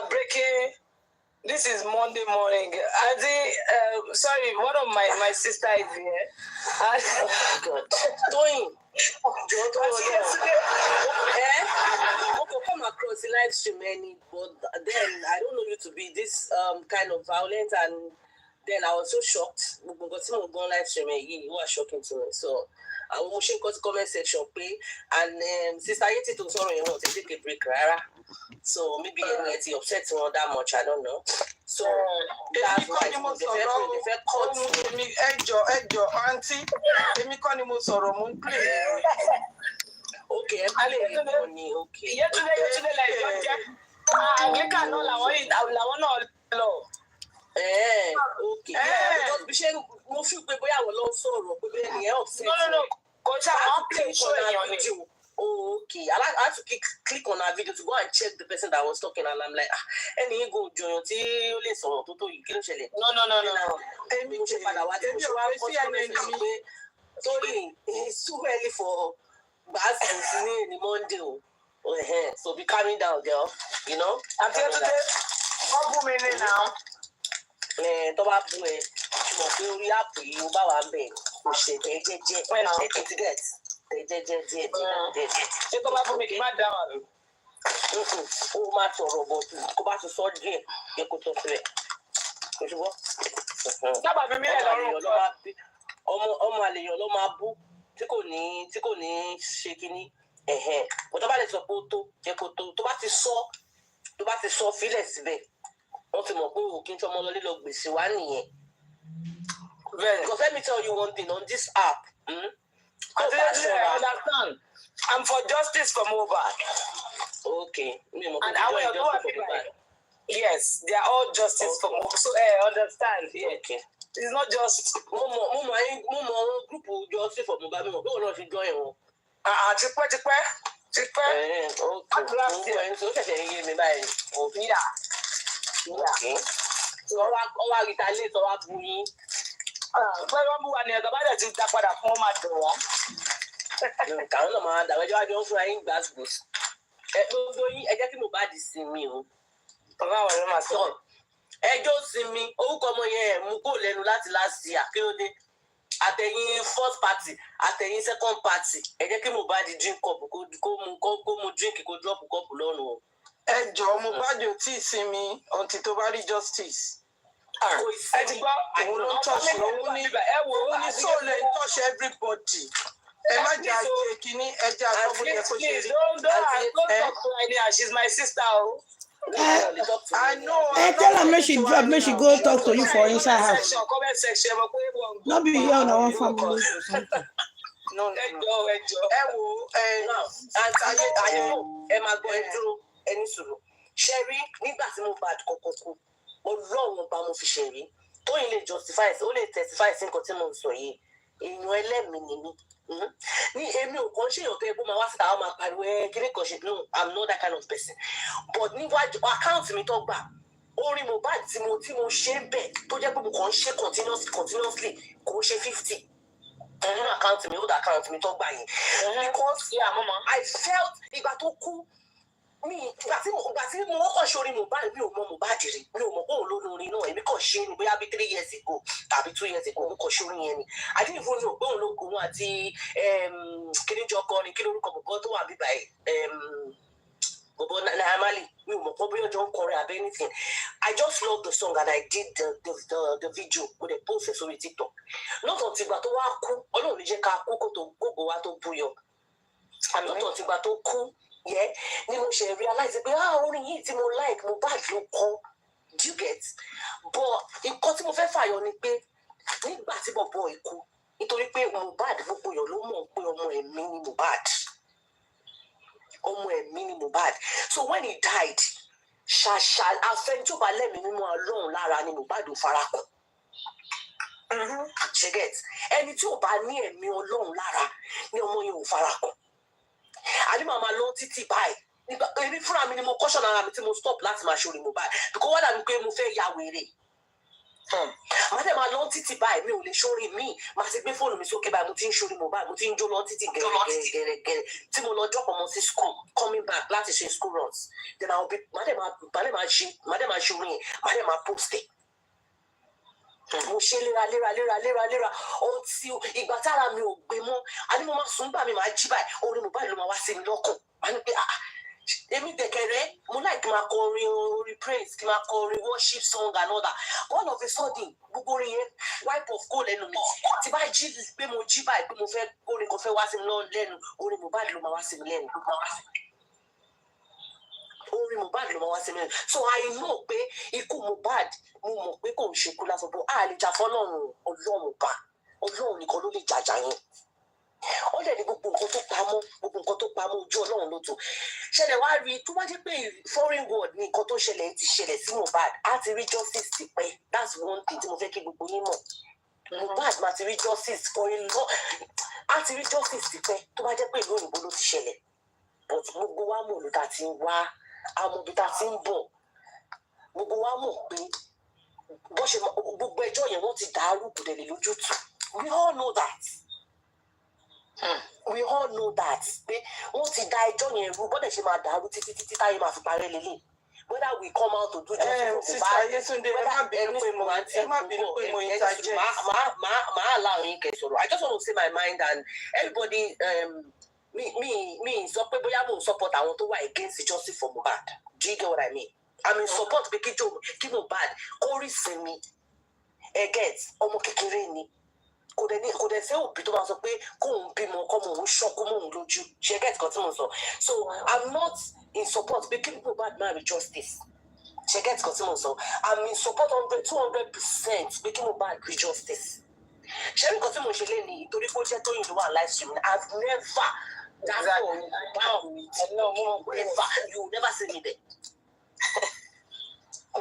Breaking. This is Monday morning. Sorry, one of my sister is here. God. Doing. Come across the live stream, but then I don't know you to be this kind of violent, and then I was so shocked. Because some of live stream, you are shocking to me. So I was watching comment section, and sister Yeti to sorry, you want to take a break, Rara. So maybe you're upset that much, I don't know. So that's why they felt caught me. Ejo, auntie. Okay, okay. Yesterday, okay. Because we should move you people alone sorrow, but then you upset. No. Because I want to show you. Okay, I had to click on our video to go and check the person that was talking, and I'm like, any go join listen to you can't share it. No. Sorry, it's too early for bad in the Monday. So be calming down, girl. You know? I'm here today. What woman now? Because let me tell you one thing on this app. I understand. I'm for justice for Mohbad. Okay. And I will go yes, they are all justice for Mohbad. So understand. Yeah. Okay. It's not just Momo group justice for Mohbad. No, no, she join. Okay. So I retaliate or bullying. First party, second party. Drink cup, go drink, go drop a cup alone. Mohbad you see me until to body justice. I don't touch only touch everybody. Please don't talk to her. She's my sister. I know. Tell her make she drop, make she go talk to you for inside house. Comment section. Not be here on our family or something. No. Emma going through any suru. Sherry, nígbà tí mo bad kokoko. Ọlọ́run bá mo fi ṣẹ̀rí. Tó yín lè justify, ó lè testify sí nǹkan tí mo sọ yìí. Èèyàn ẹlẹ́mìí ni mí. Ní èmi ò kàn ṣe èèyàn tó yẹ kó máa wá síta máa pariwo kíní kan ṣe no, I'm not that kind of person. But níwájú account mi tó gbà, orin Mohbad tí mo ṣe bẹ́ẹ̀ tó jẹ́ pé mo kàn ń ṣe continuously kò ṣe 50. Account mi, old account mi tó gbà yẹn. Because I felt ìgbà tó kú. Ìgbà tí mo kọ́kọ́ ṣorí Mohbad mi ò mọ Mohbad rí mi ò mọ̀ pé òun ló lórin náà èmi kàn ṣe ni bóyá bí 3 years ago tàbí 2 years ago mo kàn ṣorí yẹn ni I didn't even know pé òun ló gòun àti kíníjọ kọrin kí lórúkọ bọ̀bọ̀ tó wà bíbá bọ̀bọ̀ Naamali mi ò mọ̀ pé bóyá ọjọ́ ń kọrin àbẹ́ anything I just love the song and I did the video mo dẹ̀ post ẹ̀ sórí TikTok lọ́tọ̀ tìgbà tó wá kú Ọlọ́run ní jẹ́ ká kú kó tó gbogbo wa tó búyọ lọ́tọ̀ tìgbà tó kú ni mo ṣe realize pé orin yìí tí mo like Mohbad ló kọ do you get but nǹkan tí mo fẹ́ fàyọ ni pé nígbà tí bọ̀bọ̀ ikú nítorí pé Mohbad gbogbo èèyàn ló mọ̀ pé ọmọ ẹ̀mí ni Mohbad so when he died ṣàṣà afẹ́njọba lẹ́mìí mímọ́ Ọlọ́run lára ni Mohbad ò farakàn ṣe get ẹni tí ò bá ní ẹ̀mí Ọlọ́run lára ní ọmọ yẹn ò fara kàn àní màmá lọ títí báyìí èmi fúnra mi ni mo caution ara mi tí mo stop láti máa ṣe orin Mohbad because wọ́n dàbí pé mo fẹ́ ya wèrè màá dẹ̀ máa lọ títí báyìí mi ò lè ṣorí mi màá ti gbé fóònù mi sókè báyìí mo ti ń ṣorí Mohbad mo ti ń jó lọ títí gẹ̀rẹ́gẹ̀rẹ́ tí mo lọ drop ọmọ sí school coming back láti ṣe school runs then màá dẹ̀ máa ṣe orin yẹn màá dẹ̀ máa post it mo ṣe léra ohun tí ìgbà tára mi ò gbé mọ́ àní mo máa sùn gbà mí máa jí báyìí orin Mohbad ló máa wá sí mi lọ́kàn àní pé èmi dẹ̀kẹ̀rẹ́ mo láì kí n máa kọ orin praise kí n máa kọ orin worship song and all that all of a sudden gbogbo orin yẹn wipe off kó lẹ́nu mi tí bá jí pé mo jí báyìí pé mo fẹ́ orin kan fẹ́ wá sí mi lẹ́nu orin Mohbad ló máa wá sí mi lẹ́nu orin Mohbad ló máa wá sí mi lẹ́nu so I know pé ikú Mohbad mo mọ̀ pé kò ń ṣekú lásán bó a lè jà fọ́lọ́run Ọlọ́run bá Ọlọ́run nìkan ló lè jàjà yẹn ó dẹ̀ ní gbogbo nǹkan tó pamọ́ ojú Ọlọ́run ló tó ṣẹlẹ̀ wá rí tó bá jẹ́ pé foreign world ní nǹkan tó ṣẹlẹ̀ ti ṣẹlẹ̀ sí Mohbad á ti rí justice ti pẹ́ that's one thing tí mo fẹ́ kí gbogbo yín mọ̀ Mohbad máa ti rí justice for a long á ti rí justice ti pẹ́ tó bá jẹ́ pé ìlú òyìnbó ló ti ṣẹlẹ̀ but gbogbo wa mọ̀ ló ta ti ń wá amòbí ta ti ń bọ̀ gbogbo wa mọ̀ pé bó ṣe gbogbo ẹjọ́ yẹn wọ́n ti dàrú kùdẹ̀lẹ̀ lójútùú we all know that. We all know that pé wọ́n ti da ẹjọ́ yẹn rú bọ́dẹ̀ ṣe máa dàrú títí táyé máa fi parẹ́ lélẹ̀ whether we come out to do justice for Mohbad ẹ má bínú pé mo interject máa allow yín kẹ́ sọ̀rọ̀ I just want to say my mind and everybody me sọ pé bóyá mo support àwọn tó wà against justice for Mohbad do you get what I mean I'm in support pé kí Mohbad kó rí sinmi ẹ get ọmọ kékeré ni kò dẹ̀ fẹ́ òbí tó máa sọ pé kóun bímọ kọ́mọ òun ṣọ́kú mọ́ òun lójú ṣe get kan tí mo sọ so I'm not in support pé kí Mohbad máa rí justice ṣe get kan tí mo sọ I'm in support 200% pé kí Mohbad rí justice ṣe rí nǹkan tí mo ṣe lé ní torí pé ó jẹ́ Tóyìn ló wà live stream I've never that for you will never see me there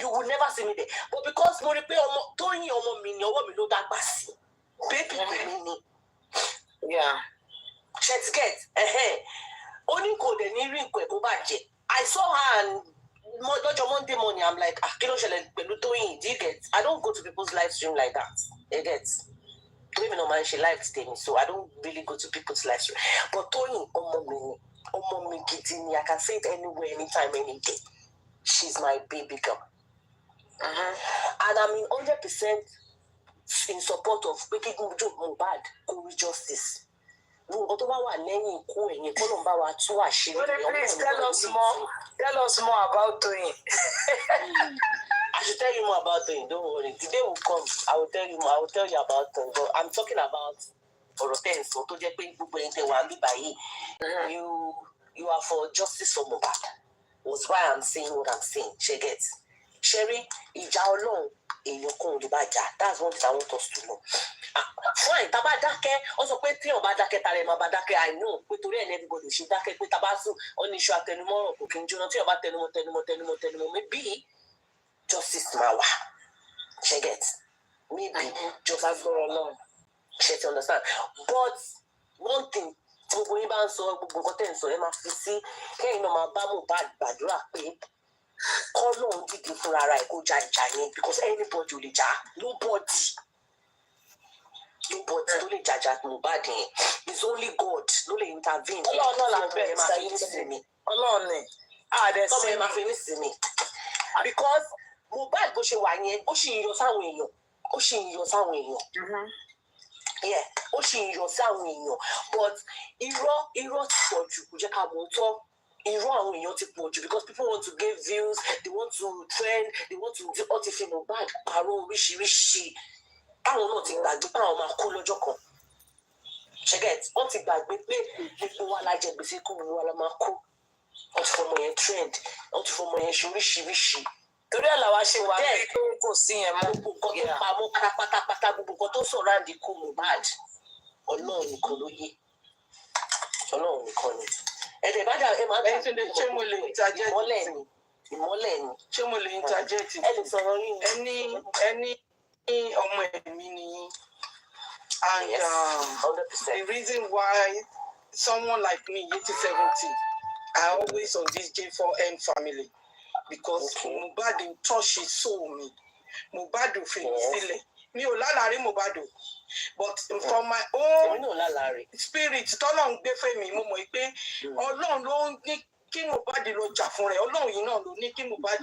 you will never see me there but because mo rí pé Tóyìn ọmọ mi ni ọwọ́ mi ló dàgbà sí baby mi ni ṣe get ó ní kò dẹ̀ ní rí nǹkan ẹ̀ kó bàjẹ́ I saw her and lọ́jọ́ Monday morning I'm like kí ló ṣẹlẹ̀ pẹ̀lú Tóyìn do you get I don't go to people's live stream like that you get maybe no man she likes them so I don't really go to people's live stream but Tóyìn ọmọ mi gidi ni I can say it anywhere anytime any day she's my baby girl and I'm in 100% in support of making Mohbad go with justice. Nǹkan tó bá wà lẹ́yìn ikú ẹ̀yìn kó ló ń bá wa tú àṣírí. Please tell us more about Tóyìn. I should tell you more about Tóyìn, don't worry. The day will come, I will tell you about Tóyìn. But I'm talking about ọ̀rọ̀ tẹ́ ẹ̀ sọ tó jẹ́ pé gbogbo ẹ̀yin tẹ́ wà níbí báyìí. You are for justice for Mohbad. Was why I'm saying what I'm saying. Ṣé get? Ṣẹ́rí ìjà Ọlọ́run èèyàn kan ò lè bá jà that's one thing I want us to know. Fine tá bá dákẹ́ ó sọ pé téèyàn bá dákẹ́ tara ẹ̀ máa bá dákẹ́ I know pé torí ẹ̀ ní everybody ṣe dákẹ́ pé tá bá sùn ó ní iṣu àtẹnumọ́ràn kò kí n jóná téèyàn bá tẹnumọ́ maybe justice máa wà ṣe get maybe justice gbọ́rọ̀ náà ṣe ti understand but one thing tí gbogbo yín bá ń sọ gbogbo nǹkan tẹ̀ ń sọ ẹ máa fi sí kẹ́yìn náà máa bá Mohbad gbàdúrà pé kọ́ lóun dìde fúnra ara ẹ̀ kó ja ìjà yẹn because anybody ò lè jà nobody tó lè jàjà Mohbad yẹn it's only God ló lè intervene. Ọlọ́run náà là ń bẹ̀ ṣayé sinmi Ọlọ́run ni àdẹ tọ́mọ ẹ máa fi ní sinmi because Mohbad bó ṣe wà yẹn ó sì ń yọ sáwọn èèyàn ó sì ń yọ sáwọn èèyàn but irọ́ ti pọ̀ jù kò jẹ́ ká mọ̀ tọ́ irọ́ àwọn èèyàn ti pọ̀ jù because people want to get views they want to trend they want to do ọtí fi Mohbad parọ́ oríṣiríṣi táwọn náà ti gbàgbé pé àwọn máa kú lọ́jọ́ kan ṣẹ́gẹ̀t wọ́n ti gbàgbé pé gbogbo wa la jẹ gbèsè kú gbogbo wa la máa kú wọ́n ti fọmọ yẹn trend wọ́n ti fọmọ yẹn ṣe oríṣiríṣi torí ẹ̀ làwa ṣe wà ní pé kò sí yẹn mọ́ gbogbo nǹkan tó pamọ́ pátápátá gbogbo nǹkan tó sọ̀rọ̀ àǹdí kú Mohbad Ọlọ́run nìkan ló yé Ọlọ́run nìkan ni ẹ̀dẹ̀ bá dà ẹ máa dà ṣé mo lè interject ìmọ́lẹ̀ ni ṣé mo lè interject ẹ lè sọ̀rọ̀ yín ẹni ọmọ ẹ̀mí ni And 100%. the reason why someone like me, 80-70, I always on this J4M family, because Mohbad touches soul me. Mohbad fi mi sílẹ̀. Mi ò lálàrí Mohbad, but from my own spirit, tọ́lọ́run gbé fẹ́ mi, mo mọ̀ pé Ọlọ́run ló ní kí Mohbad lọ jà fún rẹ̀. Ọlọ́run yìí náà ló ní kí Mohbad.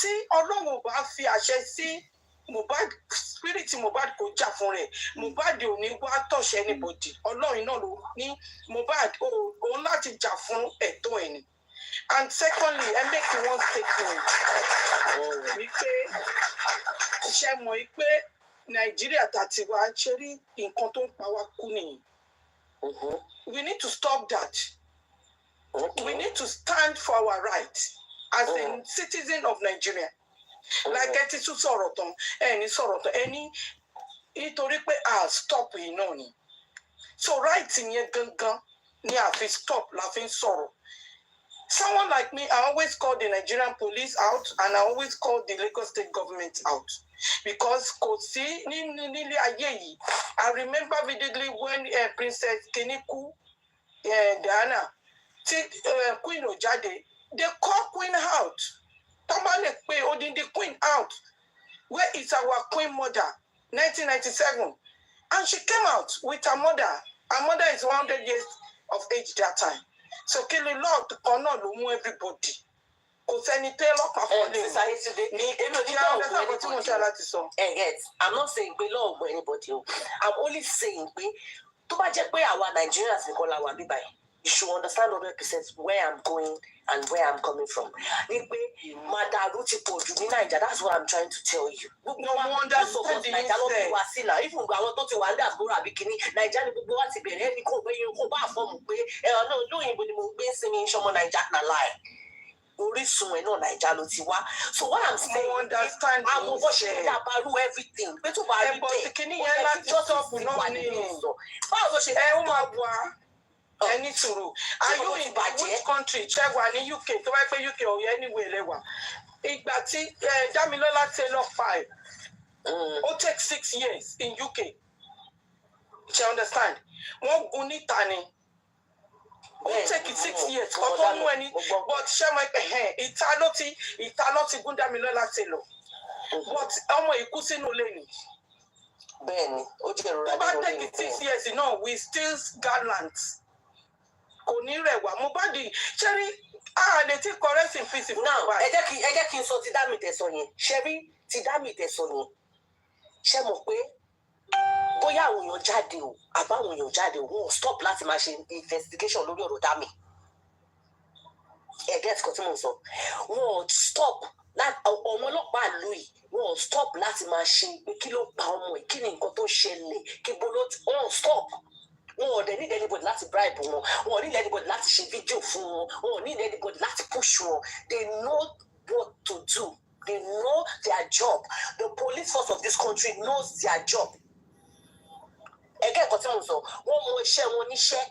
Tí Ọlọ́run ò bá fi àṣẹ sí Mohbad, spirit Mohbad kò jà fún rẹ̀. Mohbad ò ní wá touch anybody. Ọlọ́run náà ló ní Mohbad òun láti jà fún ẹ̀tọ́ ẹ̀ ni. And secondly, I make one statement. Wípé ṣe mọ̀ pé Nàìjíríà tàti wá ṣe rí nǹkan tó ń pa wá kú nìyí. We need to stop that. We need to stand for our rights as a citizen of Nigeria. Like ẹ ti tún sọ̀rọ̀ tán, ẹni sọ̀rọ̀ tán, ẹni nítorí pé stop yìí náà ni. So right yẹn gangan ni a fi stop la fi ń sọ̀rọ̀. Someone like me, I always call the Nigerian police out, and I always call the Lagos state government out. Because kò sí nílé ayé yìí. I remember vividly when Princess Keniku Diana, Queen ò jáde, they call Queen out. Tọ́mọ́lẹ̀ pé odindi Queen out. Where is our Queen mother? 1997. And she came out with her mother. Her mother is 100 years of age that time. So kí ni Lord kan náà ló mú everybody. Kò sẹ́ni tẹ́ lọ́pàá fún mi. I'm not saying pé lọ́ọ̀ gbọ́ anybody o. I'm only saying pé tó bá jẹ́ pé àwa Nigerians nìkan la wà bí báyìí, you should understand 100% where I'm going and where I'm coming from. Ní pé màdàrú ti pọ̀ jù ní Naija, that's what I'm trying to tell you. No wonder Naija ló fi wá sí náà. Even àwọn tó ti wà ní àbúrò àbí kìíní, Naija ni gbogbo wa ti bẹ̀rẹ̀ ẹni kò bá fọ́ọ̀mù pé náà lóyìnbó ni mo gbé sí mi ṣọmọ Naija náà láì. Orísun ẹ̀ náà Naija ló ti wá. So what I'm saying, understand àwọn bó ṣe ń dàbàrú everything. Pé tó bá rí bẹ́ẹ̀, kìíní yẹn láti stop náà ni. Báwo ló ṣe ó máa wá ẹni sùúrù. Are you in which country? Ṣé wà ní UK? Tó bá pé UK or anywhere lẹ́wà. Ìgbà tí Damilola Taylor 5, ó take 6 years in UK. Ṣé understand? Wọ́n gun níta ni. Ó take 6 years. Kọ́kọ́ mú ẹni. But ṣé mo ìta ló ti gún Damilola Taylor. But ọmọ ìkú sínú ilé ni. Bẹ́ẹ̀ni, ó jẹ́ ìrora nínú ilé. Tó bá take 6 years náà, we still gallant. Kò ní rẹwà Mohbad ṣẹ́rí lè ti correct in peace. Now ẹ jẹ́ kí n sọ ti dá mi tẹ̀sán yẹn ṣẹ́rí ti dá mi tẹ̀sán yẹn ṣẹ́ mọ̀ pé bóyá àwọn èèyàn jáde o àbáwọn èèyàn jáde o wọn ò stop láti máa ṣe investigation lórí ọ̀rọ̀ dá mi get kan tí mo sọ wọn ò stop ọmọ ọlọ́pàá ìlú yìí wọn ò stop láti máa ṣe pé kí ló pa ọmọ yìí kí ni nǹkan tó ṣẹlẹ̀ kí bolo wọn ò stop. Wọn ò dẹ̀ need anybody láti bribe wọn. Wọn ò need anybody láti ṣe fídíò fún wọn. Wọn ò need anybody láti push wọn. They know what to do. They know their job. The police force of this country knows their job. Ẹgẹ́ ẹ̀kọ́ tí mo sọ, wọ́n mọ iṣẹ́ wọn níṣẹ́.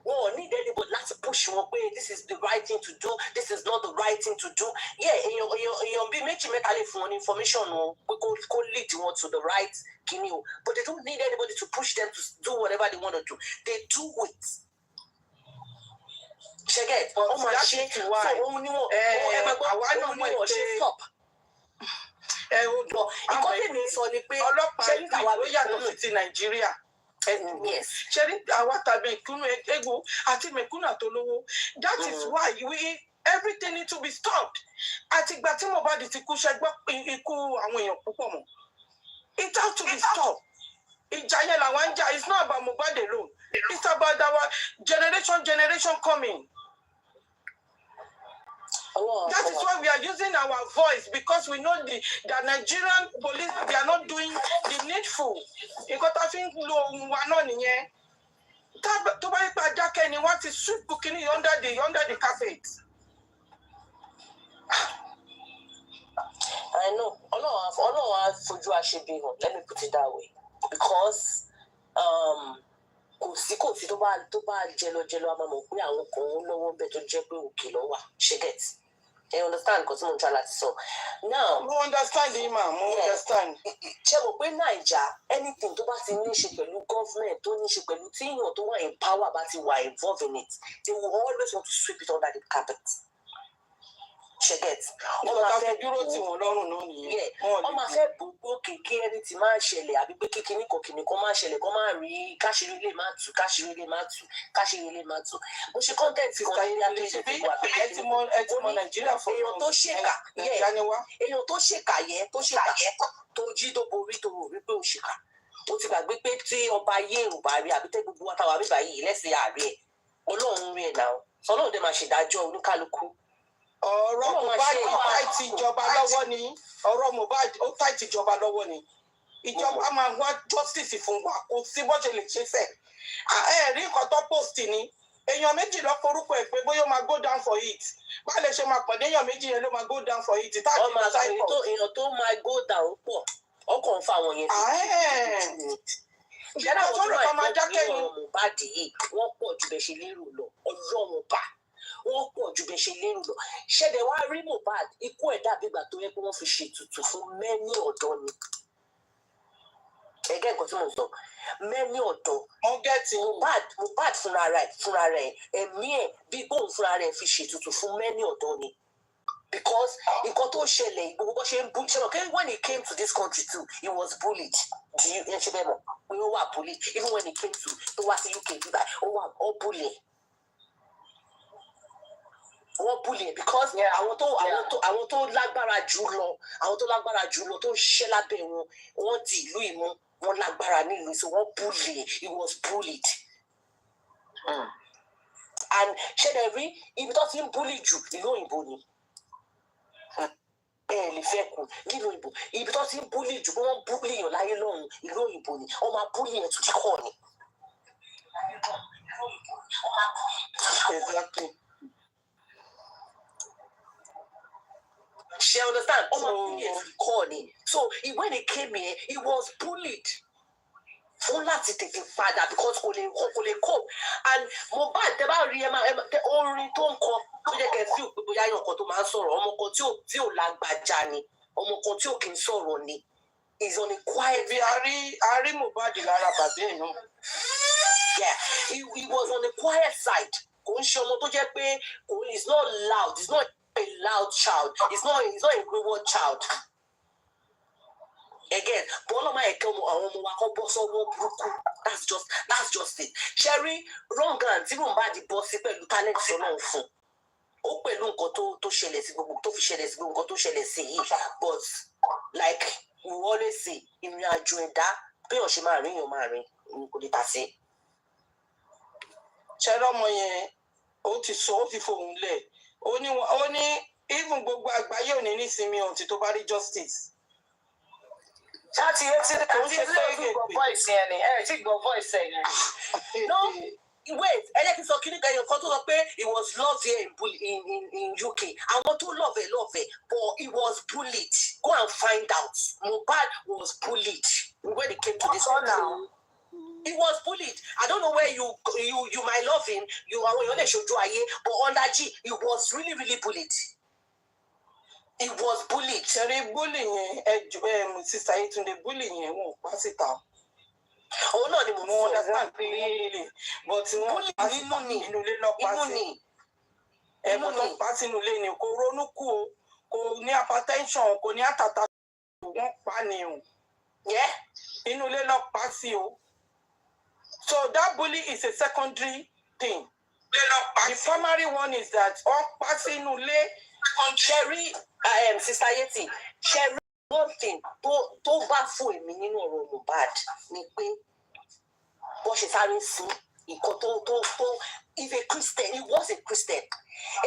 Wọn ò need anybody láti push wọn pé this is the right thing to do, this is not the right thing to do. Yeah, èèyàn bí méjì mẹ́ta lè fún wọn ní information wọn pé kó lead wọn to the right kini o. But they don't need anybody to push them to do whatever they want to do. They do it. Ṣẹ́gẹ̀ wọ́n máa ṣe so òun ni wọ́n ṣe stop. Ìkọ́ tèmi sọ ni pé ọlọ́pàá ìlú ló yàtọ̀ sí ti Nàìjíríà. Yes. Ṣé ní àwa tàbí ìkúnnú egbò àti mẹ̀kúnnù àtolówó? That is why everything need to be stopped. Àtìgbà tí Mohbad ti kú ṣẹgbọ́ ikú àwọn èèyàn púpọ̀ mọ́. It has to be stopped. Ìjà yẹn làwọn ń jà. It's not about Mohbad alone. It's about our generation coming. That is why we are using our voice, because we know the Nigerian police, they are not doing the needful. Nǹkan tá fi ń lo ohun wa náà nìyẹn. Tó bá yẹ pé adákẹ́ ni wọ́n ti sweep kìíní under the carpet. I know. Ọlọ́run á fojú àṣebí hàn. Let me put it that way. Because kò sí tó bá jẹlọ a máa mọ̀ pé àwọn kan ń lọ́wọ́ bẹ́ẹ̀ tó jẹ́ pé òkè lọ́wà. She gets. You understand? Because mo try láti sọ. Now, mo understand yìí mà, mo understand. Ṣé mo pé Naija anything tó bá ti ní ṣe pẹ̀lú government tó ní ṣe pẹ̀lú tí èèyàn tó wà in power bá ti wà involved in it, they will always want to sweep it under the carpet. She gets. Ọmọ fẹ́ dúró tí wọ́n lọ́rùn náà nìyẹn. Ọmọ fẹ́ gbogbo kékeré ẹni tí máa ń ṣẹlẹ̀ àbí pé kíkiní kan máa ń ṣẹlẹ̀ kó máa rí káṣírí lè má tú. Mo ṣe content kan ní abẹ́jẹ́ bí wà pé ẹ ti mọ Nàìjíríà fún èèyàn tó ṣèkà yẹn tó jí tó borí tó rò wípé ó ṣèkà. Ó ti gbàgbé pé tí ọba ayé ò bá rí àbí tẹ́ gbogbo wa táwa bíbá yìí lẹ́sìn àárẹ̀ Ọlọ́run rí ẹ̀ náà. Ọlọ́run dẹ̀ máa ṣèdájọ́ oníkálukú. Ọ̀rọ̀ Mohbad ó táìtì ìjọba lọ́wọ́ ni. Ọ̀rọ̀ Mohbad ó táìtì ìjọba lọ́wọ́ ni. Ìjọba máa wá justice fún wa kò sí bó ṣe lè ṣe fẹ́. Ẹ rí nǹkan tó post ni. Èèyàn méjì lọ forúkọ ẹ̀ pé bóyá ó máa go down for it. Bá lè ṣe máa pàdé èèyàn méjì yẹn ló máa go down for it. Èèyàn tó máa go down pọ̀ ọkàn fa àwọn yẹn. Ṣé àwọn tó máa dákẹ́ ni? Mohbad yìí wọ́n pọ̀ ju bẹ́ẹ̀ ṣe lérò lọ. Ọlọ́run bá. Wọ́n pọ̀ ju bẹ́ẹ̀ ṣe lérò lọ. Ṣẹ̀dẹ̀ wá rí Mohbad ikú ẹ̀ dàbí ìgbà tó yẹ pé wọ́n fi ṣètùtù fún mẹ́ni ọ̀dọ́ ni. Ẹgẹ́ nǹkan tí mo sọ mẹ́ni ọ̀dọ́. Wọ́n gẹ̀tì Mohbad fúnra rẹ̀ ẹ̀mí ẹ̀ bí bóun fúnra rẹ̀ fi ṣètùtù fún mẹ́ni ọ̀dọ́ ni. Because nǹkan tó ṣẹlẹ̀ gbogbo bó ṣe ń bú ṣẹlẹ̀ okay when he came to this country too he was bullied. Do you ṣe bẹ́ẹ̀ mọ̀ pé ó wà bullied even when he came to tó wá sí UK bíbá ó bully. Wọ́n bully because àwọn tó lágbára jù lọ tó ń ṣiṣẹ́ lábẹ́ wọn wọ́n di ìlú ìmú wọ́n lágbára nílùú so wọ́n bully he was bullied. And ṣẹlẹ̀ rí ibi tó ti ń bully jù ìlú òyìnbó ni ẹ lè fẹ́ kù nílùú òyìnbó ibi tó ti ń bully jù bí wọ́n bully yàn láyé lọ́run ìlú òyìnbó ni wọ́n máa bully yẹn tó ti kọ́ ni. Exactly. She understand? So when he came here, he was bullied. Fún láti tètè padà because kò lè cope. And Mohbad tẹ́ bá rí orin tó ń kọ tó jẹ́ kẹ́ fí òpin bóyá yàn kan tó máa ń sọ̀rọ̀ ọmọ kan tí ò lágbájá ni ọmọ kan tí ò kì í sọ̀rọ̀ ni is on a quiet. Bí a rí Mohbad lára bàbá ẹ̀ náà. Yeah, he was on the quiet side. Kò ń ṣe ọmọ tó jẹ́ pé he's not loud, he's not a loud child. He's not a wayward child. Again, bọ́lá máa ẹ̀kẹ́ àwọn ọmọ wa kọ́ bọ́ sọ́wọ́ burúkú. That's just it. Sherry wrong and tí mo bá di bọ́ sí pẹ̀lú talent Ọlọ́run fún. Ó pẹ̀lú nǹkan tó ṣẹlẹ̀ sí gbogbo tó fi ṣẹlẹ̀ sí gbogbo nǹkan tó ṣẹlẹ̀ sí yìí. But like we always say, ìrìn àjò ẹ̀dá béèyàn ṣe máa rìn kò lè tà sí. Ṣẹ́rọ́ ọmọ yẹn ó ti sọ ó fi fòun lẹ̀. Ó ní even gbogbo àgbáyé ò ní nísinmi ọ̀tí tó bá rí justice. Ṣáàtì etí kò ń ṣe pé gbọ́ voice yẹn ni tí gbọ́ voice yẹn. No, wait, ẹ jẹ́ kí n sọ kíní kan tó sọ pé he was loved here in UK. Àwọn tó love ẹ̀ but he was bullied. Go and find out. Mohbad was bullied when he came to this country. He was bullied. I don't know where you might love him. You are on the show, but under G, he was really, really bullied. He was bullied. Ṣẹ̀rí bullying yẹn Sister Yetunde bullying yẹn wọ́n pa síta. Oh no, ni mo understand clearly. But wọ́n pa inú ilé lọ pa sí. Ẹ̀bùn tó pa sínú ilé ni kò ronú kú o, kò ní hypertension, kò ní àtàtà wọ́n pa ni o. Inú ilé lọ pa sí o. So that bully is a secondary thing. The primary one is that all passing ule Sherry, Sister Yeti, Sherry, one thing tó bá fún èmi nínú ọ̀rọ̀ Mohbad ni pé bó ṣe sáré sí nǹkan tó if a Christian, he was a Christian.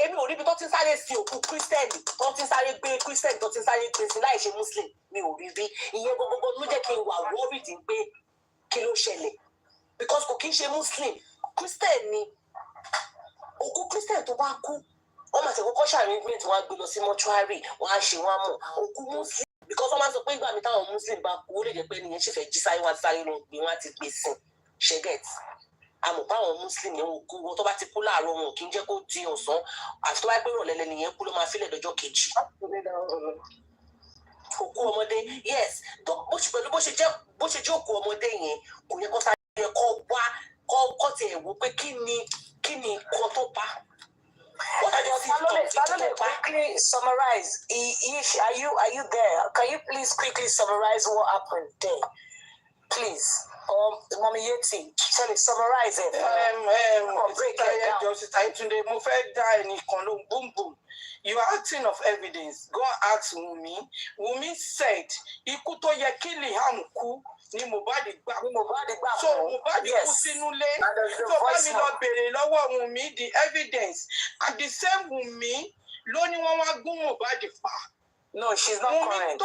Èmi ò rí bí tó ti sáré sí òkú Christian, tó ti sáré gbé Christian, tó ti sáré gbé sí láì ṣe Muslim, mi ò rí bí. Ìyẹn gbogbo ló jẹ́ kí n wà worried pé kí ló ṣẹlẹ̀. Because kò kí ń ṣe Muslim, Christian ni. Òkú Christian tó bá kú, wọ́n máa tẹ̀kọ́ kọ́ṣà arrangement wọ́n á gbé lọ sí mọ́ṣúárì, wọ́n á ṣe wọ́n á mọ̀. Òkú Muslim, because wọ́n máa sọ pé ìgbà mi táwọn Muslim bá kú, ó lè jẹ́ pé nìyẹn ṣì fẹ́ jí sáyé wá sáré lọ gbé wọ́n á ti gbé sí. Ṣé get? àmọ́ báwọn muslim yẹn wò kú wọn tó bá ti kú láàárọ̀ wọn kì í jẹ́ kó di ọ̀sán àti tó bá pẹ́ ìrọ̀lẹ́ lẹ́nìyẹn kú ló máa fílẹ̀ lọ́jọ́ kejì. Òkú ọmọdé yes bó ṣe jẹ́ òkú ọmọdé yẹn kò yẹ kó sáré kó wá kó tiẹ̀ wò pé kí ni nǹkan tó pa. Quickly summarize. Are you there? Can you please quickly summarize what happened there, please? Mommy Yeti, tell me, summarize it. Break it down. Today, mo fẹ́ dá ẹnìkan lóhùn, boom boom. You are acting of evidence. Go ask Wummi. Wummi said, ikú tó yẹ kí Liam kú ni Mohbad gbà. So Mohbad kú sínú ilé. So bá mi lọ béèrè lọ́wọ́ Wummi the evidence. And the same Wummi ló ní wọ́n wá gún Mohbad pa. No, she's not correct.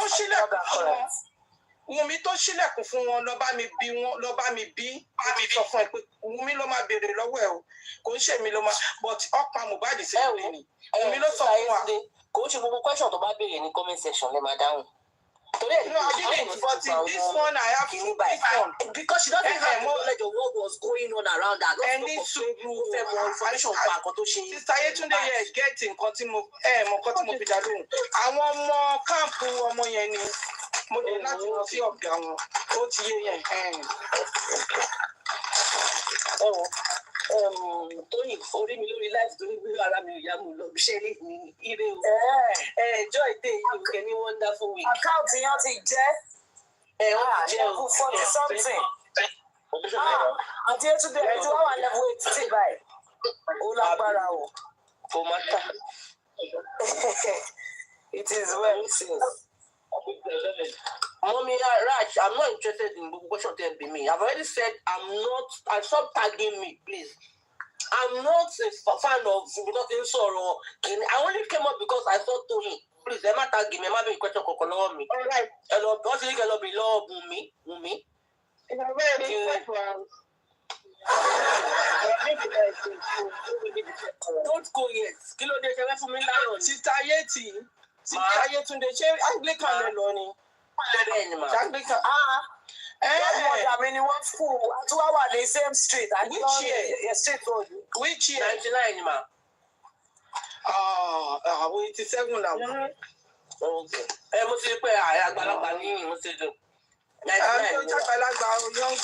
Wummi tó ṣílẹ̀kùn fún wọn lọ bá mi bí sọ fún ẹ pé Wummi ló máa béèrè lọ́wọ́ ẹ o kò ń ṣe mi ló máa but ọ̀pá Mohbad sí ilé ni Wummi ló sọ fún wa. Kò ń ṣe gbogbo question tó bá béèrè ní comment section lè máa dáhùn. No, I didn't, but this one I have to this one. Because she doesn't have knowledge of what was going on around her. Any information Sister Yetunde here getting nǹkan tí mo fi dá lóhùn. Àwọn ọmọ káàmpù ọmọ yẹn ni mo ní láti lọ sí ọ̀gá wọn. Ó ti yé yẹn. Tóyìn orí mi lórí láti torí pé ara mi ò yá mu lọ ṣe ní ire o. Ẹjọ́ ìdè yìí ò kẹ́ ní wonderful week. Àkáǹtì yẹn ti jẹ́. Ó ti jẹ́ o. 40 something. Àti Yetunde ẹ̀ tí wọ́n wà level 80 báyìí. Ó lágbára o. Kò má tà. It is well since. Mommy Raj, I'm not interested in question tell me. I've already said and stop tagging me, please. I'm not a fan of nothing sorrow. I only came up because I saw Tony. Please, I'm not tagging me. I'm having a question on me. All right. Hello, what's the legal be law Wummi? Don't go yet. Kilo de ṣe fún mi láyọ̀. Sister Yetunde ṣé Anglican lẹ lọ ni? Anglican. I mean, in one school, 2 hours the same street. Which year? Yes, street road. Which year? 99, ma. 87 now. Okay. Mo ti pé àgbàlagbà ní mo ti dùn. 99. Àgbàlagbà young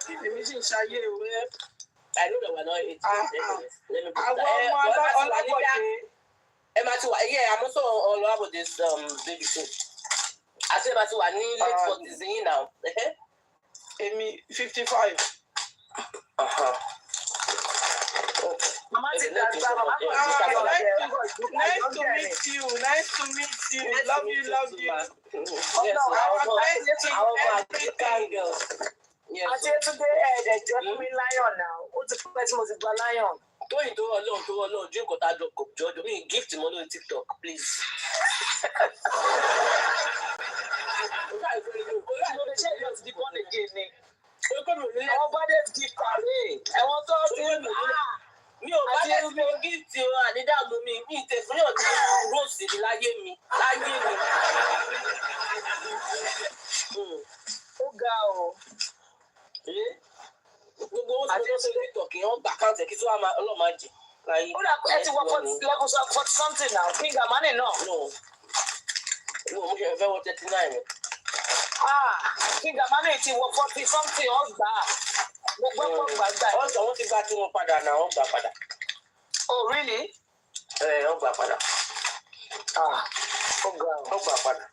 baby. Èmi sì ń ṣayé o. I know that we're not 18. Let me Àwọn ọlọ́gbọ̀dé. I'm also all about this baby thing. I said about to need late 40s now. Amy 55. Mama, Nice to meet you. Love you. Yes, I said today, just me lion now. What's the question was it lion? Don't alone, drink or that dog, George. Me gift him on TikTok, please. Mohbad'S gift away. I want to mi ò bá lè fi gift o ànídàmú mi tẹ fún yàn ní rose ní láyé mi. Ó ga o. Gbogbo owó tí wọ́n ṣe TikTok yẹn wọ́n gbà káńtẹ̀ kí tí wọ́n ọlọ́mọ jẹ láyé. Ó dà ẹ ti wọ for something now. King Amani náà. No, mo ṣe fẹ́ wọ 39. King Amani ti wọ 40 something ọgbà. Wọ́n ti gba tí wọ́n padà náà wọ́n gbà padà. Oh really? Wọ́n gbà padà. Wọ́n gbà padà.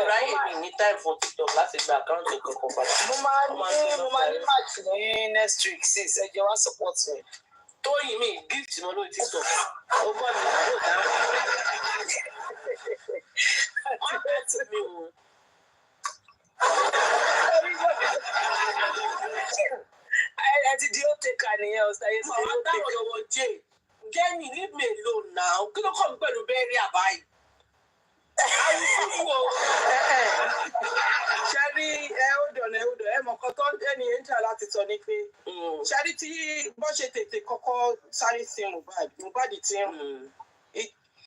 Ráyè mi ní time for TikTok láti gba àkáǹtì kankan padà. Mo máa ní match ní next week 6 ẹ jẹ́ wá support me. Tóyìn mi gift mo lórí TikTok. Ó gbọ́ mi àbò dáhùn. Wọ́n bẹ́ẹ̀ tí mi ò. I did you take any else? I used to take over Jay. Jenny, leave me alone now. Kí ló kọ́ mi pẹ̀lú bẹ́ẹ̀rì àbáyé? Ṣẹ́rí ọ̀dọ̀ ẹ mọ̀ kan tó ẹni ẹ̀ ń tà láti sọ ni pé ṣẹ́rí tí bọ́ ṣe tètè kọ́kọ́ sáré sí Mohbad tí ń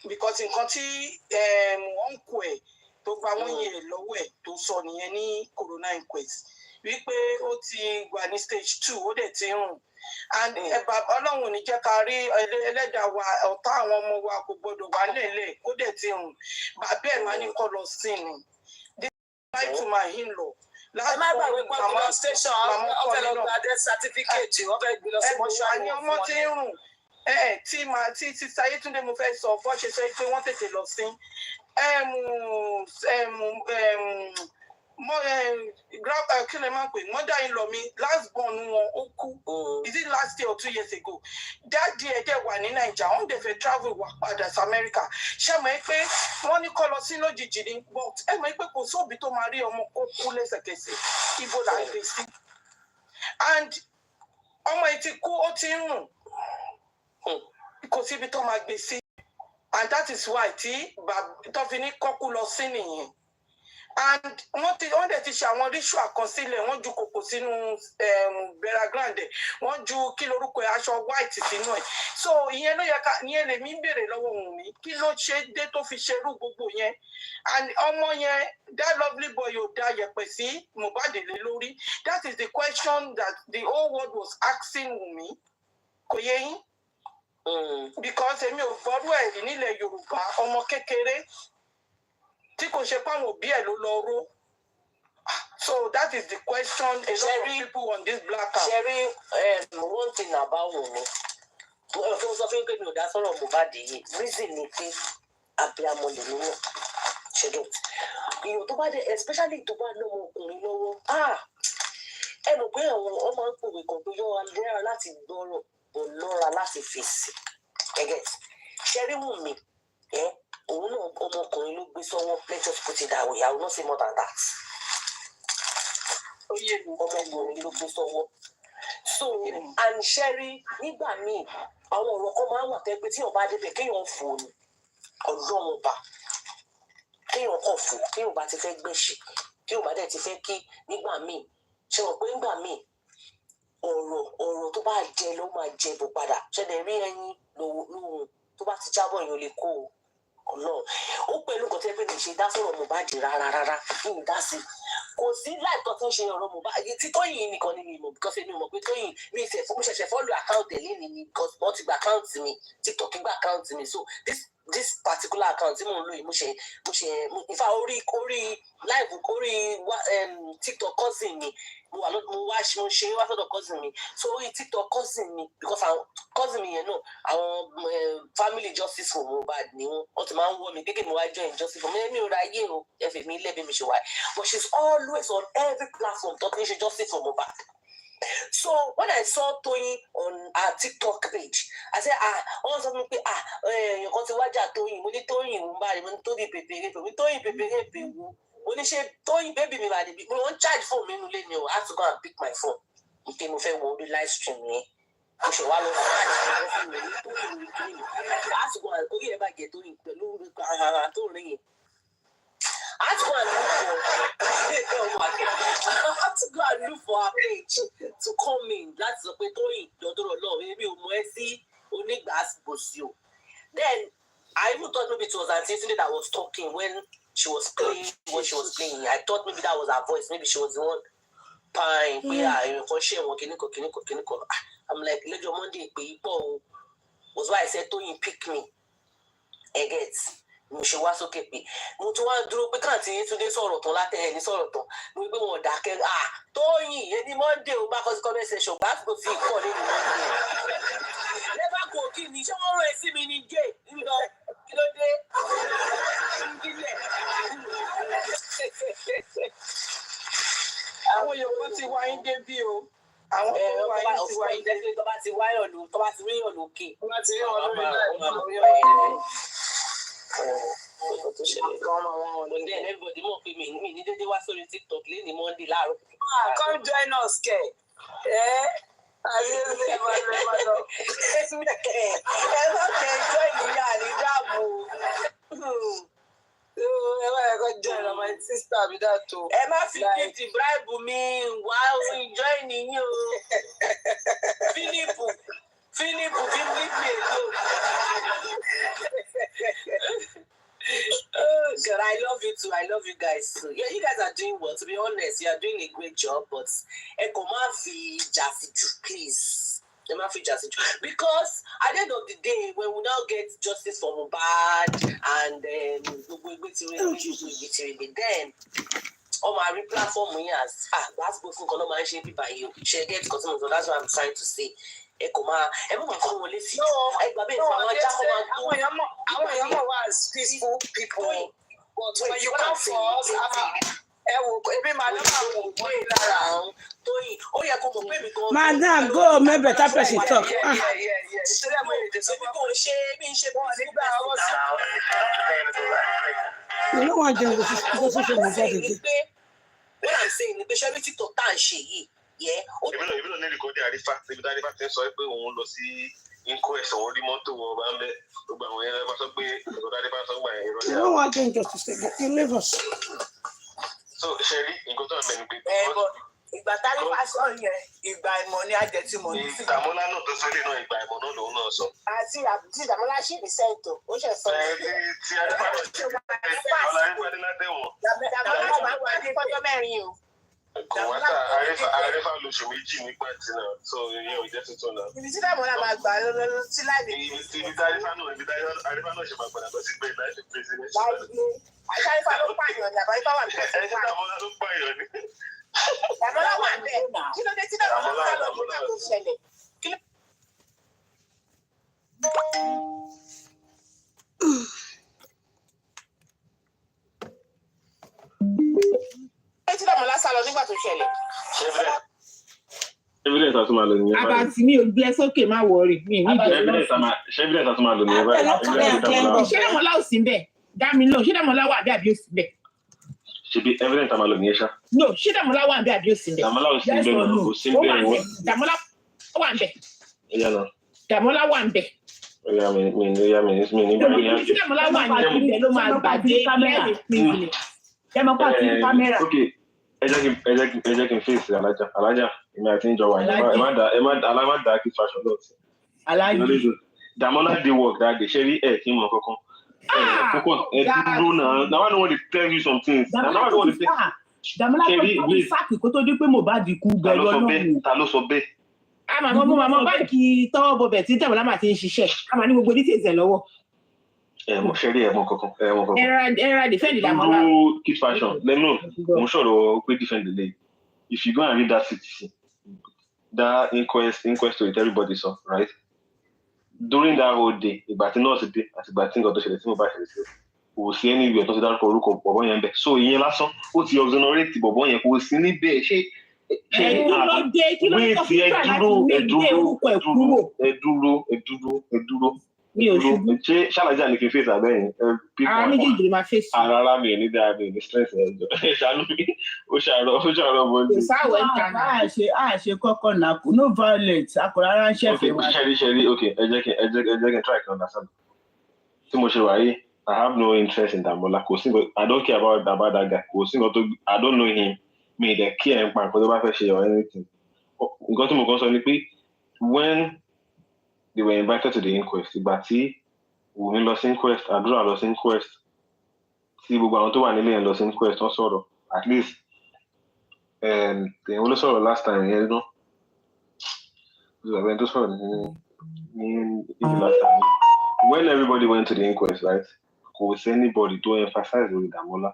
because nǹkan tí wọ́n ń kó ẹ̀ tó gba 1 year lọ́wọ́ ẹ̀ tó sọ nìyẹn ní corona inquest wípé ó ti wà ní stage 2 ó dẹ̀ ti rùn and Ọlọ́run ò ní jẹ́ ká rí ẹlẹ́dàá wa ọ̀tá àwọn ọmọ wa kò gbọdọ̀ wà lélẹ̀ kó dẹ̀ ti rùn bàbá ẹ̀ máa ní kọ́ lọ sí ni this is to my in-law. Ẹ má gbàgbé pé kí lọ station ọ̀fẹ́ lọ gba death certificate ọ̀fẹ́ gbé lọ sí mọ́ṣúárì wọn. ọmọ tí ń rùn tí sísá Yétúndé mo fẹ́ sọ bọ́ ṣe sọ pé wọ́n tètè lọ sí kí lè máa pè mother-in-law mi last born wọn ó kú is it last year or 2 years ago dáàdi ẹ̀ dẹ̀ wà ní Naija wọ́n dẹ̀ fẹ́ travel wá padà sí America ṣé mọ̀ ẹ́ pé wọ́n ní kọ́ lọ sí lójijì ní but ẹ mọ̀ ẹ́ pé kò sóòbí tó máa rí ọmọ kó kú lẹ́sẹ̀kẹsẹ̀ ibo là ń gbé sí and ọmọ ẹ̀ ti kú ó ti ń rùn kò síbi tó máa gbé sí and that is why tí tó fi ní kọ́kú lọ sí nìyẹn and wọ́n dẹ̀ ti ṣe àwọn ritual kan sílẹ̀ wọ́n ju kòkò sínú burial ground wọ́n ju kí lorúkọ aṣọ white sínú ẹ̀ so ìyẹn ló yẹ ká ìyẹn lèmi ń béèrè lọ́wọ́ Wùnmí kí ló ṣe dé tó fi ṣerú gbogbo yẹn and ọmọ yẹn that lovely boy ò da yẹ̀pẹ̀ sí Mohbad lé lórí that is the question that the whole world was asking Wùnmí kò yẹ yín because èmi ò gbọ́dọ̀ ẹ̀rí nílẹ̀ Yorùbá ọmọ kékeré tí kò ṣe pàwọn òbí ẹ̀ ló lọ ró so that is the question a lot of people on this black app. Sherry, one thing about Wùnmí fún sọ fún pé mi ò dá sọ̀rọ̀ Mohbad yìí reason ni pé abiyamọ lè ní wọn ṣẹjọ ìyóò tó bá dé especially tó bá lọ́mọ ọkùnrin lọ́wọ́ ẹ mọ̀ pé àwọn ọmọ ń pòwe kan pé yọ̀ọ́ lẹ́ra láti gbọ́rọ̀ ò lọ́ra láti fèsì ẹ̀gẹ́ Sherry Wùnmí òun náà ọmọkùnrin ló gbé sọ́wọ́ let's just put it that way I will not say more than that ọmọkùnrin ló gbé sọ́wọ́ so and Sherry nígbà míì àwọn ọ̀rọ̀ kan máa ń wà tẹ́ pé tí ọba débẹ̀ kéèyàn fò ní ọlọ́run ọba kéèyàn kàn fò kéèyàn bá ti fẹ́ gbèsè kéèyàn bá dẹ̀ ti fẹ́ kí nígbà míì ṣe wọ́n pé nígbà míì ọ̀rọ̀ tó bá jẹ ló máa jẹ bò padà ṣẹlẹ̀ rí ẹyin lóhun tó bá ti jábọ̀ èèyàn lè kó o Ọlọ́run ó pẹ̀lú nǹkan tó yẹ pé lè ṣe dá sọ̀rọ̀ Mohbad rárá kí n dá sí kò sí láìpẹ́ tó ń ṣe ọ̀rọ̀ Mohbad tí Tóyìn nìkan ni mi mọ̀ because èmi mọ̀ pé Tóyìn mi ìfẹ́ fún mi ṣẹ̀ṣẹ̀ fọ́lù àkáǹtì ẹ̀ lẹ́ni ni because wọ́n ti gba àkáǹtì mi TikTok gba àkáǹtì mi so this particular account tí mò ń lò yìí mo ṣe ìfà orí live orí TikTok cousin mi mo ṣe wá sọ́dọ̀ cousin mi so orí TikTok cousin mi because àwọn cousin mi yẹn náà àwọn family justice for Mohbad ni wọ́n ti máa ń wọ́ mi gẹ́gẹ́ mi wá join justice for mi ò ráyè o ẹ̀fẹ̀ mi lẹ́bi mi ṣe wáyé but she's always on every platform tó ti ń ṣe justice for Mohbad. So when I saw Toyin on her TikTok page, I said, wọ́n sọ fún mi pé èèyàn kan ti wájà Toyin, mo ní Toyin ìwọ̀n báyìí, mo ní Toyin pèpèrè pè, mo ní Toyin pèpèrè pè wú, mo ní ṣe Toyin bébì mi bàdé bí, mo ń charge phone mi nílé ni o, I have to go and pick my phone. Nké mo fẹ́ wo orí live stream yẹn, mo ṣe wá lọ fún mi ní Toyin mi kí ni, I have to go and orí ẹ̀ bá gẹ̀ Toyin pẹ̀lú ara tó rìn yẹn. I have to go and look for her page to come in. That's the way Toyin Dodoro Law. Maybe Umwesi Onigbasbosi. Then I even thought maybe it was Auntie Yetunde that was talking when she was playing. I thought maybe that was her voice. Maybe she was the one pine. I'm like, let your Monday people was why I said Toyin pick me. I get. Mo ṣe wá sókè pé mo tún wá dúró pé káàntì Yétúndé sọ̀rọ̀ tán látẹ̀yẹ ní sọ̀rọ̀ tán mo gbé wọn dákẹ́ Tóyìn ẹni Monday ó bá kọ́ sí comment section bá tó ti kọ́ lẹ́nu Monday lẹ́bà kò kí ni ṣé wọ́n rán ẹ sí mi ní gay nílò kí ló dé ìbílẹ̀. Àwọn Yorùbá ti wá yín dé bí o àwọn tó wá yín ti wá yín dé bí tó bá ti wáyọ̀ lò tó bá ti rí yọ̀ lókè. tó bá ti rí ọ̀rọ̀ rẹ̀ everybody mọ̀ pé mi ní dédé wá sórí TikTok lẹ́ni Monday láàárọ̀. Come join us kẹ ayé ṣe wà lọ. ẹ bá tẹ ẹjọ́ ìyá àrídàbò. ẹ bá yẹ kó join ọmọ sísá mi dàtò. ẹ má fi gift bribe mi wá join yín o. Philip fi leave me alone. Oh God, I love you too. I love you guys too. Yeah, you guys are doing well. To be honest, you are doing a great job. But please. Because at the end of the day, when we now get justice for Mohbad and then on my platform, yes, that's both for my shape by you. She gets customers, so that's what I'm trying to say. Everyone from peaceful people. But when you come for us, Madam, go make better person talk. You know what, John? What I'm saying, the specialty to Tanshi, yeah. Even though the code are the fact that the so if we want to see inquest or the motor or Bambe, you know what, John? Just to say, you leave us. So, Sherry, in go to ìgbà tá ní fashion yẹn ìgbà ìmọ̀ ní àjẹtìmọ̀ ní. Demola náà tó sọ́lé náà ìgbà ìmọ̀ náà lòun náà sọ. àti Demola ṣì ní sẹ́ńtò ó ṣe sọ. Tí Adépàdé látẹ̀wọ̀n. Demola máa wà ní fọ́jọ́ mẹ́rin o. Kò wá tà àrífà lóṣù méjì nígbà tí náà so ìyẹn ò jẹ́ tuntun náà. ibi tí Demola máa gbà lọ́lọ́lọ́ sí láìpẹ́. Ibi tí àrífà náà ṣe máa gbàdá lọ sí pé láìpẹ́ president. àrífà ló pààyàn ní àbárífà wà ní pẹ̀sẹ̀ Demola ló pààyàn ní. Demola wà bẹ́ẹ̀ kí ló dé tí Demola sá lọ nígbà tó ṣẹlẹ̀. Tí Demola sá lọ nígbà tó ṣẹlẹ̀. Evidence àti máa lò ní ẹgbẹ́. Àbàtì mi ò gbé sókè má wọrí mi ní ìdí. Evidence àti máa lò ní ẹgbẹ́. Ṣé Demola ò sí bẹ́ẹ̀? Dá mi lọ, ṣé Demola wà bí àbí ò sí bẹ́ẹ̀? Ṣebí evidence àmà lò ní ẹṣá. No, ṣé Demola wà bí àbí ò sí bẹ́ẹ̀? Demola ò sí bẹ́ẹ̀ kò sí bẹ́ẹ̀ wọ́n. Demola wà ń bẹ̀. Ẹyá náà. Demola wà ń bẹ̀. Ẹyá mi ní báyìí yá. Ṣé Demola wà ní ibẹ̀ ló máa gbàdé lẹ́ẹ̀dẹ̀ pínlẹ̀? Demola ti kámẹ́rà. Ok, ẹ jẹ́ kí n fèsì alájà èmi àti ìjọ wà ní ẹ má dá kí fashion lọ sí. Alájì. Demola dey work that day ṣe rí ẹ̀ kí n mọ̀ kankan. Focus dúró náà. Now I don't want to tell you some things. Demola tó ti sáàkì kó tó dé pé Mohbad kú bẹ̀rù Ọlọ́run. Ta ló sọ bẹ́ẹ̀? Àmọ́ báńkì tọwọ́ bọbẹ̀ tí Demola máa ti ń ṣiṣẹ́. A máa ní gbogbo details ẹ̀ lọ́wọ́. Mo ṣe rí ẹ̀mọ́ kankan. Ẹ̀rọ defend Demola. Dúró kid fashion lẹ́nu mo sọ̀rọ̀ pé defend the lady. If you go and read that CTC, that inquest to it everybody saw, right? During that whole day, ìgbà tí nọ́ọ̀sì dé àti ìgbà tí nǹkan tó ṣẹlẹ̀ tí mo bá ṣẹlẹ̀ sí kò sí ẹni ìwé tó ti dárúkọ orúkọ bọ̀bọ̀ yẹn bẹ́ẹ̀. So ìyẹn lásán ó ti exonerate bọ̀bọ̀ yẹn kò sí níbẹ̀ ṣé Kí ló dé tó fi gbà láti ní ìdí orúkọ ẹ̀ kúrò? Ẹ dúró. Mi ò ṣubú. Ṣé ṣàlàyé ní kí n fèsì abẹ́yìn? Àwọn méjèèjì ló máa fèsì. Ara mi ò ní dáa mi ò ní stress ẹ̀jọ̀. Ṣàánú mi, ó ṣàrọ̀ bọ́ ní. Sáwọ̀ ẹ̀ kàn náà. Àṣe kọ́kọ́ náà kù no violence akọ̀rọ̀ ránṣẹ́ fún wa. Ṣẹ́rí, okay, ẹ jẹ́ kí n try to understand. Tí mo ṣe wà yìí, I have no interest in Demola. I don't care about that guy. I don't know him. Mi dẹ̀ kí ẹ̀ ń pa nǹkan tó bá fẹ́ ṣe or anything. Nǹkan tí mo kàn sọ ni pé when they were invited to the inquest, ìgbà tí Wummi lọ sí inquest, Adura lọ sí inquest, tí gbogbo àwọn tó wà nílé yẹn lọ sí inquest wọ́n sọ̀rọ̀ at least èèyàn ló sọ̀rọ̀ last time yẹn náà ìgbàgbẹ́ tó sọ̀rọ̀ ní last time when everybody went to the inquest, right, kò sí anybody tó emphasize lórí Demola.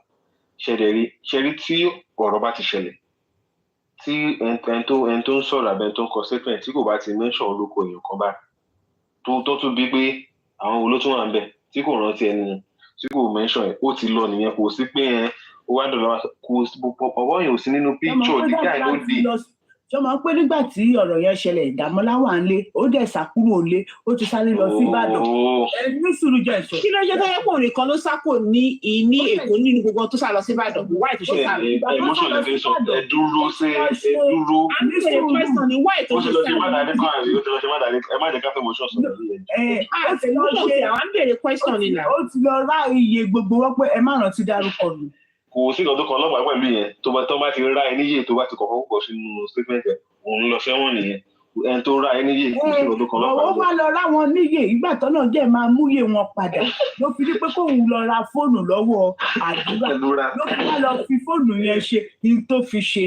ṣẹ̀rí tí ọ̀rọ̀ bá ti ṣẹlẹ̀ tí ẹni tó ń sọ̀rọ̀ àbẹ̀ tó ń kọ statement tí kò bá ti mention olóko èèyàn kan bá tó tún bí pé àwọn olótún wà ń bẹ̀ tí kò rántí ẹni tí kò mention ẹ̀ ó ti lọ nìyẹn kò sí pé ó wá dọ̀lọ́ kò ọwọ́ yẹn ò sí nínú picture the guy ló dé. Ṣé o máa ń pé nígbà tí ọ̀rọ̀ yẹn ṣẹlẹ̀ Demola wà ń lé ó dẹ̀ sàkúrò lé ó ti sáré lọ sí Ìbàdàn. Ní sùúrù jẹ́ ìṣọ̀. Kí ló jẹ́ tó yẹ kó nìkan ló sákò ní Èkó nínú gbogbo tó sá lọ sí Ìbàdàn? Wáì tó ṣe sáré. Emotion lè sọ ẹ dúró. Àmì ìṣòro question ni wáì tó ṣe sáré. Ẹ má jẹ́ ká fẹ́ emotion sọ. Àwọn ń bèrè question ni nà. Ó ti lọ rá iye gbogbo wọn pé ẹ má rántí dárúkọ mi. Kò sí ìkan tó kan ọlọ́pàá pẹ̀lú yẹn tó bá ti rá ẹ níyè tó bá ti kọ̀ọ̀kan púpọ̀ sínú statement ẹ̀ òun lọ fẹ́wọ̀n nìyẹn kò ẹni tó ra ẹni yìí kò sí ọdún kan ó wá lọ ráwọn níyè ìgbà tó náà jẹ́ máa múyè wọn padà ló fi rí pé kóun lọ ra fóònù lọ́wọ́ Àdúrà ló fi wá lọ fi fóònù yẹn ṣe ní tó fi ṣe.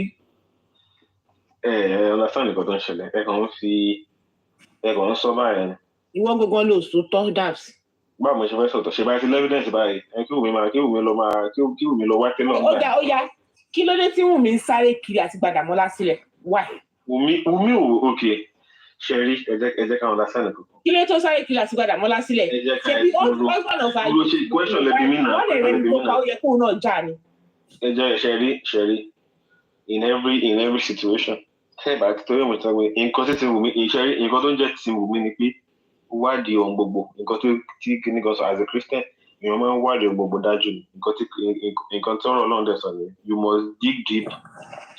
Understand nǹkan tó ń ṣẹlẹ̀ ẹ kàn ń sọ báyẹn. Ìwọ gbogbo ló sòótọ́ dàbs. Báwo mo ṣe fẹ́ sọ̀tọ̀ ṣe báyìí ti evidence báyìí kí Wùmí lọ wá tẹ́lọ̀ nígbà. Ó yá kí ló dé tí Wùmí ń sáré kiri àti Gbàdàmọ́lá sílẹ̀ why? Wùmí ò okay ṣẹ̀rí ẹ jẹ́ ká understand nǹkan. Kí ló tó sáré kiri àti Gbàdàmọ́lá sílẹ̀? Ṣebí husband of ayé question lẹ́bi mí náà. wọ́n lè rẹ́ ní tó ká ó yẹ kóun náà já ni. Ẹ jẹ́ ṣẹ̀rí in every situation ẹ bá torí mo sọ pé nǹkan tí Wùmí ìṣẹ́rí nǹkan tó ń jẹ́ ti Wùmí ni pé wádìí ohun gbogbo nǹkan tí kìíní kan sọ as a Christian èèyàn máa ń wádìí ohun gbogbo dájú ni nǹkan tí ọ̀rọ̀ Ọlọ́run dẹ̀ sọ ni you must dig deep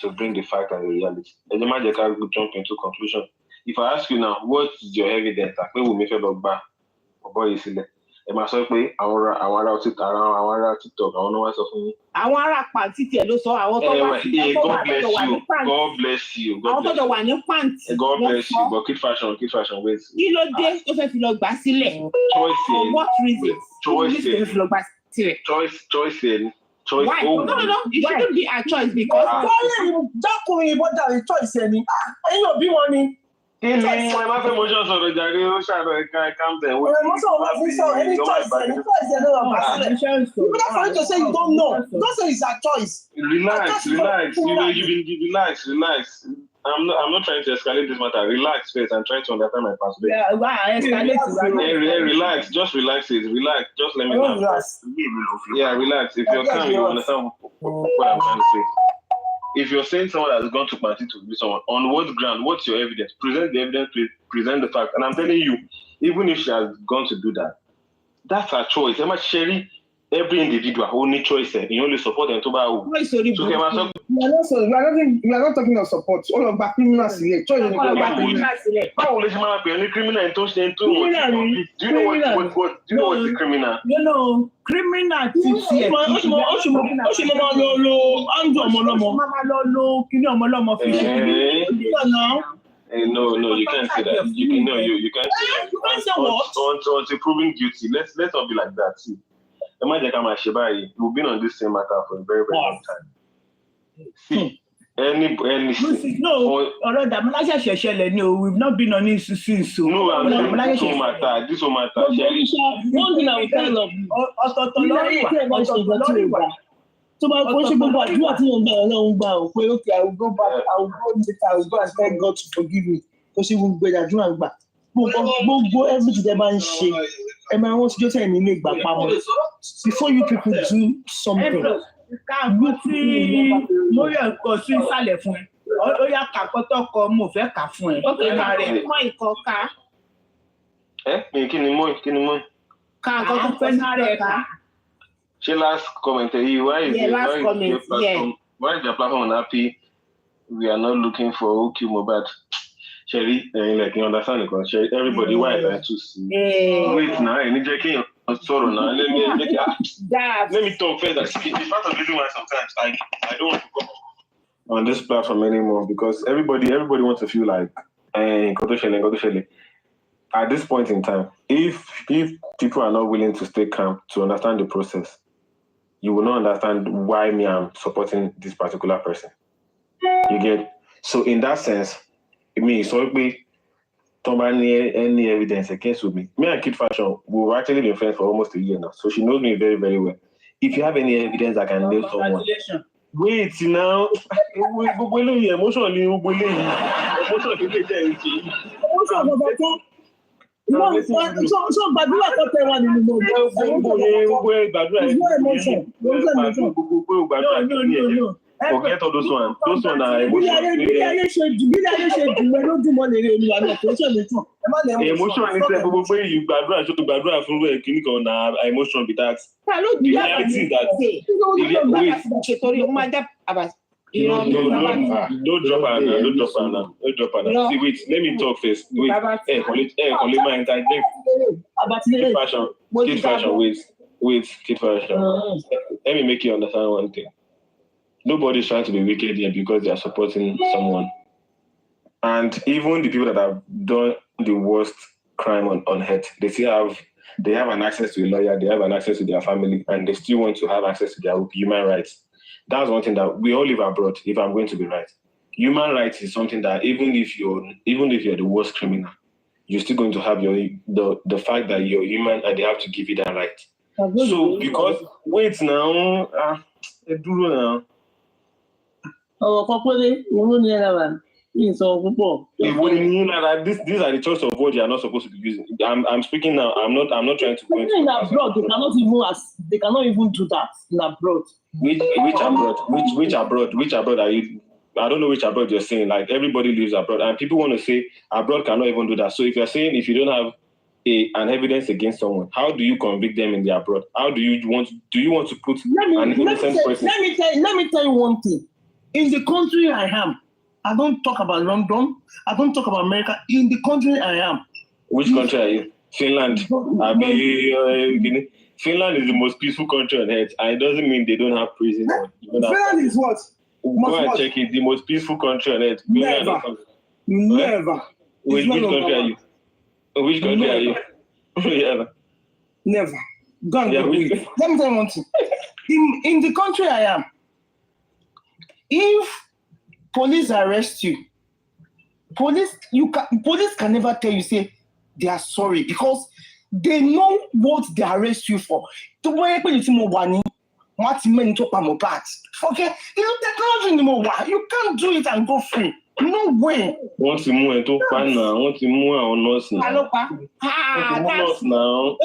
to bring the fact and the reality. Ẹ jẹ́ má jẹ́ ká jump into conclusion. If I ask you now what is your evidence pé Wùmí fẹ́ lọ gba ọ̀bọ yìí sílẹ̀ ẹ máa sọ pé àwọn ará títà àwọn ará TikTok àwọn náà wá sọ fún yín. Àwọn ará pàǹtí tiẹ̀ ló sọ àwọn tó wá sí God bless you. Àwọn tó jọ wà ní pàǹtí. God bless you but keep fashion wait. Kí ló dé tó fẹ́ fi lọ gbà sílẹ̀? For what reasons? Choice. Why? No. It shouldn't be a choice because. Jákùnrin ìbọ̀dà rẹ̀ choice ẹni. Ẹ̀yin òbí wọn ni. Ẹ má fẹ́ motion sọ̀rọ̀ jàre ó ṣàlọ́ ẹ̀ka calm down. Emotion wa fi sọ any choice ẹni ló wà pàṣẹ. You better for you to say you don't know. Don't say it's a choice. Relax. You know you've been relax. I'm not trying to escalate this matter. Relax first and try to understand my perspective. Yeah, why escalate? Relax. Just relax it. Relax. Just let me know. Yeah, relax. If you're calm, you understand what I'm trying to say. If you're saying someone has gone to Panty to be someone, on what ground? What's your evidence? Present the evidence, present the fact. And I'm telling you, even if she has gone to do that, that's her choice. I'm not sharing every individual only choice. You only support them to buy. We are not talking of support. All of our criminals here. How will you criminal and touch them too? Do you know what's the criminal? You know, criminal things here. No, you can't say that. You can't say that. Until proven guilty. Let's not be like that. See. We've been on this same matter for a very, very long time. See, any no, ọ̀rọ̀ Dàmọ́lá ṣẹ̀ṣẹ̀ ṣẹlẹ̀ ni o, we've not been on it since so. No, I'm saying this whole matter. One thing I will tell of you. Ọ̀tọ̀ọ̀tọ̀ lórí wa. tó bá kó ṣe gbogbo àdúrà tí wọ́n gbà Ọlọ́run gbà ó pé okay I will go back I will go later I will go and tell God to forgive me kó ṣe gbogbo àdúrà gbà gbogbo everything tẹ́ bá ń ṣe ẹ máa wọ́n síjọ́ sẹ́yìn nílé ìgbà pamọ́ before you people do something. káàbù tí mo yẹ nǹkan sí ìsàlẹ̀ fún ẹ ó yà kà pọ́tọ́ kọ mo fẹ́ kà fún ẹ. ó kẹ́ ká rẹ̀ mọ́ ìkọ́ ká. Kí ni mọ́ ká nǹkan tó fẹ́ náà rẹ̀ ká. She last comment why is the platform unhappy? We are not looking for OK Mohbad. Sherry, like you understand the Sherry, everybody why is that to see? Wait now, I need to sorrow now. Let me talk further. It's part of the reason why sometimes I don't want to come on this platform anymore because everybody wants to feel like at this point in time, if people are not willing to stay calm to understand the process, you will not understand why I'm supporting this particular person. You get? So in that sense, so any evidence against me and Kid Fashion, we've actually been friends for almost a year now. So she knows me very, very well. If you have any evidence I can nail someone. Wait now. So gbàdúrà tó tẹ wá nínú gbogbo forget all those ones. Those ones are emotional. Emotion is gbogbo pé you gbàdúrà so to gbàdúrà fún rẹ kini kan na emotion be that. The reality that don't drop her now. See, wait, let me talk first. Wait, my interject. Kid Fashion, wait, Kid Fashion. Let me make you understand one thing. Nobody's trying to be wicked here because they are supporting someone. And even the people that have done the worst crime on earth, they have an access to a lawyer, they have an access to their family, and they still want to have access to their human rights. That's one thing that we all live abroad, if I'm going to be right. Human rights is something that even if you're the worst criminal, you're still going to have the fact that you're human and they have to give you that right. So because wait now, Adura now. These are the choice of words you are not supposed to be using. I'm speaking now. I'm not trying to point. In abroad, they cannot even do that in abroad. Which abroad? Which abroad are you? I don't know which abroad you're saying. Like everybody lives abroad, and people want to say abroad cannot even do that. So if you're saying if you don't have an evidence against someone, how do you convict them in the abroad? How do you want to put an innocent person? Let me tell you one thing. In the country I am, I don't talk about London. I don't talk about America. In the country I am. Which country are you? Finland. Finland is the most peaceful country on earth. And it doesn't mean they don't have prison. Finland is what? Go and check it. The most peaceful country on earth. Never. Which country are you? Which country are you? Yeah. Never. Go and Let me tell you one thing. In the country I am, if police arrest you, police can never tell you say they are sorry because they know what they arrest you for. Forget technology anymore. You can't do it and go free. No way. Want to move into now? Want to move on us now?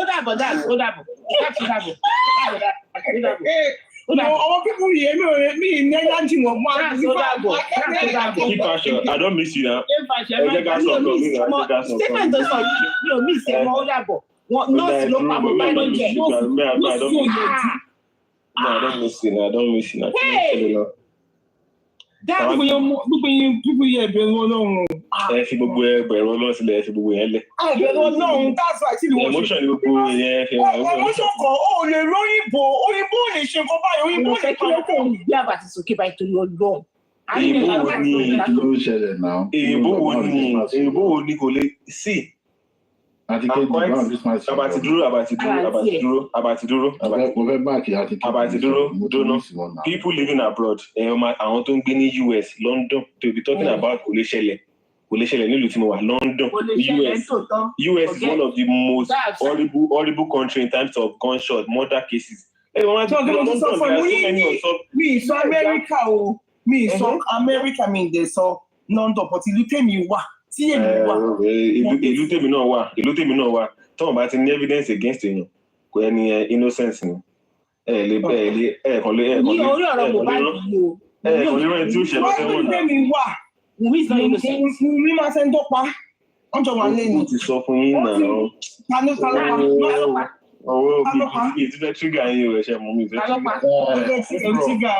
No, all people hear me in Netherlands. Keep passion. I don't miss you now. I don't miss you. That's when people here be alone. That's why I see the emotion. See. People living abroad, I want to be in US, London, to be talking about London, US is one of the most horrible country in terms of gunshot, murder cases. America, they saw London, but you tell me what. Ìlú tèmi náà wà. Tọ́wọ́n bá ti ní evidence against èèyàn kò ẹni innocence ni. Orí ọ̀rọ̀ Mohbad yìí o. Ẹ̀kọ́ tí ó ṣẹlẹ̀ sẹ́wọ̀n náà. Wùmí máa ṣe ń dọ́pa. Wọ́n jọ wà lẹ́nu. Ó ti sọ fún yín náà. Ọwọ́ òbí ti fẹ́ trigger yín o ẹ̀ṣẹ̀ mú mi fẹ́ trigger.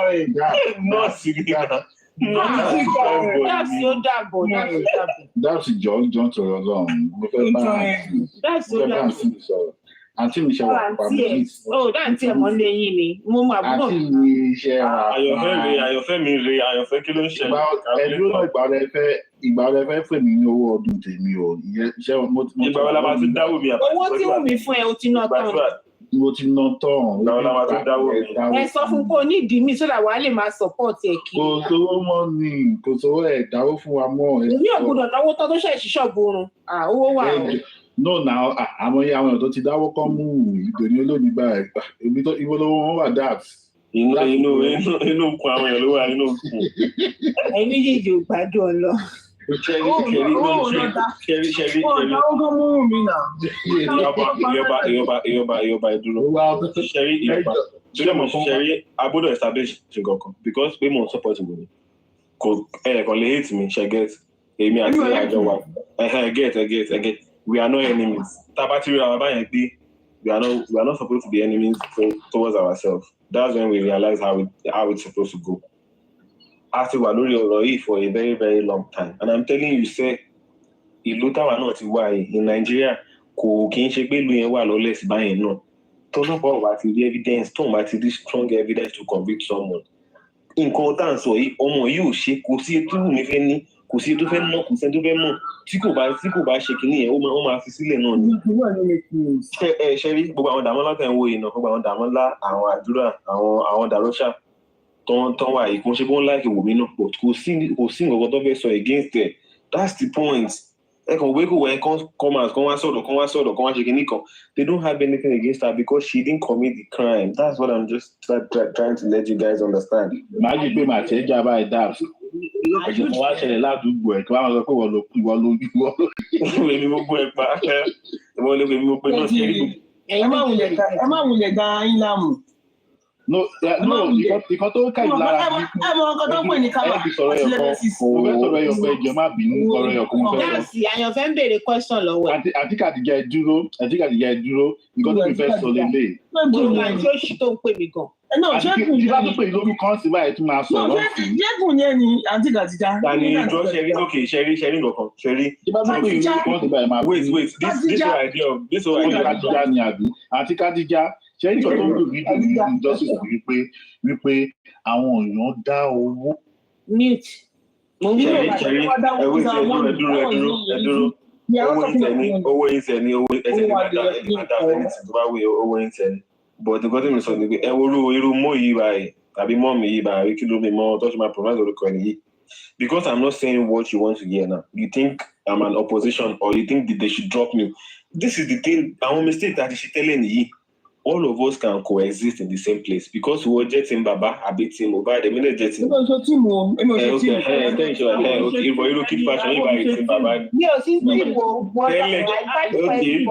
Nọ́ọ̀sì ni náà. That's John to your long. That's àǹtí mi ṣe wà pàmò. Dáǹtí ẹ̀ mọ́ lẹ́yìn ni. Mo mọ àbúrò. Àǹtí mi ṣe wà. Àyọ̀fẹ́ mi re, àyọ̀fẹ́ kí ló ń ṣẹlẹ̀? Ìgbà ọ̀rẹ́ fẹ́ fún mi ní owó ọdún tèmi o. Ìgbà ọ̀la máa ti dáwọ́ mi. Owó tí wọ́n mi fún ẹ, o ti ná tán. Mo ti ná tán. Ìgbà ọ̀la máa ti dáwọ́ mi. Ẹ sọ fún pé o ní ìdí mi sódà wàá lè máa support ẹ kí. Kò sówó mọ́ ni, kò sówó ẹ̀ dáwó fún wa mọ́. Èmi ò gbọdọ̀ náwó tán tó ṣe ìṣíṣọ́ọ̀bù oorun. Owó wà o. No now àwọn èèyàn tó ti dáwọ́ kọ́ mú ìdòní olóògbé báyìí ibo lówó wọn wà dat. Inú kun àwọn èèyàn ló wà nínú kun. Ẹ̀yin méjèèjì ò gbádùn ọ lọ. Ṣẹ́rí. Ìyọba ìdúró. Ṣẹ́rí agbọ́dọ̀ establish nǹkan kan because pé mo ń support mi ni. Kò ẹ̀ẹ̀kan lè hate mi ṣe get. Èmi àti àjọ wa. Get. We are not enemies. Tabatiri Ababayekbi, we are not supposed to be enemies towards ourselves. That's when we realize how it's supposed to go. After Walori Oroi for a very, very long time. And I'm telling you, say, ìlú táwa náà ti wà yìí in Nigeria, kò kí n ṣe pé ìlú yẹn wà lawless báyìí náà. Tọ́nà bọ̀ wá ti rí evidence, tóun bá ti rí strong evidence to convict someone. Nǹkan tá à ń sọ yìí, ọmọ yìí ò ṣe kò sí ètò ìwé fẹ́ ní kò sí tó fẹ́ mọ̀ kò sẹ́ni tó fẹ́ mọ̀ tí kò bá ṣe kínní yẹn ó máa fi sílẹ̀ náà ni. ṣe rí gbogbo àwọn Dàmọ́lá tẹ̀ ń wo yìí náà gbogbo àwọn Dàmọ́lá àwọn Àdúrà àwọn Dàróṣà tán wà yìí kò ṣe bó ń láìkè Wùmí náà kò sí nǹkan tó fẹ́ sọ against it. That's the point. Ẹ kàn wé kò wẹ́ kán wá ṣe kínní kan. They don't have anything against her because she didn't commit the crime. That's what I'm just trying to let you guys understand. Májì pé màá tẹ́ jà báyìí dáàbò. Ẹ̀jẹ̀ kan wá ṣẹlẹ̀ ládùúgbò ẹ̀ kí wọ́n máa sọ pé ìwọ ló. Èmi mo gbọ́ ẹ pa. Ìwọ ló èmi mo pe náà ṣe é. Ẹ má wulẹ̀ gba yín láàmú. No, ìkan tó ká ìlara ní ẹ mọ nǹkan tó ń pè ní kámà àti lẹ́lẹ́sì. Mo fẹ́ sọ̀rọ̀ ẹ̀yọ̀kan ẹ̀jẹ̀ má bínú ọ̀rọ̀ ẹ̀yọ̀kan mo fẹ́ sọ. Dáàsì àyànfẹ́ ń béèrè question lọ́wọ́ ẹ̀. Àti kàdìjà ìdúró nǹkan tó mi fẹ́ sọ lélẹ̀. Gbogbo àti oṣù tó ń pè mí gan. Tí bá tó pè lórúkọ sí báyìí tún máa sọ̀rọ̀ sí. Jẹ́gùn yẹn ni àǹtí Kàdìjà. Tani ìjọ ṣẹrí lókè ṣẹrí nǹkan ṣẹrí. Tí bá tó pè lórúkọ sí báyìí máa wait this whole idea Kàdìjà ni àbí àti Kàdìjà ṣé ìjọ tó ń lò ní ìjọsìn wípé àwọn èèyàn dá owó. Mute. Mo ń ṣẹrí ẹdúró owó ìṣẹ̀ ní owó ẹsẹ̀ ní bàtà fẹ́nìtì tó bá wé owó ìṣẹ̀ ní. But nǹkan tí mi sọ ni pé ẹ wo irú mọ́ yìí báyìí tàbí mọ́ mi yìí báyìí kí ló mi mọ́ tó ṣe máa provide orúkọ ẹni yìí. Because I'm not saying what you want to hear now. You think I'm an opposition or you think that they should drop me. This is the thing. Àwọn mistake that she telling nìyí. All of us can coexist in the same place because we were jetting Baba, a bit team, Mohbad, a minute jetting. Okay, but you keep fashion, you buy it, Baba. Okay,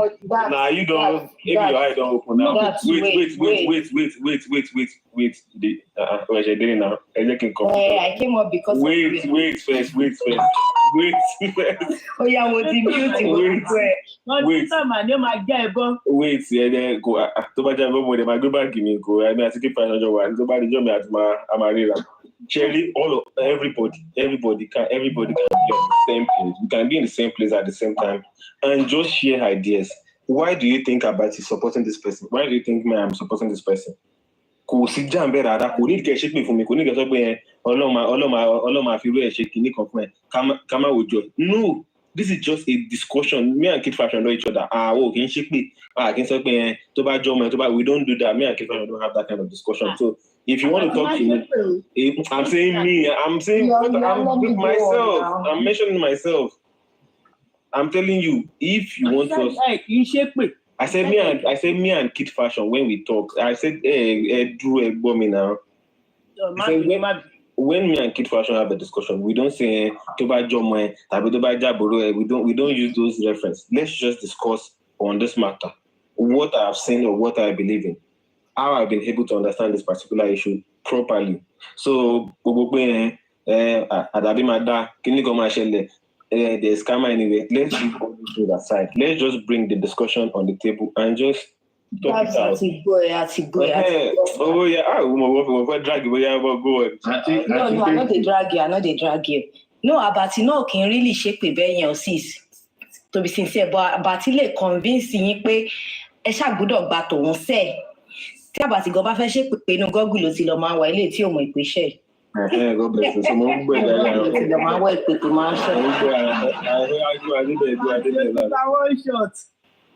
now you don't, if your eye don't open now. Wait. What are doing now? I came up because wait first. Oh yeah, what the Wait, then go. Tó bá jẹ́ gbogbo dem agbe bank mi ko I mean keep financial one tó bá di jo mi àti ma rira. Surely everybody can be on the same place. We can be in the same place at the same time and just share ideas. Why do you think Abati is supporting this person? Why do you think I'm supporting this person? Kò sí jàǹbẹ́ rárá kò ní kẹ́ ṣe pé fún mi kò ní kẹ́ sọ pé ọlọ́mà fi rú ẹ̀ ṣe kìíní kan fún ẹ ká má wòjọ́. No, this is just a discussion. Me and Kid Fashion know each other. Kì í ṣe pé kì í sọ pé tó bá jọ ọmọ ẹ tó bá we don't do that. Me and Kid Fashion don't have that kind of discussion. So if you want to talk to me, I'm saying me. I'm saying I'm with myself. I'm mentioning myself. I'm telling you, if you want to. I said me and Kid Fashion when we talk. I said Drew me now. When me and Kid Fashion have a discussion, we don't say we don't use those references. Let's just discuss on this matter. What I have seen or what I believe in. How I've been able to understand this particular issue properly. So there's karma anyway. Let's leave all this to the side. Let's just bring the discussion on the table and just talk it out. Oh yeah, we'll drag you. Go on. No, I'm not the drag you. No, Abati no can really shape the bench sis. To be sincere, but Abati le convince yín pé ẹ ṣá gbọ́dọ̀ gba tòun ṣe. Tí Abati go bá fẹ́ ṣe pé inú Google ló ti lọ máa wá ilé tí ó mọ̀ ìpèsè. God bless you. So mo ń gbé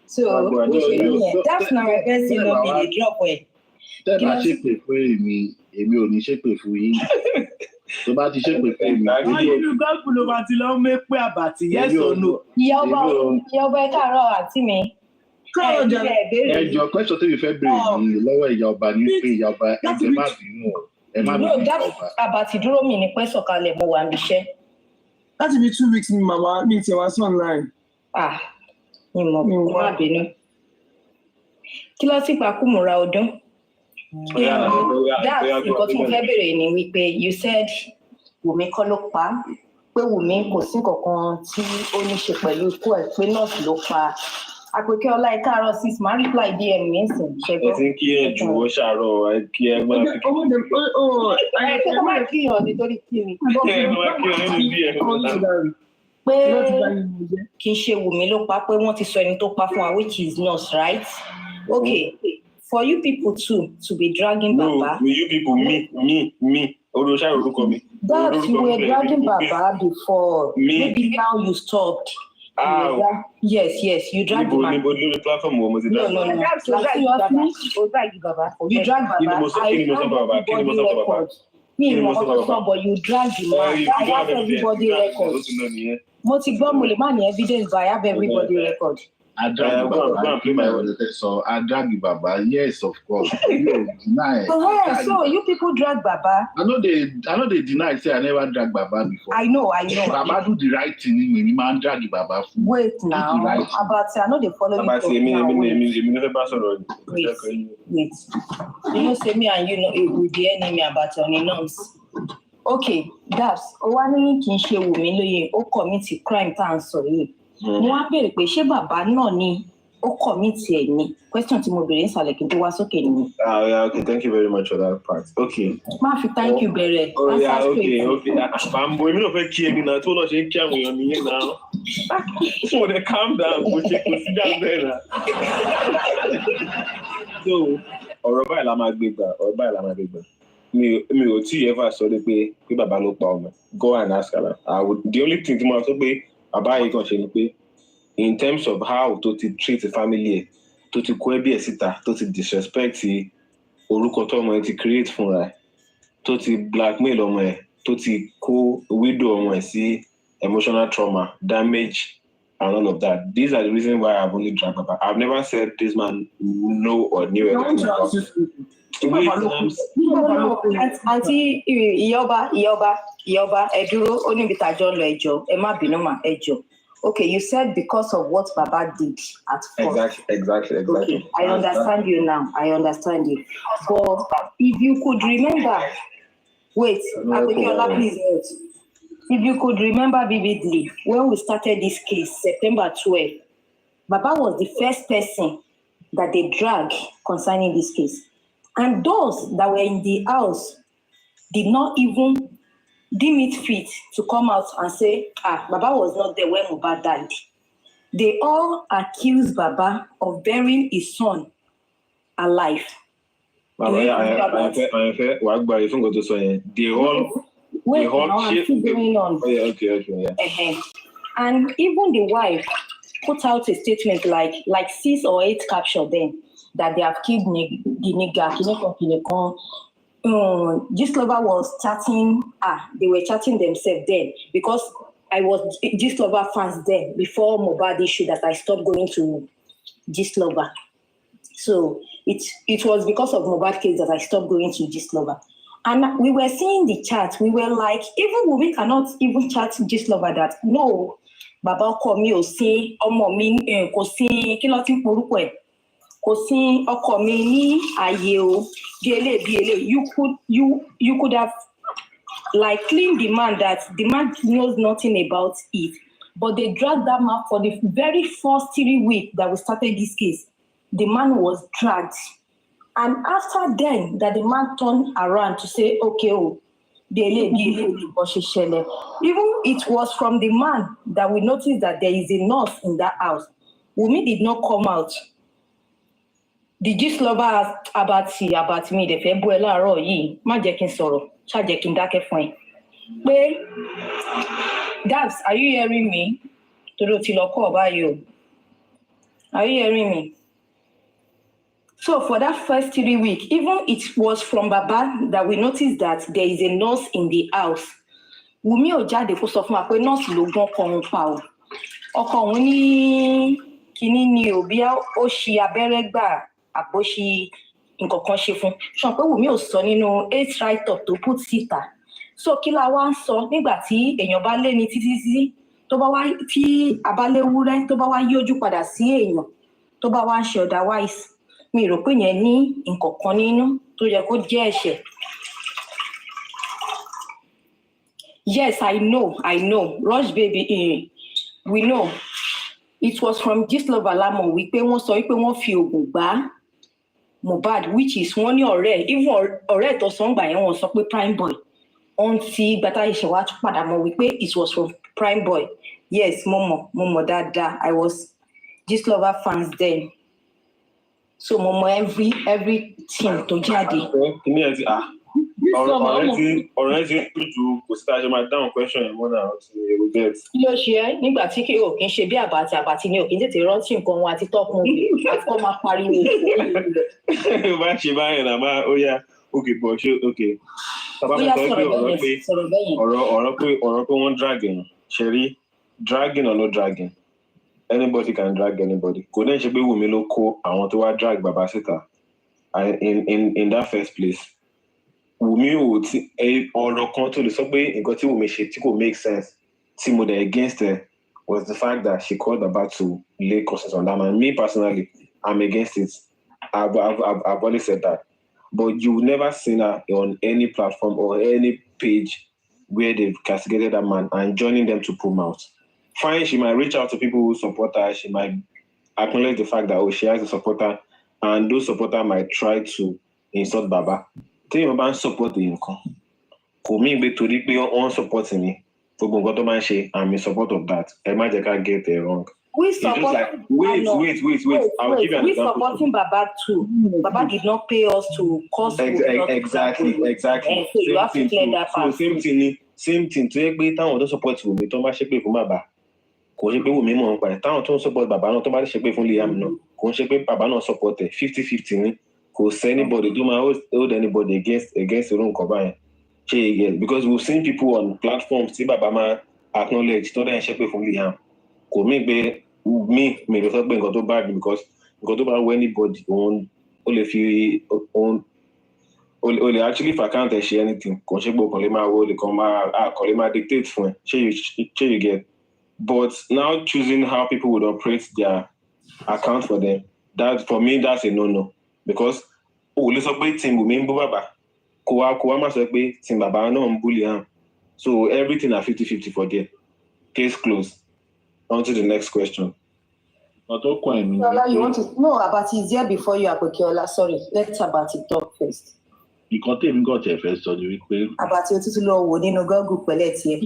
So that's not my best thing not be the drop way. Tẹ́lá ṣépè fún èmi ò ní ṣépè fún yín. Tó bá ti ṣépè fún èmi. Wọ́n ní Google ló máa ti lọ mẹ́pẹ́ Àbàtì, yes or no? Ìyá ọba ẹ káàárọ̀ àǹtí mi. Ẹjọ́ question tí mi fẹ́ béèrè ní lọ́wọ́ ìyá ọba ní pé ìyá ọba ẹ̀jẹ̀ má bínú o. No, that Abati dúró mi ní pẹ́ sọ̀kalẹ̀ mo wà níṣẹ́. Láti bí 2 weeks ni màmá mi ti wá sí online. Ni mo má bínú. Kí ló sì pa kúmùra ọdún? That's nǹkan tí mo fẹ́ bèrè ni wípé you said Wùmí kọ́ ló pa pé Wùmí kò sí nǹkankan tí ó ní ṣe pẹ̀lú ikú ẹ̀ pé nọ́ọ̀sì ló pa. Àpèkẹ́ ọlá ẹ̀ka àárọ̀ sis máa reply DM mi sìn ṣẹ́gbọ́n. Ẹ ti ń kí ẹ jù ó ṣàárọ̀ kí ẹ máa fi kí. Ẹ tó máa kí ìyàn nítorí kí ni. Pé kì í ṣe Wùmí ló pa pé wọ́n ti sọ ẹni tó pa fún wa which is nurse right? Okay. for you people too to be dragging Baba. No, you people, me. Odosha Oruko me. That you were dragging Baba before. Me. Maybe now you stopped. Yes, you dragged the man. No. You dragged Baba. You dragged Baba. But you dragged the man. I have everybody record. Evidence, I have everybody record. I drag Baba. So I drag Baba. Yes, of course. Deny. So you people drag Baba. I know they deny. Say I never drag Baba before. I know. Baba do the right thing when man drag Baba. Wait now. About I know they follow me. Wait. You know, say me and you know it will be enemy about your norms. Okay, that's one kì í ṣe Wùmí lóye ó commit crime tá à ń sọ yìí. Mo wá béèrè pé ṣé bàbá náà ni ó commit ẹ̀ ni? Question tí mo béèrè nsàlẹ̀ kí n tó wá sókè ni. Yeah, okay, thank you very much for that part. Okay. Má fi thank you bẹ̀rẹ̀. Oh yeah, okay. Àpamọ́ èmi náà fẹ́ kí ẹni náà tó lọ ṣe ń kí àwọn èèyàn nìyẹn náà. So they calm down, kò sí down there na. So ọ̀rọ̀ báyìí la máa gbé gbà. Mi ò tí ever sọ pé bàbá ló pa ọmọ. Go and ask her. The only thing tí mo sọ pé bàbá yìí kàn ṣe ni pé in terms of how tó ti treat the family ẹ̀, tó ti kó ẹbí ẹ̀ síta, tó ti disrespect orúkọ tó ọmọ ẹ̀ ti create fúnra ẹ̀, tó ti blackmail ọmọ ẹ̀, tó ti kó widow ọmọ ẹ̀ sí emotional trauma, damage and all of that. These are the reasons why I've only dragged Baba. I've never said this man know or knew anything about it. Àǹtí Ìyọba ẹ dúró ó níbi tàjọ lọ ẹjọ́ ẹ má bínú mà ẹjọ́. Okay, you said because of what Baba did at first. Exactly. Okay, I understand you now. But if you could remember, wait, Adenike, please wait. If you could remember vividly, when we started this case, September 12, Baba was the first person that they dragged concerning this case. And those that were in the house did not even deem it fit to come out and say, Baba was not there when Mohbad died. They all accused Baba of burying his son alive. Okay. And even the wife put out a statement like 6 or 8 capture then that they have killed the nigga. Gistlover was chatting. They were chatting themselves then because I was Gistlover fans then before Mohbad issue that I stopped going to Gistlover. So it was because of Mohbad case that I stopped going to Gistlover. And we were seeing the chat. We were like, even we cannot even chat Gistlover that no, Baba call me or say ọmọ mi kò sí kí ló ti porúkọ ẹ̀. Kò sí ọkọ mi ní àyè o gele you could have like cleaned the man that the man knows nothing about it, but they dragged that man for the very first 3 weeks that we started this case. The man was dragged, and after then that the man turned around to say okay even it was from the man that we noticed that there is a nurse in that house. Wummi did not come out. The Gistlover about me, the fẹ́ bú ẹ láàárọ̀ yìí, má jẹ́ kí n sọ̀rọ̀, ṣá jẹ́ kí n dákẹ́ fún ẹ. Pé, Dabs, are you hearing me? Torí o ti lọ kọ́ ọ̀bá yìí o. Are you hearing me? So for that first 3 weeks, even it was from Baba that we noticed that there is a nurse in the house. Wùmí ò jáde kó sọ fún wa pé nọ́ọ̀sì ló gbọ́n ọkọ òun pa o. Ọkọ òun ní kíní ni ò bí ó ṣi abẹ́rẹ́ gbà àbó ṣi nǹkan kan ṣe fún. Ṣùgbọ́n pé Wùmí ò sọ nínú 8 write-up tó put síta. So kí la wá ń sọ nígbà tí èèyàn bá lé ní títí tó bá wá tí abáléwúrẹ́ tó bá wá yí ojú padà sí èèyàn tó bá wá ń ṣe otherwise. Mi rò pé yẹn ní nǹkan kan nínú tó yẹ kó jẹ́ ẹ̀ṣẹ̀. Yes, I know. Rush baby, we know. It was from Gistlover lámọ̀ wípé wọ́n sọ wípé wọ́n fi oògùn gbá Mohbad, which is wọ́n ní ọ̀rẹ́, even ọ̀rẹ́ tó sọ ń gbà yẹn wọ́n sọ pé prime boy. Until gbàtà ìṣẹ̀ wá tún padà mọ̀ wípé it was from prime boy. Yes, mo mọ̀ dáadáa. I was Gistlover fans then. so mo mọ everything tó jáde. Kìíní ẹ ti ọ̀rọ̀ ẹ ti ń ju kò sí tá a ṣe máa dáhùn question yẹn mọ́nà àti èrò get. Kí ló ṣe ẹ́ nígbà tí kí o kì í ṣe bí àbàtì ni o kì í tètè rántí nǹkan wọn àti tọ́kùn àti kọ́ máa pariwo. Bá ṣe báyìí náà máa ó yá òkè pọ̀ ṣé òkè. Bàbá mi sọ pé ọ̀rọ̀ pé wọ́n dragging ṣe rí dragging or no dragging anybody can drag anybody. Kò dẹ́n ṣe pé Wùmí ló kó àwọn tó wá drag bàbá síta in that first place. Wùmí ò tí ọ̀rọ̀ kan tó lè sọ pé nǹkan tí Wùmí ṣe tí kò make sense tí mo dẹ̀ against her was the fact that she called Baba to lay curses on that man. Me personally, I'm against it. I've always said that. But you've never seen her on any platform or any page where they've castigated that man and joining them to pull out. Fine, she might reach out to people who support her. She might acknowledge the fact that she has a supporter, and those supporters might try to insult Baba. Tí yóò bá ń support nǹkan, kò mí gbé torí pé wọ́n support mi. Gbogbo nǹkan tó máa ń ṣe, I'm in support of that. Ẹ má jẹ́ ká get it wrong. We supporting wait. I'll give you an example. We supporting Baba too. Baba did not pay us to cause. Exactly. So you have to clear that part. So same thing. Tó yẹ pé táwọn tó support Wùmí tó bá ṣe pé fún Baba, kò ṣe pé Wùmí mọ̀ nípa ẹ̀. Táwọn tó support Baba náà tó bá ṣe pé fún Liam náà, kò ṣe pé Baba náà support ẹ̀ 50-50 ni. Kò sí anybody tó máa hold anybody against irú nǹkan báyẹn. Ṣé again? Because we've seen people on platforms tí Baba máa acknowledge tó dẹ̀ ṣe pé fún Liam. Kò mí gbé mi lè sọ pé nǹkan tó bad because nǹkan tó bá wọ anybody òun ó lè fi òun ó lè actually for account ẹ̀ ṣe anything kò ṣe pé kò lè máa wo lè kò lè máa dictate fún ẹ ṣé you get. But now choosing how people would operate their account for them, that for me that's a no because o lè sọ pé team Wùmí ń bú Baba kò wá má sọ pé team Baba náà ń bully am, so everything are 50-50 for there. Case closed. On to the next question. Ola, you want to no Abati is there before you, Apokeola. Sorry, let Abati talk first. Nǹkan tèmi gan tẹ̀ fẹ́ sọ ni wípé. Abati ó tún lọ wò nínú Google pẹ̀lẹ́ tiẹ̀.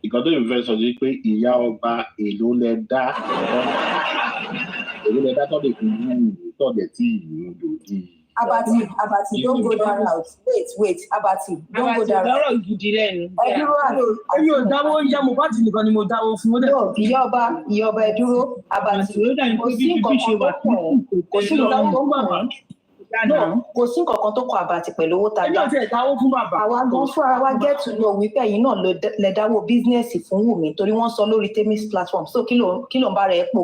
Nǹkan tèmi fẹ́ sọ ni wípé ìyá ọba èlò lẹ dá tọ́lẹ̀ fún ìlú tọ́lẹ̀ tí ìlú lòdì. Abati, don't go that route. Wait, Abati, don't go that route. Lọ́rọ̀ gidi lẹ́nu. Ẹ dúró àlọ́. Èmi ò dáwọ́ oúnjẹ Mohbad nìkan ni mo dáwọ́ fún. No, ìyá ọba ẹ dúró. Abati, kò sí nǹkan tó kọ Abati pẹ̀lú owó tá a dá. Ẹjọ́ ti ẹ̀ dáwọ́ fún bàbá. Àwa gan fúnra wa get to know wípé ẹ̀yin náà lẹ dáwọ́ bísínẹ́sì fún Wùmí torí wọ́n sọ lórí Temis platform. So kí ló ń bá rẹ̀ pò?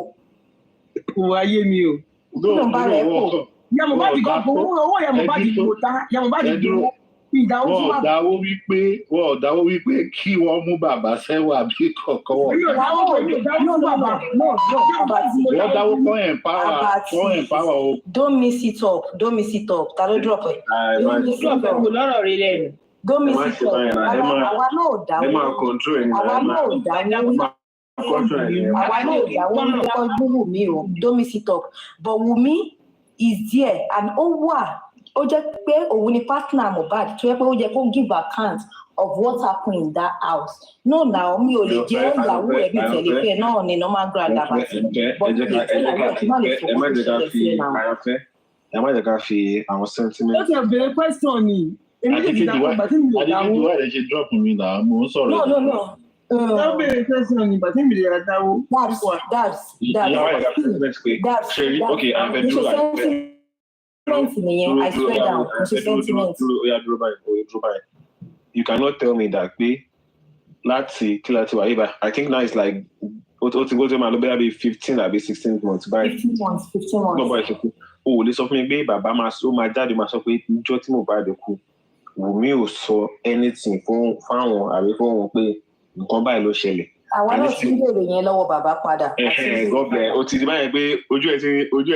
Kò ayé mi o. Kí ló ń bá rẹ̀ pò? Ìyá Mohbad kan fún owó ìyá Mohbad kò tá. Ìyá Mohbad dúró. Ìdáwó fún bàbá. Wọ́n dáwọ́ wípé kí wọ́n mú bàbá sẹ́wà bí kọ̀ọ̀kan wọ̀. Èmi ò dáwọ́ fún bàbá. Wọ́n dáwọ́ kọ́ empower o. Don't miss it up. Ta ló drop ẹ̀? Lọ́rọ̀ rí lẹ́nu. Don't miss it up. Àwa náà dáwọ́. Ẹ máa control ẹ̀ Àwa náà dáwọ́. Àwa náà dáwọ́ ní ọjọ́ Wùmí o. Don't miss it up. But Wùmí is there and ó jẹ́ pé òun ni partner Mohbad tó yẹ pé ó yẹ kó give account of what happened in that house. No, now mi ò lè jẹ́ ìyàwó ẹ̀ bí tẹ̀lé pé náà ni normal grand Abati. Ẹ má jẹ́ ká fi àwọn sentiment. Ó ti bẹ̀rẹ̀ question ni. Èmi lè fi dáwọ́ ìgbà tí mi lè dáwọ́. Adékejì wà lè ṣe drop mi náà, mo ń sọ̀rọ̀. No. Ó bẹ̀rẹ̀ question ni ìgbà tí mi lè dáwọ́. That's Okay, I'm very true. I swear down. You cannot tell me that láti wà I think now it's like ó ti go to my lobby be 15 or 16 months by 15 months. O lè sọ fún mi pé bàbá máa jáde máa sọ pé ìjọ tí mo bá dé kú Wùmí ò sọ anything fáwọn àbí fún wọn pé nǹkan báyìí ló ṣẹlẹ̀. Àwa náà ti ń bèrè yẹn lọ́wọ́ bàbá padà. Gọ́ọ̀bẹ̀ o ti di báyìí pé ojú ẹ̀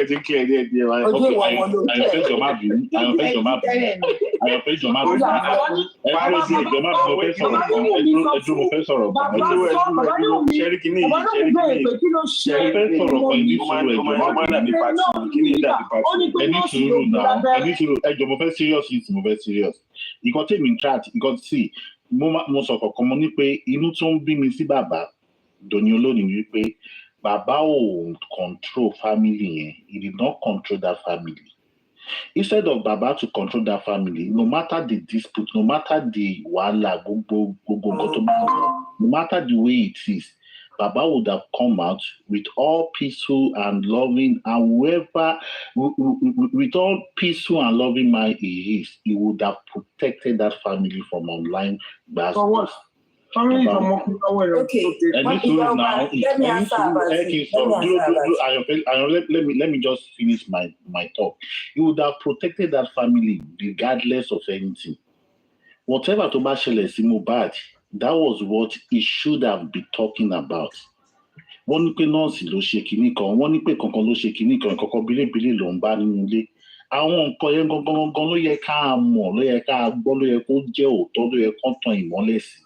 ti ń kílẹ̀ díẹ̀ wáyé. Ojú ìwà wọn ló Àyànfẹ́ ìjọ má bínú. Ẹjọ́ mo fẹ́ sọ̀rọ̀ kan. Ṣẹ́rí kìíní ẹni sùúrù ẹjọ́ mo fẹ́ serious. Nǹkan tí mi ń try nǹkan tí mo sọ kọ̀ọ̀kan mo ní pé inú tó ń bí mi sí bàbá dòní olónìí wípé Baba will control family. He did not control that family. Instead of Baba to control that family, no matter the dispute, no matter the wala, no matter the way it is, Baba would have come out with all peaceful and loving, and whoever, with all peaceful and loving mind he is, he would have protected that family from online bad stuff. Family from Okay. Let me answer about it. Let me just finish my talk. He would have protected that family regardless of anything. Whatever to Mohbad, that was what he should have been talking about. Wọ́n ní pé nọ́ọ̀sì ló ṣe kinní kan, wọ́n ní pé kankan ló ṣe kinní kan, kankan bílébílé ló ń bá nínú ilé. Àwọn nǹkan yẹn gangan ló yẹ ká mọ̀, ló yẹ ká gbọ́, ló yẹ kó jẹ́ òótọ́, ló yẹ kó tan ìmọ́lẹ̀ sí.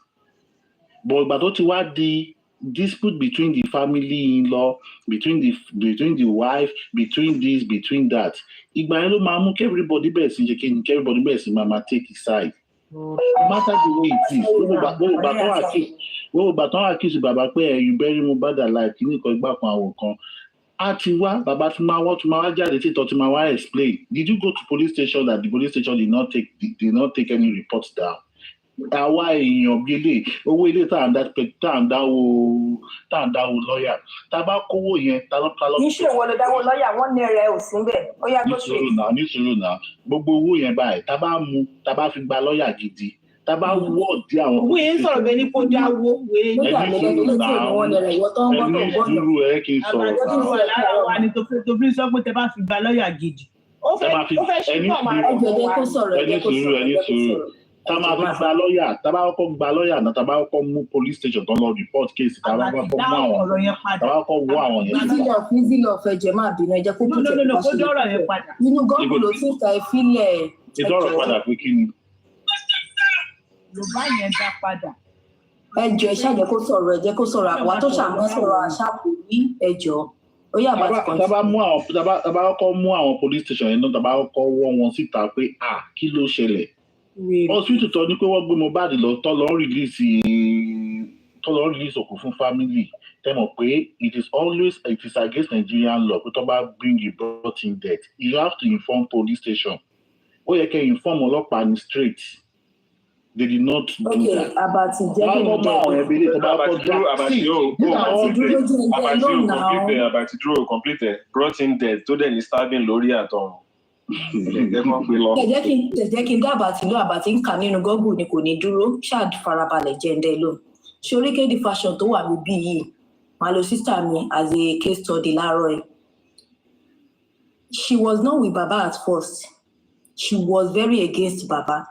But ìgbà tó ti wá di dispute between the family-in-law, between the wife, between this, between that. Ìgbà yẹn ló máa mú kí everybody bẹ̀rẹ̀ sí jẹ́ kí everybody bẹ̀rẹ̀ sí máa take his side. No matter the way it is, gbogbo bàtàn accuse bàbá pé you bury Mohbad alive kí ní kan ìgbà kan àwọn kan. A ti wá bàbá tí máa wá jáde tí ìtọ́ tí máa wá explain. Did you go to police station that the police station did not take any reports down? Àwa èèyàn bí ilé owó ilé tá à ń dáwó lọ́ọ̀yà tá a bá kówó yẹn tá lọ́. Níṣẹ́ wo ló dáwó lọ́ọ̀yà wọ́n ní rẹ̀ ò sí bẹ́ẹ̀ ó yá gbóṣù. Níṣòro náà gbogbo owó yẹn báyìí tá a bá fi gba lọ́ọ̀yà gidi tá a bá wọ́ ọ̀dí àwọn. Owó yẹn sọ̀rọ̀ bẹ́ẹ̀ ni kó jáwó. Ẹni sùúrù ẹ kì í sọ̀rọ̀ náà. Ẹni tó fi sọ pé tẹ bá fi gba lọ́ọ̀yà gidi. Ó fẹ́ ṣí pọ̀ máa rẹ̀ ẹni sùúrù. Tá máa fi gba lọ́ọ̀yà, tá bá kọ́kọ́ gba lọ́ọ̀yà náà, tá bá kọ́kọ́ mú police station tó lọ report case, tá bá kọ́kọ́ wọ́ àwọn yẹn. Fíìlì ọ̀fẹ́ jẹ́ máa bínú ẹjẹ́ kó tó tẹ̀ kó dọ́rọ̀ yẹn padà. Inú gọ́ọ̀gù ló ti ń ta ìfilẹ̀. Ìdọ́rọ̀ padà pé kí ni? Yorùbá yẹn dá padà. Ẹjọ́ ìṣàjẹ́ kó sọ̀rọ̀ ẹ̀jẹ̀ kó sọ̀rọ̀ àwa tó ṣàmọ́ sọ̀rọ̀ àṣàkù ní ẹjọ́. Ó yà bá ti kàn sí. Tá bá kọ́kọ́ mú àwọn police station yẹn náà, tá bá kọ́kọ́ wọ́ wọn síta pé kí ló ṣẹlẹ̀? Hospital tó ní pé wọ́n gbé Mohbad lọ tó lọ release òkú fún family tẹ́ mọ̀ pé it is against Nigerian law pé tó bá bring you brought in death you have to inform police station. Ó yẹ kẹ́ inform ọlọ́pàá ní straight. They did not do that. Okay, Abati jẹ́ kí n jẹ́ Abati dúró complete brought him death tó dẹ̀ ní stabbing lórí àtọ̀run. Jẹ́ kí n dá Àbàtì lọ Àbàtì ń kà nínú Google ni kò ní dúró ṣáà farabalẹ̀ jẹ́ndẹ́ lò. Ṣorí kéde fashion tó wà níbí yìí máa lo sister mi as a case study láàárọ̀ ẹ̀. She was not with Baba at first. She was very against Baba.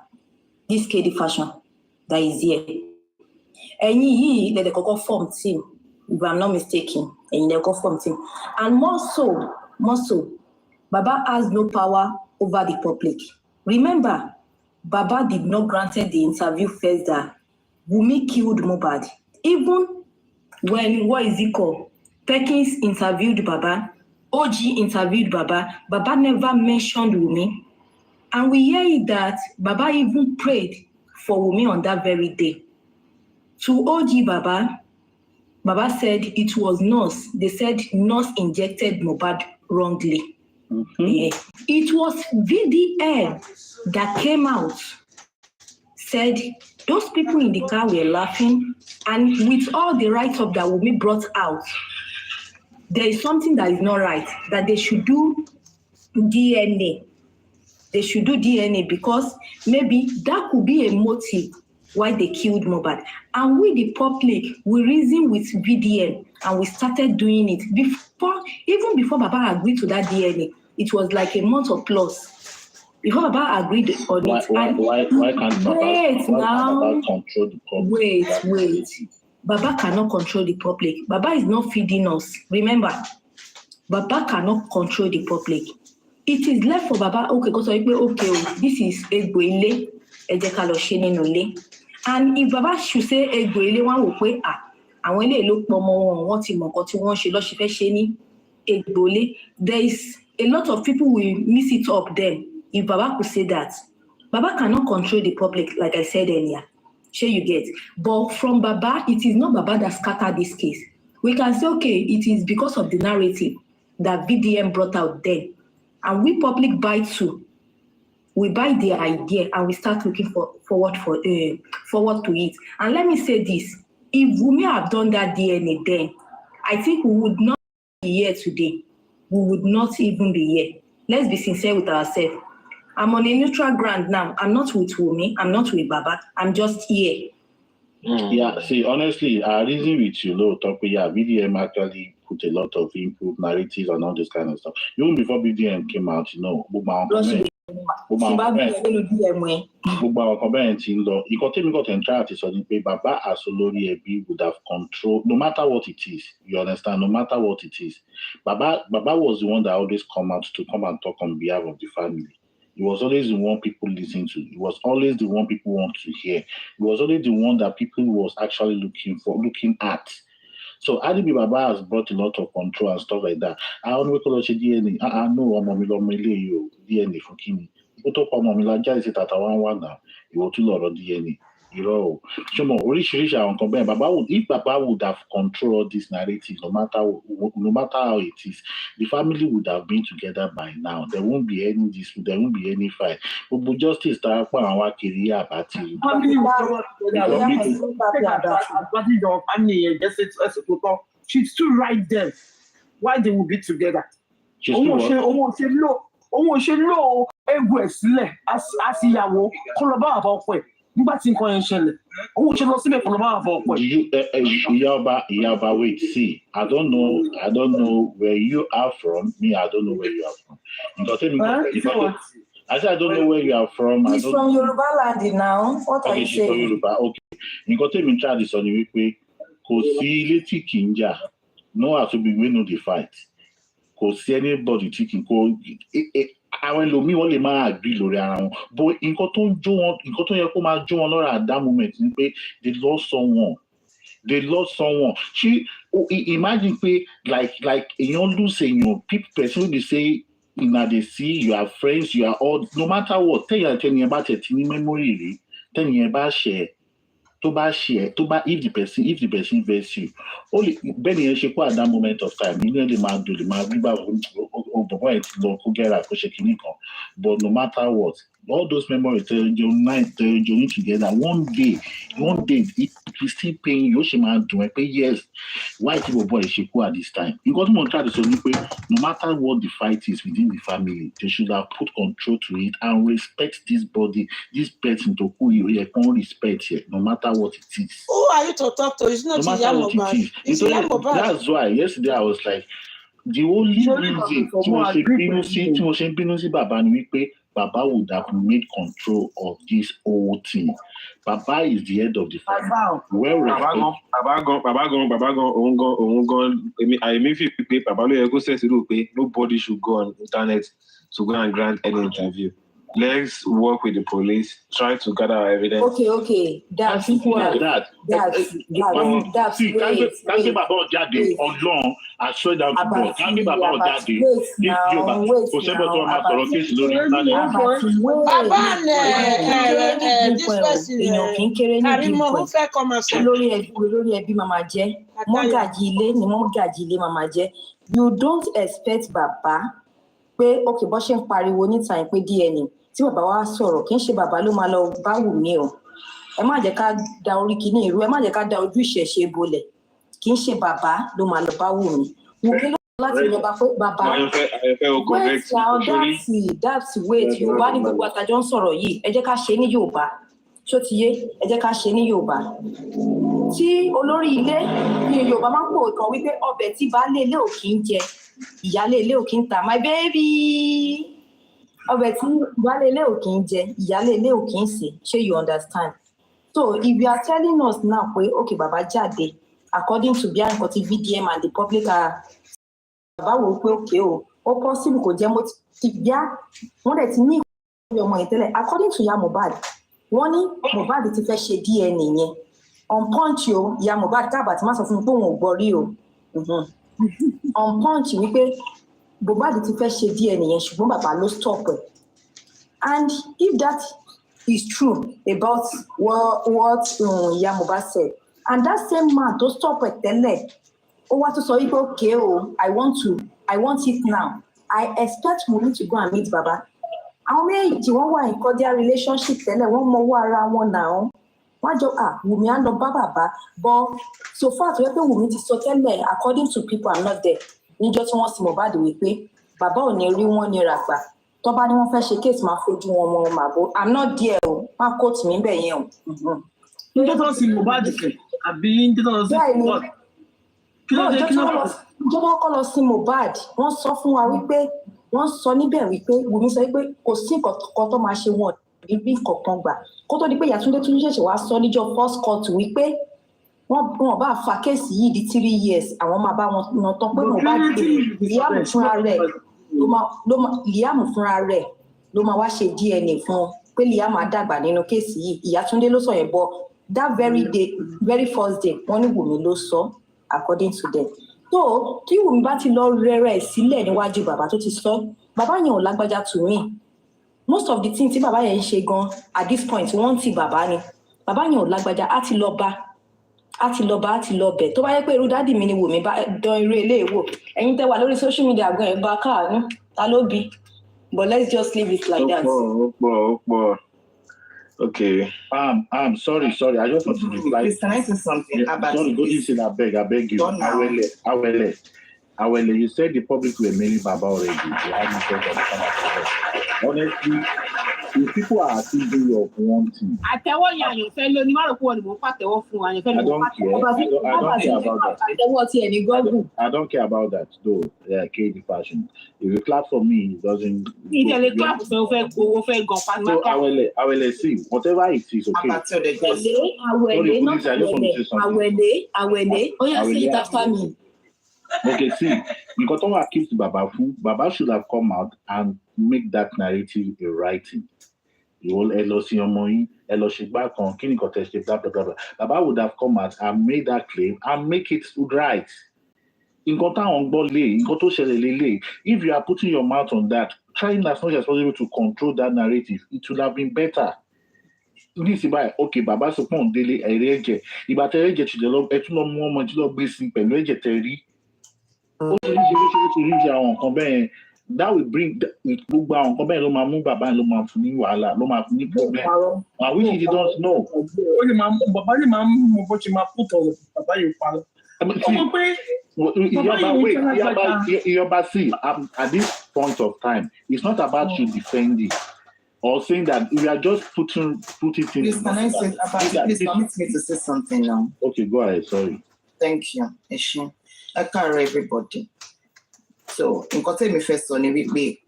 This KD fashion that is here. Ẹ̀yin yìí lẹ́dẹ̀ kọ́kọ́ form team if I'm not mistaken. Ẹ̀yin lẹ́dẹ̀ kọ́kọ́ form team and more so. Baba has no power over the public. Remember, Baba did not granted the interview first that Wummi killed Mohbad. Even when, Perkins interviewed Baba, OG interviewed Baba, Baba never mentioned Wummi. And we hear that Baba even prayed for Wummi on that very day. To OG Baba said it was nurse. They said nurse injected Mohbad wrongly. Mm-hmm. Yeah. It was VDN that came out, said those people in the car were laughing, and with all the write-up that Wummi brought out, there is something that is not right, that they should do DNA. They should do DNA because maybe that could be a motive why they killed Mohbad. And we, the public, we reasoned with VDN and we started doing it. Even before Baba agreed to that DNA, it was like a month or plus. Before Baba agreed on it. Why can't Baba control the public? Wait. Baba cannot control the public. Baba is not feeding us. Remember, Baba cannot control the public. It is left for Baba, this is Egbo Ile, Ejeka lo se ninu ile. And if Baba should say Egbo Ile, one will say, àwọn ilé ló pọ̀ mọ́ wọn ti mọ̀ nǹkan tí wọ́n ṣe lọ́ ṣe fẹ́ ṣe ní Egbo Ile. There is a lot of people will mix it up then. If Baba could say that, Baba cannot control the public, like I said earlier. Sure you get. But from Baba, it is not Baba that scattered this case. we can say, okay, it is because of the narrative that VDM brought out then. And we public buy too. We buy the idea and we start looking forward to it. And let me say this, if Wummi have done that DNA then, I think we would not be here today. We would not even be here. Let's be sincere with ourselves. I'm on a neutral ground now. I'm not with Wummi. I'm not with Baba. I'm just here. Yeah, see, honestly, I reason with you, low talk. Yeah, BDM actually put a lot of input, narratives, and all this kind of stuff. Even before BDM came out, you know, gbogbo àwọn comment in law. You got to got and so Baba as olórí ẹbí would have control, no matter what it is. You understand? No matter what it is, Baba was the one that always come out to come and talk on behalf of the family. He was always the one people listen to. He was always the one people want to hear. He was always the one that people was actually looking at. So Adibi Baba has brought a lot of control and stuff like that. I only call it DNA. I know DNA for Kini. You talk about Mamila Jai at one now. You will too lot of DNA. You know, if Baba would have controlled this narrative, no matter how it is, the family would have been together by now. There won't be any dispute, there won't be any fight. But justice she's still right there. Why they will be together? Wait, see, I don't know where you are from. Me, I don't know where you are from. I said I don't know where you are from. He's from Yoruba land now. What are you saying? Yoruba. Okay. You got to me try this on the week. No has to be we know the fight. Cause anybody thinking àwọn ẹlòmíì wọ́n lè máa agree lórí ara wọn, but nǹkan tó yẹ kó máa jó wọn lọ́rọ̀ at that moment ni pé they lost someone. Imagine pé like èèyàn lose èèyàn, person will be say una dey see, you are friends, you are all, no matter what, tẹ́yìn bá tẹ̀ tí ní memory rí, tẹ́yìn bá share if the person vex you, only Ben at that moment of time, you know the man do the man but no matter what, all those memories journey together. One day it will still pain you. Yes, why people boy at this time? You got to try to no matter what the fight is within the family, they should have put control to it and respect this body, this person to who you can respect here, no matter what it is. Who are you to talk to? It's not no matter what it is. That's why yesterday I was like, the only reason Baba would have made control of this whole thing. Baba is the head of the family. Well respected. Nobody should go on internet to go and grant any interview. Let's work with the police, try to gather our evidence. Okay. That's Can't be Baba I swear down to God. Can't be Baba Daddy. This person, Karimo, who fẹ́ come and say? You don't expect Baba pé okay bó ṣe ń pariwo níta pé DNA tí bàbá wa sọ̀rọ̀ kì í ṣe bàbá ló máa lọ bá Wùmí o. Ẹ má jẹ́ ká da orí kìíní ìrú, ẹ má jẹ́ ká da ojú ìṣẹ̀ṣe bolẹ̀. Kì í ṣe bàbá ló máa lọ bá Wùmí. Wùmí ló láti lọ bá pé bàbá. Wait now, that's wait. Yorùbá ní gbogbo àtàjọ ń sọ̀rọ̀ yìí. Ẹ jẹ́ ká ṣe ní Yorùbá. Ṣó ti yé? Ẹ jẹ́ ká ṣe ní Yorùbá. Tí olórí ilé ní Yorùbá máa ń pò kan wípé ọbẹ̀ tí baálé ilé ò kì í jẹ, ìyálé ilé ò kì í ta. My baby. Ọbẹ̀ tí baálé ilé ò kì í jẹ, ìyálé ilé ò kì í sè. Ṣé you understand? So if you are telling us now pé okay bàbá jáde according to bí nǹkan tí VDM and the public are bàbá wò pé okay o ó possible kò jẹ́ mo ti bíá wọ́n dẹ̀ ti ní ìwé ọmọ yẹn tẹ́lẹ̀ according to ìyá Mohbad wọ́n ní Mohbad ti fẹ́ ṣe DNA yẹn on punch o ìyá Mohbad káàbà tí má sọ fún mi pé òun ò gbọ́ rí o on punch wípé Mohbad ti fẹ́ ṣe DNA yẹn ṣùgbọ́n bàbá ló stop ẹ̀ and if that is true about what ìyá Mohbad said and that same man tó stop ẹ̀ tẹ́lẹ̀ ó wá tó sọ wípé okay o I want it now. I expect Wunmi to go and meet Baba. Àwọn méjì wọ́n wà in cordial relationship tẹ́lẹ̀, wọ́n mọ owó ara wọn náà. Wọ́n jọ Wunmi á lọ bá bàbá. But so far tó yẹ pé Wunmi ti sọ tẹ́lẹ̀, according to people I'm not there. Níjọ́ tí wọ́n sì Mohbad wípé bàbá ò ní rí wọn ní ràgbà. Tó bá ní wọ́n fẹ́ ṣe case máa fojú wọn màbó. I'm not there o. Má quote mi bẹ́ẹ̀ yẹn o. Níjọ́ tó sì Mohbad kẹ̀ àbí níjọ́ tó sì Mohbad. Ìjọba kọ́ lọ sí Mohbad, wọ́n sọ fún wa wípé wọ́n sọ níbẹ̀ wípé Wunmi sọ wípé kò sí nǹkan tó máa ṣe wọn ibi kankan gbà kó tó di pé Yàtúndé tún ṣẹ̀ṣẹ̀ wá sọ níjọ́ first court wípé wọ́n bá fa kéèsì yìí di 3 years àwọn máa bá wọn nà tán pé Mohbad Liam fúnra rẹ̀ ló máa wá ṣe DNA fún un pé Liam á dàgbà nínú kéèsì yìí Yàtúndé ló sọ yẹn bọ that very day very first day wọ́n ní Wunmi ló sọ according to them. So tí Wunmi bá ti lọ rẹ̀rẹ̀ sílẹ̀ níwájú bàbá tó ti sọ bàbá yẹn ò lágbájá to me. Most of the things tí bàbá yẹn ń ṣe gan at this point wọ́n ti bàbá ni bàbá yẹn ò lágbájá á ti lọ bẹ̀ tó bá yẹ pé irú dádì mi ni Wunmi bá dán irú ilé ìwò ẹ̀yin tẹ́ wà lórí social media gan ẹ̀ bá káàánú ta ló bí but let's just leave it like that. Okay. Sorry. I just want to reply. Please, can I say something about sorry, go ahead and I beg you. Awele, you said the public were mailing Baba already. Honestly, if people are accusing you of one thing, I don't care about that. I don't care about that, though. Yeah, KD fashion. If you clap for me, it doesn't. So Awele, see, whatever it is, okay. Awele. Oh, yeah, say it after me. Okay, see, because all accused Baba should have come out and make that narrative a writing. You will Baba would have come out and made that claim and make it right. If you are putting your mouth on that, trying as much as possible to control that narrative, it would have been better. This is why, okay, Baba suppose daily a that will bring Baba which he don't know. At this point of time, it's not about you defending or saying that we are just putting things. Please, can I say please permit me to say something now? Okay, go ahead. Sorry. Thank you. I carry everybody. So, in kote mi first on we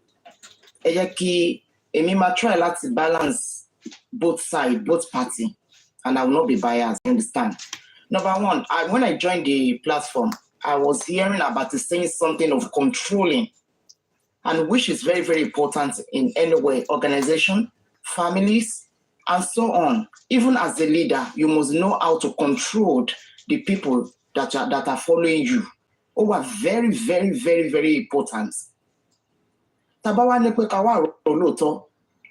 try to balance both sides, both party, and I will not be biased. Understand? Number one, when I joined the platform, I was hearing about saying something of controlling, and which is very, very important in any way, organization, families, and so on. Even as a leader, you must know how to control the people that are following you. Are very, very, very, very important. Tabawa nepe kawa oloto.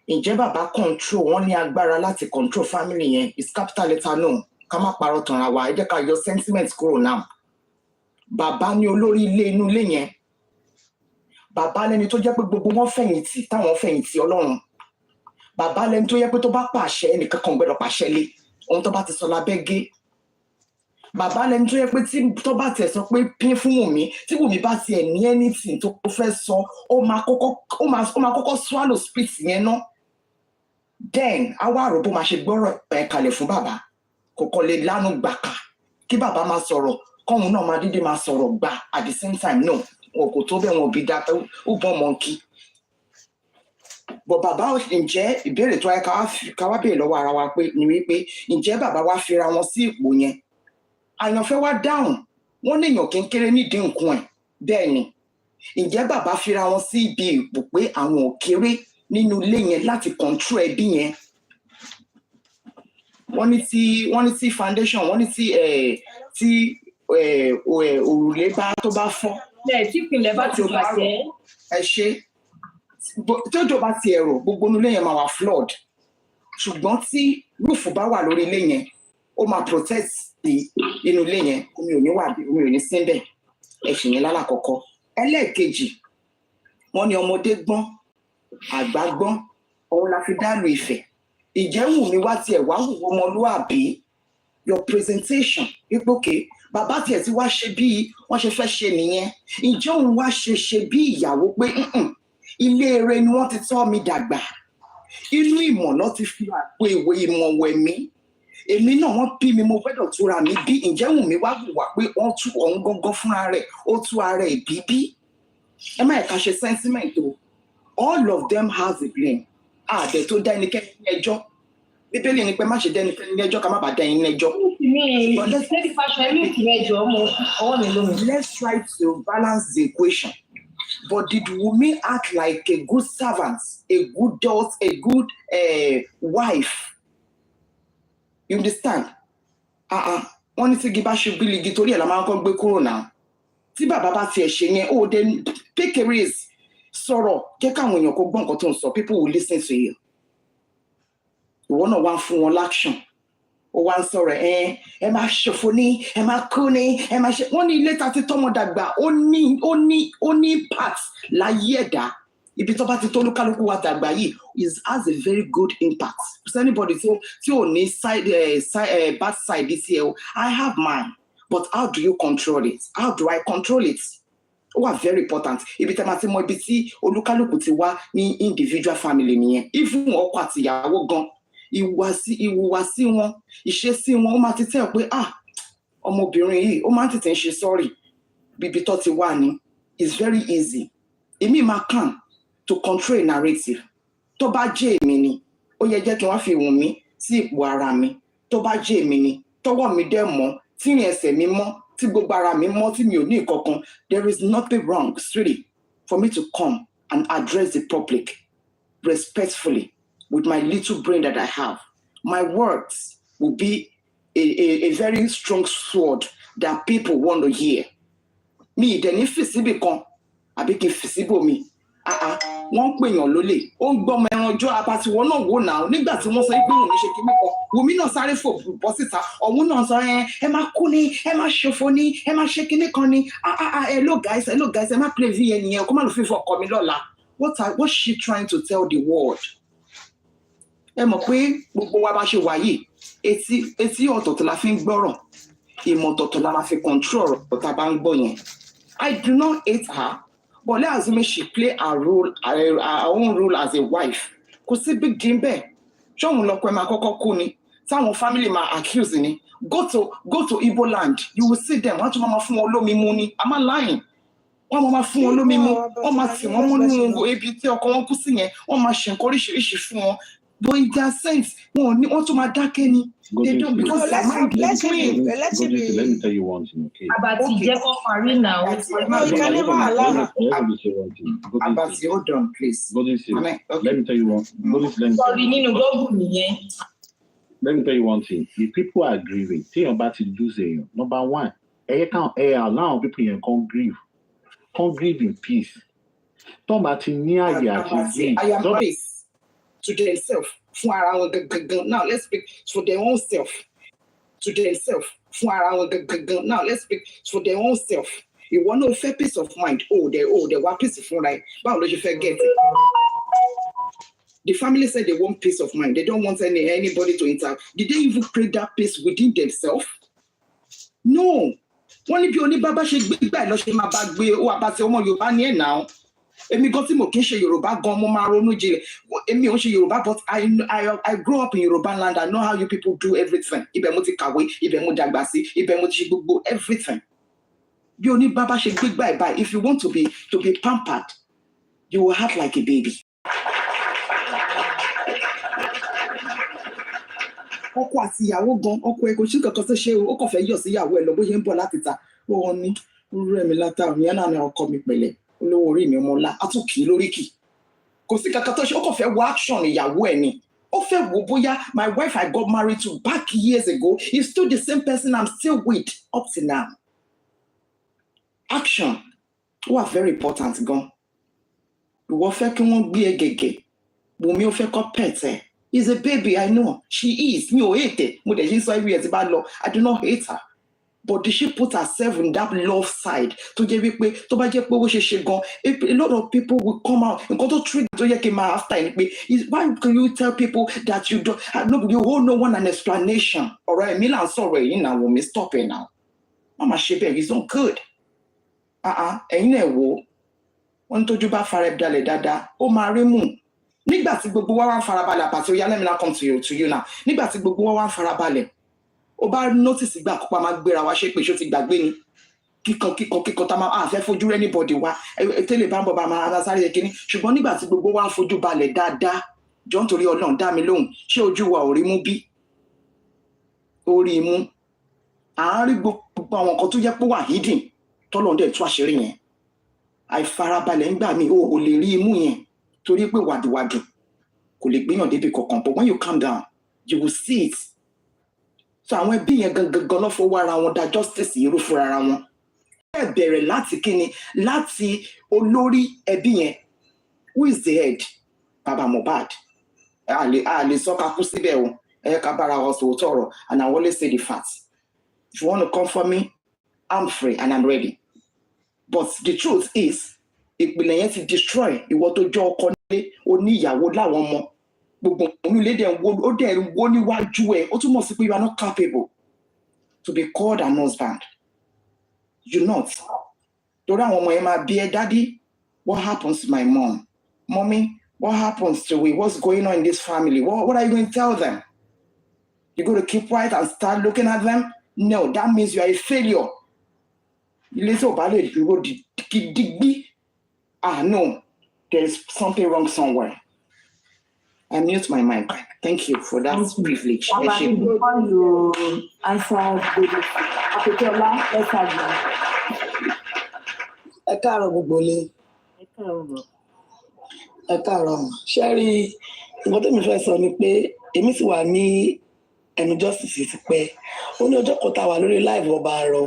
Inje baba control wọ́n ní agbára láti control family yẹn is capital letter no. Kama parọ́ tanra wa ẹ jẹ́ ká yọ sentiments kúrò now. Bàbá ni olórí ilé inú ilé yẹn. Bàbá lẹni tó jẹ́ pé gbogbo wọn fẹ̀yìntì táwọn fẹ̀yìntì Ọlọ́run. Bàbá lẹni tó jẹ́ pé tó bá pàṣẹ ẹnìkan kan gbọ́dọ̀ pàṣẹ lé. Ohun tó bá ti sọ lábẹ́ gé. Bàbá lẹni tó yẹ pé tí tó bá tiẹ̀ sọ pé pín fún Wùmí tí Wùmí bá tiẹ̀ ní anything tó fẹ́ sọ ó máa kọ́kọ́ swallow spit yẹn ná. Then àwa àròbó máa ṣe gbọ́rọ̀ ẹ̀ kalẹ̀ fún bàbá kò lè lánú gbàkà kí bàbá máa sọ̀rọ̀ kọ́hun náà máa dídí máa sọ̀rọ̀ gbà at the same time no wọn kò tó bẹ́ẹ̀ wọn bí dá ó bọ́ mọ́ńkì. But bàbá ǹjẹ́ ìbéèrè tó yẹ ká wá béèrè lọ́wọ́ ara wa pé ni wípé ǹjẹ́ bàbá wa fira wọn sí ipò yẹn àyànfẹ́ wá dáhùn wọ́n léèyàn kékeré nídìí nǹkan ẹ̀ bẹ́ẹ̀ ni ǹjẹ́ bàbá fira wọn sí ibi ipò pé àwọn ò kéré nínú ilé yẹn láti control ẹbí yẹn wọ́n ní tí foundation wọ́n ní tí òrùlé bá tó bá fọ́ bẹ́ẹ̀ tí ìpínlẹ̀ bá ti bàjẹ́ ẹ ṣe tójò bá ti ẹ̀rọ gbogbo inú ilé yẹn máa wà flood ṣùgbọ́n tí rúùfù bá wà lórí ilé yẹn ó máa protect inú ilé yẹn omi ò ní síbẹ̀ ẹ̀sìn yẹn lálàkọ́kọ́. Ẹlẹ́ẹ̀kejì, wọ́n ní ọmọdé gbọ́n, àgbà gbọ́n, òun la fi dálù Ifẹ̀. Ìjẹ́ Wùmí wá tiẹ̀ wá wù ọmọlúàbí, your presentation, wípé òkè, bàbá tiẹ̀ tí wá ṣe bí wọ́n ṣe fẹ́ ṣe nìyẹn. Ìjẹ́ òun wá ṣe bí ìyàwó pé ilé eré ni wọ́n ti tọ́ mi dàgbà. Inú ìmọ̀ náà ti fi àpò ìwé ìmọ̀ wẹ̀ mí. Èmi náà wọ́n bí mi, mo gbọ́dọ̀ túra mi bí. Ǹjẹ́ Wùmí wá wùwà pé wọ́n tú òun gangan fúnra rẹ̀, ó tú ara ẹ̀ bí. Ẹ má ẹ̀ka ṣe sentiment o. All of them has a blame. Àdẹ̀ tó dá ẹnikẹ́ni ní ẹjọ́. Bíbélì ni pé má ṣe dá ẹnikẹ́ni ní ẹjọ́ ká má bàa dá ẹni ní ẹjọ́. Let's try to balance the equation. But did Wummi act like a good servant, a good daughter, a good wife? You understand? Wọ́n ní tí igi bá ṣe bílígi torí ẹ̀ la máa ń kọ́ gbé kúrò náà. Tí bàbá bá tiẹ̀ ṣe yẹn, ó dé Kirkiri sọ̀rọ̀ jẹ́ káwọn èèyàn kó gbọ́ nǹkan tó ń sọ. People will listen to you. Ìwọ náà wá ń fún wọn l'action. Ó wá ń sọ̀rọ̀ ẹ máa ṣòfò ní, ẹ máa kú ní, ẹ máa ṣe. Wọ́n ní ilé ta ti tọ́mọ dàgbà, ó ní impact láyé ẹ̀dá. Ibi tó bá ti tó olúkálùkù wa dàgbà yìí has a very good impact. Is anybody tí ò ní bad side this year? I have mine. But how do you control it? How do I control it? Ó wà very important. Ibi tí a máa ti mọ ibi tí olúkálùkù ti wá ní individual family nìyẹn. Even ọkọ àti ìyàwó gan, ìhùwàsí wọn, ìṣesí wọn, ó máa ti tẹ̀ pé ọmọbìnrin yìí, ó máa ń tètè ṣe sorry. Bíbi tó ti wà ní, it's very easy. Èmi máa kàn to control a narrative. Tó bá jẹ́ èmi ni, ó yẹ jẹ́ kí wọ́n fi Wùmí sí ipò ara mi. Tó bá jẹ́ èmi ni, tọwọ́ mi dẹ̀ mọ́, tí ìrìn ẹsẹ̀ mi mọ́, tí gbogbo ara mi mọ́, tí mi ò ní ìkankan, there is nothing wrong, really, for me to come and address the public respectfully with my little brain that I have. My words will be a very strong sword that people want to hear. Mi ìdẹ̀ ní fìsíbì kan, àbí kí n fìsíbò mi. Wọ́n ń pèèyàn lólè. Ó ń gbọ́mọ ẹran ọjọ́ abatiwọ́ náà wò náà. Nígbà tí wọ́n sọ pé Wùmí ṣe kíní kan, Wùmí náà sáré fò bọ́ síta. Ọ̀hún náà sọ ẹ máa kú ní, ẹ máa ṣòfò ní, ẹ máa ṣe kíní kan ní. Hello guys, ẹ má play VN yẹn, kó má lọ fífọ ọkọ mi lọ́la. What's she trying to tell the world? Ẹ mọ̀ pé gbogbo wa bá ṣe wà yìí, etí ọ̀tọ̀ọ̀tọ̀ la fi ń gbọ́rọ̀, ìmọ̀ ọ̀tọ̀ọ̀tọ̀ la fi control ọ̀rọ̀ tá a bá ń gbọ́ yẹn. I do not hate her, but let's assume she play her own role as a wife. Kò sí big deal bẹ́ẹ̀. Ṣọ́hun lọ́kọ ẹ máa kọ́kọ́ kú ni. Táwọn family máa accuse ni. Go to Igbo land, you will see them. Wọ́n tún máa fún wọn lómi mu ni. I'm not lying. Wọ́n máa fún wọn lómi mu. Wọ́n máa tì wọ́n mú nínú ebi tí ọkọ wọn kú sí yẹn. Wọ́n máa ṣe nǹkan oríṣiríṣi fún wọn. But in their sense, wọ́n tún máa dákẹ́ ni. They don't because their mind is clean. Let me tell you one thing, okay? Abati Jeko Farina. No, you can never allow her. Abati, hold on, please. Let me tell you one. Let me tell you one thing. If people are grieving, think about it losing. Number one, allow people here come grieve. Come grieve in peace. Talk about I am peace to themselves. Now let's speak for their own self. To themselves. Now let's speak for their own self. You want no fair peace of mind. They want peace of mind. But you forget it. The family said they want peace of mind. They don't want anybody to interrupt. Did they even create that peace within themselves? No. Wọ́n ní bí oníbàbá ṣe gbé gbà lọ ṣe máa bá gbé ó àbáṣe ọmọ Yorùbá ní ẹ̀ náà. Èmi gan tí mo kì í ṣe Yorùbá gan mo máa ronú jinlẹ̀. Èmi ò ń ṣe Yorùbá but I grew up in Yoruba land. I know how you people do everything. Ibẹ̀ mo ti kàwé, ibẹ̀ mo dàgbà sí, ibẹ̀ mo ti ṣe gbogbo everything. Bí oníbàbá ṣe gbé gbà ẹ̀ báyìí, if you want to be pampered, you will act like a baby. Ọkọ àti ìyàwó gan, ọkọ ẹ kò sí kankan tó ṣe ó kàn fẹ́ yọ̀ sí ìyàwó ẹ lọ bó ṣe ń bọ̀ láti ta. Ó ní rẹ̀ mi látàrí ìyẹn náà ni ọkọ mi pẹ̀lẹ́. Olówó orí mi ọmọlá á tún kì í lórí kì. Kò sí kankan tó ṣe ó kàn fẹ́ wo action ìyàwó ẹ ni. Ó fẹ́ wo bóyá my wife I got married to back years ago is still the same person I'm still with up to now. Action wà very important gan. Ìwọ fẹ́ kí wọ́n gbé ẹ gẹ̀gẹ̀. Wùmí ó fẹ́ kọ́ pet ẹ. Is a baby, I know. She is. Mi ò hate it. Mo dẹ̀ ṣe ń sọ every year tí bá lọ. I do not hate her. But did she put herself in that love side? To jẹ́ wípé tó bá jẹ́ pé ó ṣe gan, a lot of people will come out. Nǹkan tó trigger tó yẹ kí n máa after ẹni pé why can you tell people that you don't you hold no one an explanation? Ọ̀rọ̀ ẹ̀mí là ń sọ̀rọ̀ èyí náà Wùmí stop it now. Mama ṣe bẹ́ẹ̀ it's not good. Ẹ̀yin náà wò wọ́n tójú bá fara dalẹ̀ dáadáa ó máa rí mú. Nígbà tí gbogbo wa wá ń farabalẹ̀ àpàtì oyá let me now come to you now. Nígbà tí gbogbo wa wá ń farabalẹ̀ ó bá notice ìgbà àkọ́kọ́ máa gbéra wa ṣe pé ṣó ti gbàgbé ni kíkan tá máa fẹ́ fojú anybody wa tẹ́lẹ̀ bá ń bọ̀ bá máa sáré yẹ kíní ṣùgbọ́n nígbà tí gbogbo wa ń fojú balẹ̀ dáadáa jọ nítorí Ọlọ́run dá mi lóhùn ṣé ojú wa ò rí mú bí orí mú à ń rí gbogbo àwọn nǹkan tó yẹ pé wà hidden tọ́lọ́run dẹ̀ tú àṣírí yẹn àìfarabalẹ̀ ń gbà mí ò lè rí imú yẹn torí pé wàdùwàdù kò lè gbéyàn débi kankan but when you calm down you will see it. So àwọn ẹbí yẹn gangan lọ fọwọ́ ara wọn da justice irú fúnra ara wọn. Ẹ bẹ̀rẹ̀ láti kíni láti olórí ẹbí yẹn who is the head Baba Mohbad. A lè sọ ká kú síbẹ̀ o ẹ ká bára wa sòótọ́ ọ̀rọ̀ and I always say the facts. If you want to come for me I'm free and I'm ready. But the truth is ìpìlẹ̀ yẹn ti destroy ìwọ tó jọ ọkọ nílé oníyàwó láwọn ọmọ. Gbogbo onílé dẹ̀ ó dẹ̀ wó níwájú ẹ̀ ó túmọ̀ sí pé you are not capable to be called an husband. You not. Torí àwọn ọmọ yẹn máa bí ẹ daddy what happens to my mom? Mommy what happens to we? What's going on in this family? What are you going to tell them? You going to keep quiet and start looking at them? No, that means you are a failure. Ilé tí ò bá lè dúró digbí. No, there is something wrong somewhere. I mute my mic. Thank you for that privilege. Before you answer, Akitola, let's have you. Ẹ káàárọ̀ gbogbo ilé. Ẹ káàárọ̀. Ṣé rí nǹkan tó mi fẹ́ sọ ni pé èmi sì wà ní ẹnu justice ti pẹ́. Ó ní ọjọ́ kan tá wà lórí live ọba àrọ.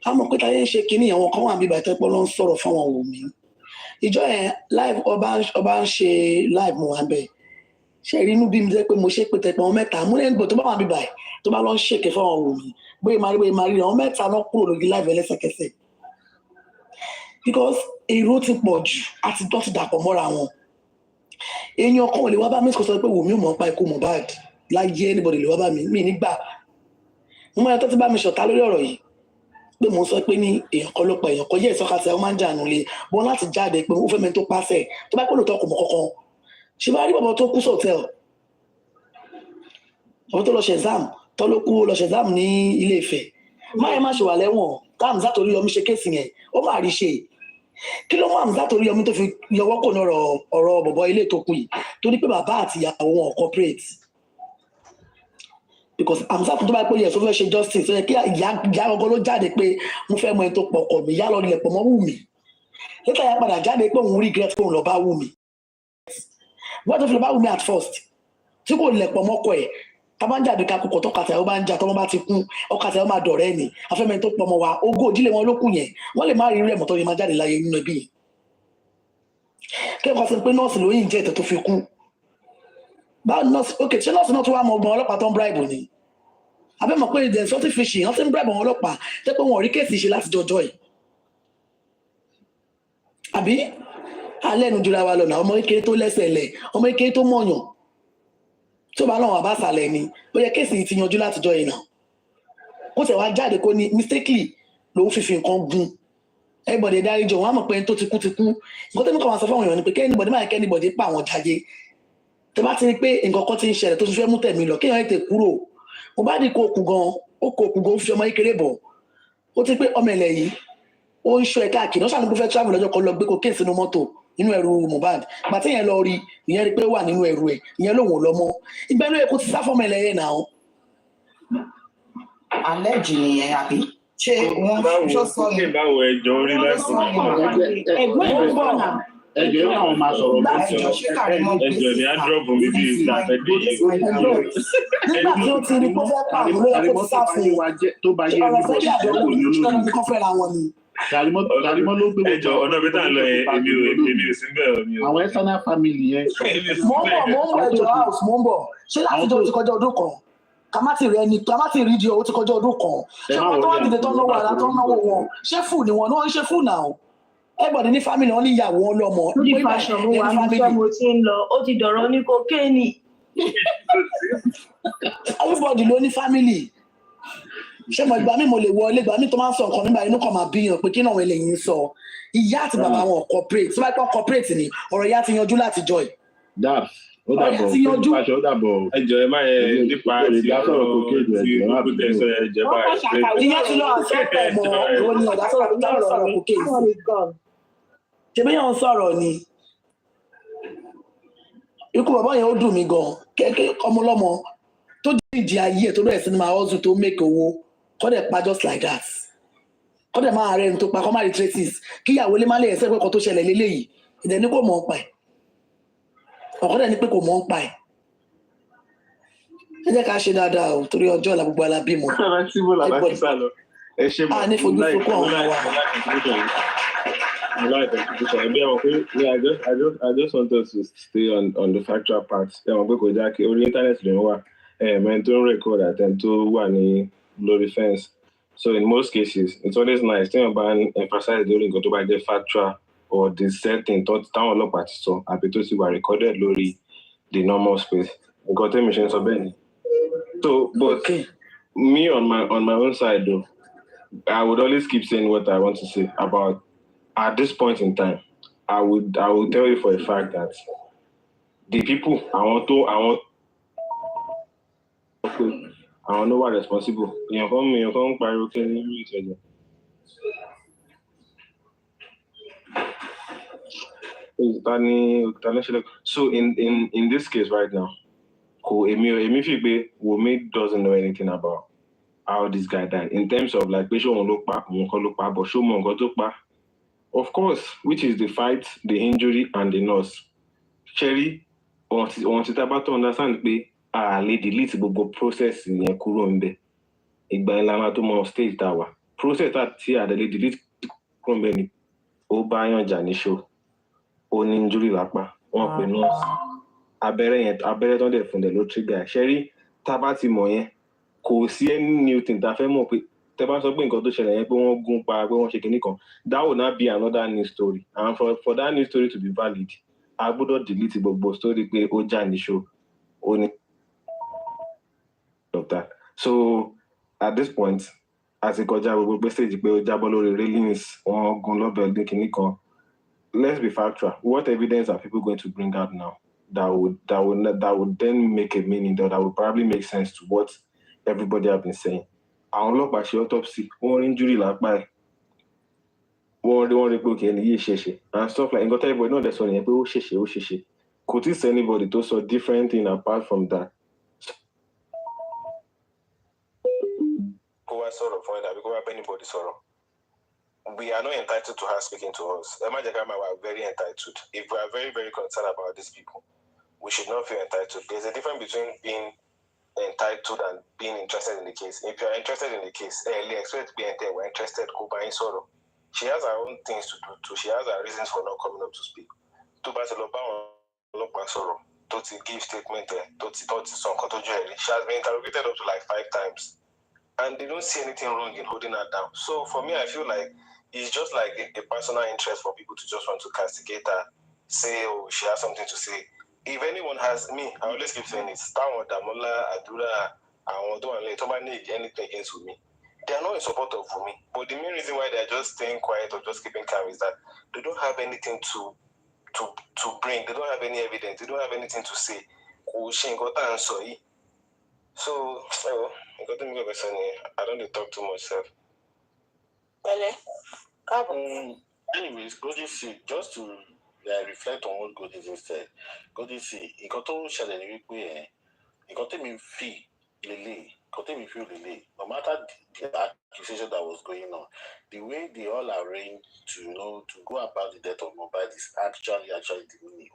A mọ̀ pé táyé ń ṣe kínní àwọn kan wà bí ìbàtẹ́ pọ́ ló ń sọ̀rọ̀ fáwọn Wùmí. Ìjọ yẹn live ọba ń ṣe live mo wà bẹ́ẹ̀. Ṣé rí inú bí mi jẹ́ pé mo ṣe pé tẹ̀pẹ́ wọn mẹ́ta mú lẹ́yìn tó bá wà bí báyìí tó bá lọ ń ṣèké fáwọn Wùmí bóyá máa rí àwọn mẹ́ta náà kúrò lórí live ẹlẹ́sẹ̀kẹsẹ̀. Because èrò ti pọ̀ jù àti dọ́tí dàpọ̀ mọ́ra wọn. Èèyàn kan ò lè wá bá mi sọ pé Wùmí ò mọ̀ pa ikú Mohbad láyé anybody lè wá bá mi nígbà. Mo máa tó ti bá mi ṣọ̀tá lórí ọ̀rọ̀ yìí pé mo sọ pé ní èèyàn kan ló pa èèyàn kan yẹ ìsọkàtà ó máa ń jà nulẹ̀ bọ́n láti jáde pé ó fẹ́ mẹ́ni tó pàṣẹ tó bá pẹ̀lú tọkùn mọ́ kankan ṣe bá rí bàbá tó kú sọ̀tẹ́l ọmọ tó lọ ṣe exam tó ló kú lọ ṣe exam ní Ilé Ifẹ̀ máyẹ̀ má ṣe wà lẹ́wọ̀n táàmù sátorí ọmọ ṣe kéèsì yẹn ó máa rí ṣe kí ló mú àmì sátorí ọmọ tó fi yọwọ́ kò ní ọ̀rọ̀ bọ̀bọ̀ ilé tó kù yìí tó ní pé bàbá àti ìyàwó wọn corporate because àmì sátorí tó bá pé yẹ tó fẹ́ ṣe justice tó yẹ kí ìyá ọgọ́ ló jáde pé mo fẹ́ mọ ẹni tó pọ̀ kọ̀ mí yá lọ nílẹ̀ pọ̀ mọ́ Wùmí létà yà padà jáde pé òun regret pé òun lọ bá Wùmí wọ́n tó fi lọ bá Wùmí at first tí kò lẹ̀ pọ̀ mọ́kọ̀ ẹ̀ tá bá ń jáde ká kókò tó kàtà ẹ̀ ó bá ń jà tọ́mọ́ bá ti kú ọkàtà ẹ̀ ó máa dọ̀rẹ́ ni afẹ́mẹ́ tó pọ̀ mọ́ wa ogún òdílé wọn ló kù yẹn wọ́n lè má rí rẹ̀ mọ́tọ́ yẹn máa jáde láyé nínú ẹbí yẹn kẹ́kọ̀ọ́ sí pé nọ́ọ̀sì ló yìn jẹ́ ètò tó fi kú báwo nọ́ọ̀sì ok ṣé nọ́ọ̀sì náà tó wá mọ ọgbọ̀n ọlọ́pàá tó ń bribe ni abẹ́mọ̀ pé ìdẹ̀ sọ́tì fishing wọ́n ti ń bribe àwọn ọlọ́pàá tẹ́ pé wọn ò rí kéèsì ṣe láti jọjọ́ ẹ̀ àbí alẹ́ nu jura wa lọ́nà ọmọ kékeré tó lẹ́sẹ̀ lẹ̀ ọmọ kékeré tó mọ̀yàn tó bá lọ́wọ́ àbá sàlẹ̀ ni ó yẹ kéèsì ti yanjú látijọ́ ìnà kó tẹ̀ wá jáde kó ní mistakenly lòun fífi nǹkan gun everybody dáríjọ wọn á mọ̀ pé tó ti kú nǹkan tó ní kọ́ wọn sọ fún àwọn èèyàn ni pé kẹ́nìbọ̀dé máa kẹ́nìbọ̀dé pa àwọn jáde tó bá ti rí pé nǹkan kan ti ń ṣẹlẹ̀ tó ti fẹ́ mú tẹ̀mí lọ kéèyàn ètè kúrò mo bá dì kó kù gan ó fi ọmọ kékeré bọ̀ ó ti pé ọmọ ẹ̀lẹ̀ yìí ó ń ṣọ́ ẹ̀ káàkiri wọ́n ṣàlùkù fẹ́ travel lọ́jọ́ kan lọ gbé cocaine sínú mọ́tò nínú ẹrù Mohbad gbàtí yẹn lọ rí ìyẹn rí pé wà nínú ẹrù ẹ̀ ìyẹn lòun ò lọ mọ́ ìgbà ló yẹ kó ti sá fọ́mọ ẹ̀lẹ̀ yẹn náà. Àlẹ́jì nìyẹn àbí ṣé wọ́n ṣọ́ sọ ni báwo ẹjọ́ orí lẹ́sìn ẹ̀gbọ́n ẹ̀ ń bọ̀ náà. ẹjọ́ yóò náà máa sọ̀rọ̀ ẹjọ́ ni á dúrọ́ọ̀bù mi bí ìgbàfẹ́ dé yìí. Nígbà tí ó ti rí kó fẹ́ pa àwọn olóyè kó ti sá fún tó bá yé ọ̀rọ̀ fẹ́ yàgbẹ́ kò ní kí wọ́n fẹ́ ra wọn ni. Kàrímọ́ ló gbé ẹjọ́ ọ̀nà bí tá à ń lọ yẹn èmi ò sí bẹ́ẹ̀ o mi o. àwọn external family yẹn. Mo ń bọ̀ ẹjọ́ house mo ń bọ̀ ṣé láti jọ ti kọjá ọdún kan ká má ti rí ẹni ká má ti rí di owó tí kọjá ọdún kan ṣé wọn tó wá dìde tó náwó ara tó náwó wọn ṣé fún ni wọn náà ń ṣe fún náà everybody ní family wọn ní ìyàwó wọn lọ́mọ lórí fashion mo wà ní iṣẹ́ mo ti ń lọ ó ti dọ̀rọ̀ ní kokéènì. everybody ló ní family ṣé mo ìgbà mi mo lè wọlé ìgbà mi tó máa ń sọ nǹkan nígbà inú kan máa bíyàn pé kí náà wọn eléyìí ń sọ ìyá àti bàbá wọn corporate tí wọ́n pọ̀ corporate ni ọ̀rọ̀ ìyá ti yanjú láti jọ ẹ̀. ó dàbọ̀ ó dàbọ̀ ẹjọ ẹ má yẹ nípa ti ọ̀rọ̀ tí kókó tẹ sọ ẹjẹ báyìí. ìyá ti lọ àfẹ́pẹ̀ mọ́ ìwọ ni ọ̀dà sọ̀rọ̀ kókè ṣebí yẹn ń sọ̀rọ̀ ni ikú bàbá yẹn ó dùn mí gan kẹ́kẹ́ ọmọlọ́mọ tó dìdí ayé ẹ̀ tó bẹ̀rẹ̀ sí ni máa hustle tó make owó kọ́ dẹ̀ pa just like that kọ́ dẹ̀ máa rẹ̀ ẹni tó pa kọ́ máa rí traces kíyàwó lé má lè ẹ̀sẹ̀ pé kan tó ṣẹlẹ̀ lélẹ́yìí ìdẹ̀ ní kò mọ̀ ọ́n pa ẹ̀ ọ̀kọ́dẹ̀ ní pé kò mọ̀ ń pa ẹ̀ ẹ jẹ́ ká ṣe dáadáa o torí ọjọ́ ọ̀la gbogbo alábímọ a ní fojú sunkún àwọn ọmọ wa. I just want us to stay on the factual part. Orí internet ló ń wà ẹ̀ẹ́mẹ́ tó ń record àtẹ̀ tó wà ní lórí fence. So in most cases it's always nice tí wọ́n bá ń emphasize lórí nǹkan tó bá jẹ́ factual or the setting táwọn ọlọ́pàá ti sọ àbí tó ti wà recorded lórí the normal space. Nǹkan tẹ́mi ṣe ń sọ bẹ́ẹ̀ ni. So but me on my own side though, I would always keep saying what I want to say about at this point in time. I would tell you for a fact that the people I want know what responsible. You come pariwo kí ni irú ìtọ́jú. So in this case right now, Emi feel pé Wummi doesn't know anything about how this guy died in terms of like pé ṣé òun ló pa but ṣó mọ nǹkan tó pa. Of course, which is the fight, the injury, and the nurse. Sherry, want to understand pé a lè delete gbogbo process yẹn kúrò ńbẹ̀. Ìgbà yẹn la máa tó mọ stage tá wà. Process tí a lè delete kúrò ńbẹ̀ ni ó bá yàn jà ní show. Ó ní injury lápá. Wọ́n pè nurse. Abẹ́rẹ́ tó ń dẹ̀ fún dẹ̀ ló trigger. Sherry, tá bá ti mọ̀ yẹn, kò sí any new thing tá fẹ́ mọ̀ pé tẹ́ bá sọ pé nǹkan tó ṣẹlẹ̀ yẹn pé wọ́n gún pa pé wọ́n ṣe kinní kan, that would not be another new story. And for that new story to be valid, a gbọ́dọ̀ delete gbogbo story pé ó jà ní show. Ó ní of that. So at this point, as ìkọjá gbogbo stage pé ó jábọ́ lórí railings, wọ́n gún lọ́bẹ̀ gbé kinní kan. Let's be factual. What evidence are people going to bring out now that would then make a meaning, that would probably make sense to what everybody have been saying? Àwọn ọlọ́pàá ṣe autopsy, wọ́n rí injury lápá ẹ̀, wọ́n rí pé òkè ẹni yìí ṣèṣe and stuff like nǹkan everybody náà dẹ̀ sọ nìyẹn pé ó ṣèṣe. Kò tí ì sí anybody tó sọ different thing apart from that. Kó wá sọ̀rọ̀ fún ẹ̀ tàbí kó wá bẹ́ anybody sọ̀rọ̀. We are not entitled to her speaking to us. Emma Jagama, we are very entitled. If we are very, very concerned about these people, we should not feel entitled. There's a difference between being entitled and being interested in the case. If you are interested in the case, expect to be entitled. We're interested. Go by sorrow. She has her own things to do too. She has her reasons for not coming up to speak. To sorrow. To give statement. She has been interrogated up to like 5 times. And they don't see anything wrong in holding her down. So for me, I feel like it's just like a personal interest for people to just want to castigate her, say, oh, she has something to say. If anyone has me, I always keep saying it. Demola, Adura, and don't need anything against Wummi. They are not in support of Wummi. But the main reason why they are just staying quiet or just keeping calm is that they don't have anything to bring. They don't have any evidence. They don't have anything to say. So, I don't talk too much, sir. Anyways, just to reflect on what Godisi said. Godisi, nǹkan tó ṣẹlẹ̀ ní wípé nǹkan tẹ́mi fi lélẹ̀, matter the accusation that was going on, the way they all arranged to, to go about the death of Mohbad is actually the meaning.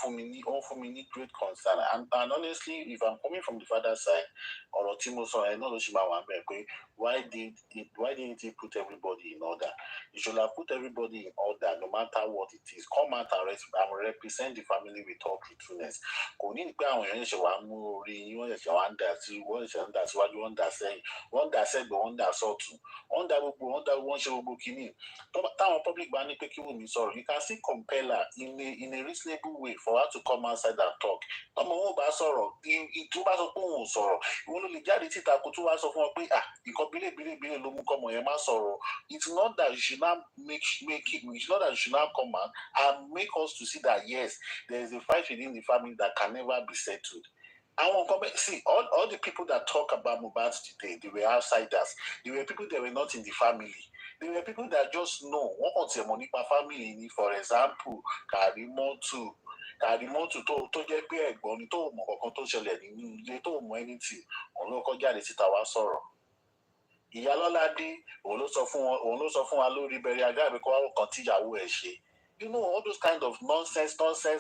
For me, great concern. And honestly, if I'm coming from the father's side, or Timoso, I know why didn't he put everybody in order? You should have put everybody in order, no matter what it is. Come out and represent the family with all truthfulness. One that said, but one that saw two. One that one show kini. Public banning Wummi, sorry. You can still compel her in a reasonable way for her to come outside and talk. It's not that you should not it's not that you should not come out and make us to see that yes, there is a fight within the family that can never be settled. I won't come back. See, all the people that talk about Mohbad'S today, they were outsiders. They were people that were not in the family. They were people that just know what wants their money per family. For example, Karimotu tó jẹ́ pé ẹ̀gbọ́n ni tó mọ̀ kankan tó ṣẹlẹ̀ nínú ilé tó mọ̀ anything òun ló kọjá lè síta wá sọ̀rọ̀. Ìyálọ́ládé òun ló sọ fún wa lórí bẹ̀rẹ̀ agáàbí kó wá kan tíyàwó ẹ̀ ṣe. All those kind of nonsense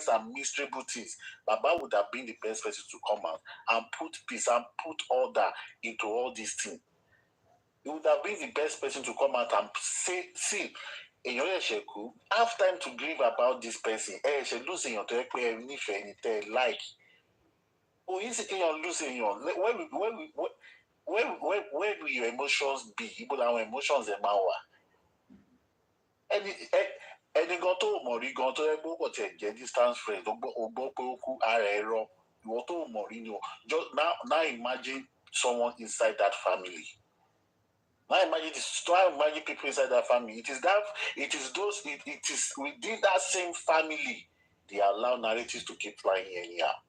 and miserable things. Baba would have been the best person to come out and put peace and put order into all these things. He would have been the best person to come out and say, see, have time to grieve about this person. Like, oh, he's losing your. Where will your emotions be? People our emotions are power. Ẹni gan tó mọ̀ rí gan tó yẹ pé ó kò tẹ̀ jẹ́ distance friend ó gbọ́ pé ó kú ara ẹ̀ rọ ìwọ tó mọ̀ rí ni o. Just now imagine someone inside that family. Now imagine people inside that family. It is within that same family they allow narratives to keep flying anyhow.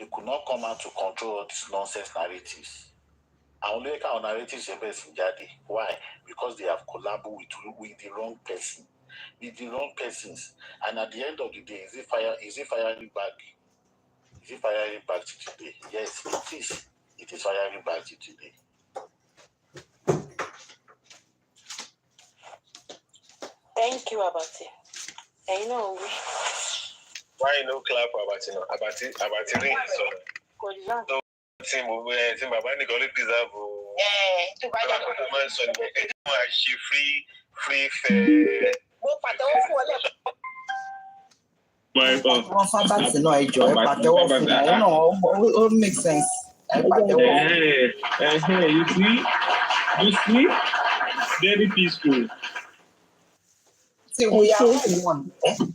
They could not come out to control all these nonsense narratives. Only kind of narratives why? Because they have collaborated with the wrong person. With the wrong persons, and at the end of the day, is it firing back? Is it firing back to today? Yes, it is. It is firing back to today. Thank you, Abati. I know. Why no clap Abati? No, Abati. So, team Baba Nicole deserve. To buy that. She free fair. It makes sense. You see, very peaceful. See, we are one.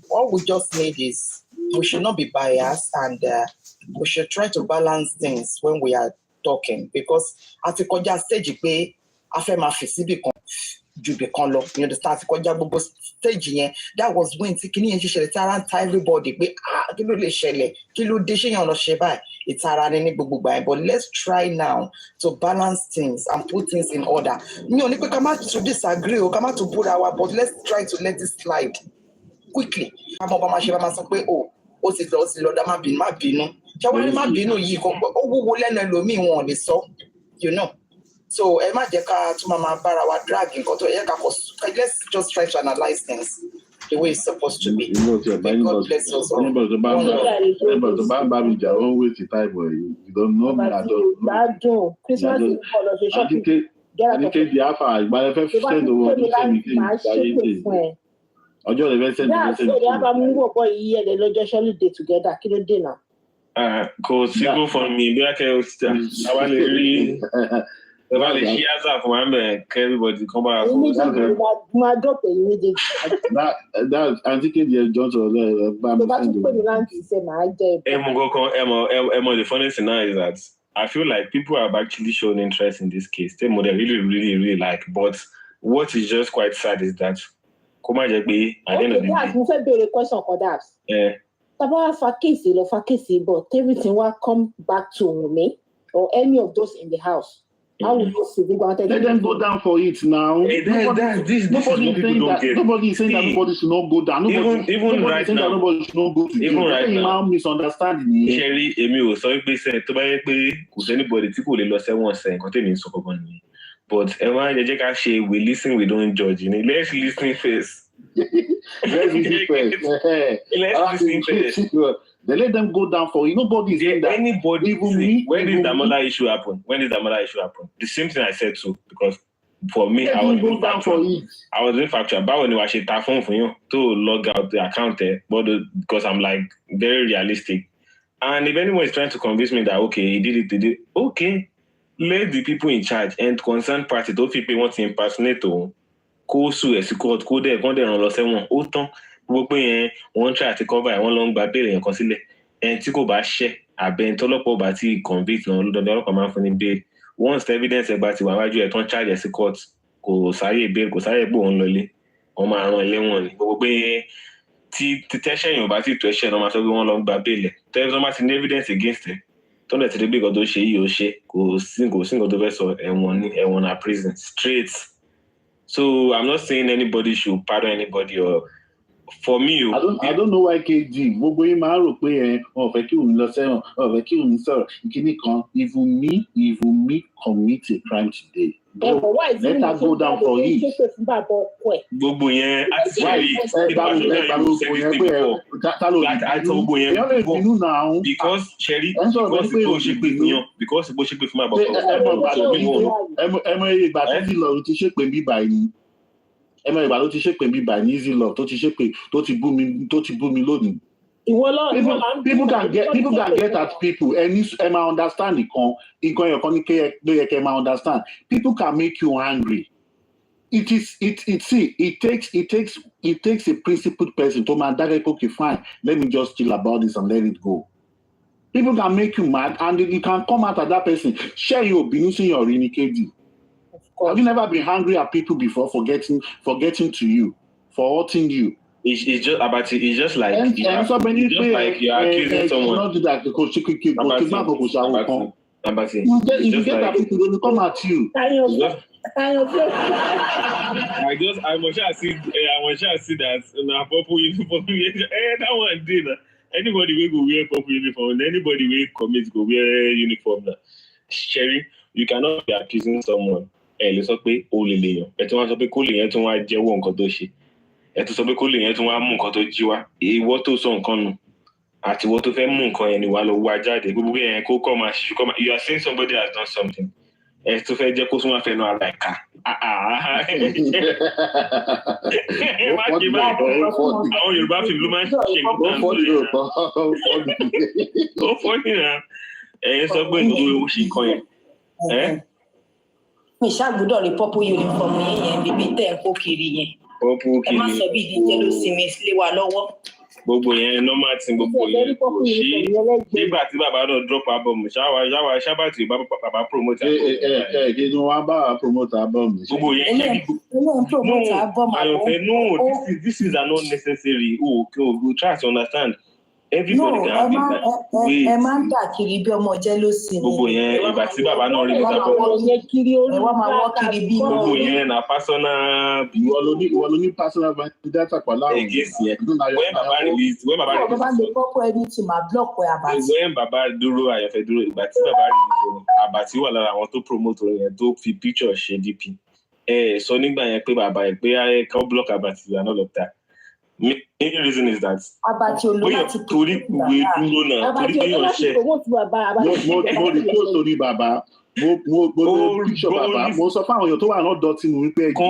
What we just need is we should not be biased and we should try to balance things when we are talking because at the koja stage pé a fẹ́ máa fi síbì kan ju ibì kan lọ, you understand? At the koja gbogbo stage yẹn, that was when tí kíní yẹn ṣẹlẹ̀ tí ara ń ta everybody pé kí ló lè ṣẹlẹ̀, kí ló dé ṣé yẹn lọ ṣe báyìí, it's ara ní gbogbo gbà yẹn. But let's try now to balance things and put things in order. Mi ò ní pé ká má to disagree o, ká má to búra wa, but let's try to let this slide quickly. Ká mọ̀ bá máa ṣe bá máa sọ pé ó ti lọ dá má bínú. Ṣáwárí má bínú yìí kò ó wúwo lẹ́nu ẹlòmíì wọn ò lè sọ, you know. So ẹ má jẹ́ ká tún máa bára wa drag nǹkan tó yẹ ká kọ́. Let's just try to analyze things the way it's supposed to be. God bless us all. You don't know me at all. Christmas is for the shopping. Adike the alpha, but if I send over to send me ọjọ́ rẹ̀ fẹ́ send me. So they have a move up a year, they don't just only day together. Kí ló dé náà? Cause you go for me, be like I want to really. About the years of one, everybody come back. My daughter immediately. That Adike the Johnson. The funny thing now is that I feel like people have actually shown interest in this case. They really like. But what is just quite sad is that Koma Jagbe at the end of the day. You said the question for that. Yeah. But everything will come back to me or any of those in the house. How will you see? Let them go down for it now. This is what people don't get. Nobody is saying that nobody should not go down. Even right now, nobody should not go to jail. Even right now, misunderstanding. Sherry, Emi ò sọ pé ṣe tó bá yẹ pé kò sí anybody tí kò lè lọ sẹ́wọ̀n ṣe nǹkan tèmi sọ kankan nìyẹn. But everyone jẹ́ ká ṣe we listen, we don't judge. Let's listen first. Let's listen first. They let them go down for it. Nobody is saying that. Anybody, even me. When did the Demola issue happen? The same thing I said too, because for me, I was doing factual. But when I was a phone for you to log out the account there, but because I'm like very realistic. And if anyone is trying to convince me that okay, he did it, okay, let the people in charge and concerned party don't people want to impersonate to go sue a court, go there, go there on the same one. One try to cover one long bail and conceal and to go back share. I've been told up about the convict on the command from the bail. Once the evidence about you, I do a charge as a court, go say bail, go say bone lolly, or my own lemon. Obey detection about it to a share no matter one long bail. There's no matter evidence against it. Don't let the big of those she go single the vessel and one a prison straight. So I'm not saying anybody should pardon anybody or. For me, I don't know why KG. Even me commit a crime today. Bro, let her go down for it. Because Sherry, Emma ìgbà ló ti ṣépè bí by easy love tó ti ṣépè tó ti bú mi lónìí. People can get at people and Emma understand nǹkan ẹ̀yọ̀kan ní kéyẹ Emma understand. People can make you angry. It takes a principled person to man that okay fine, let me just chill about this and let it go. People can make you mad and you can come out at that person share your opinion your KD. Have you never been angry at people before for getting to you, for hurting you? It's just about it. It's just like you're accusing someone. Not do that because you get that people they will come at you. I must see that na purple uniform. That one did. Anybody will go wear purple uniform. Anybody will commit go wear uniform. Sherry, you cannot be accusing someone. Lè sọ pé ó lè lèèyàn ẹ tí wọ́n sọ pé kó lè yẹn tún wá jẹ́wọ́ nǹkan tó ṣe ẹ tún sọ pé kó lè yẹn tún wá mú nǹkan tó jí wá ìwọ tó sọ nǹkan nù àti ìwọ tó fẹ́ mú nǹkan yẹn ni wà lọ wá jáde gbogbo yẹn kó kọ́ máa ṣiṣu kọ́ máa you are saying somebody has done something ẹ tún fẹ́ jẹ́ kó tún wá fẹnu ara ẹ̀ ká àwọn Yorùbá fi ló máa ń ṣe nǹkan ó fọ́ọ̀nì náà ẹ̀yin sọ pé ìgbòho ṣe nǹkan yẹn mi ṣàgbọ́dọ̀ rí purple uniform yẹn bíbí tẹ̀ ń kó kiri yẹn. Ẹ má sọ bí ìdíje ló sinmi lé wa lọ́wọ́. Gbogbo yẹn normal thing gbogbo yẹn kò sí nígbà tí bàbá náà drop album ṣábàtì bàbá promote album. Kí ni wọ́n bá promote album. Gbogbo yẹn ṣe no this is not necessary go try to understand. Everybody can have it. Ẹ máa ń dà kiri bí ọmọ jẹ́ ló sì ní. Gbogbo yẹn ìgbà tí bàbá náà rí nígbà tó ẹ wá máa wọ́ kiri bí. Gbogbo yẹn na personal. Ìwọ ló ní personal data pẹ̀lú àwọn. Against yẹn. When bàbá release. Bàbá lè kọ́kọ́ ẹni tí màá block ẹ àbàtì. When bàbá dúró àyànfẹ́ dúró ìgbà tí bàbá release àbàtì wà lára àwọn tó promote yẹn tó fi picture ṣe DP. Sọ nígbà yẹn pé bàbá yẹn pé kan block àbàtì and all of that. Main reason is that when you're torí we dúró náà torí pé yóò ṣe. Mo rí kó torí bàbá mo picture bàbá mo sọ fún àwọn èèyàn tó wà náà dọ̀tí nù wípé ẹjọ́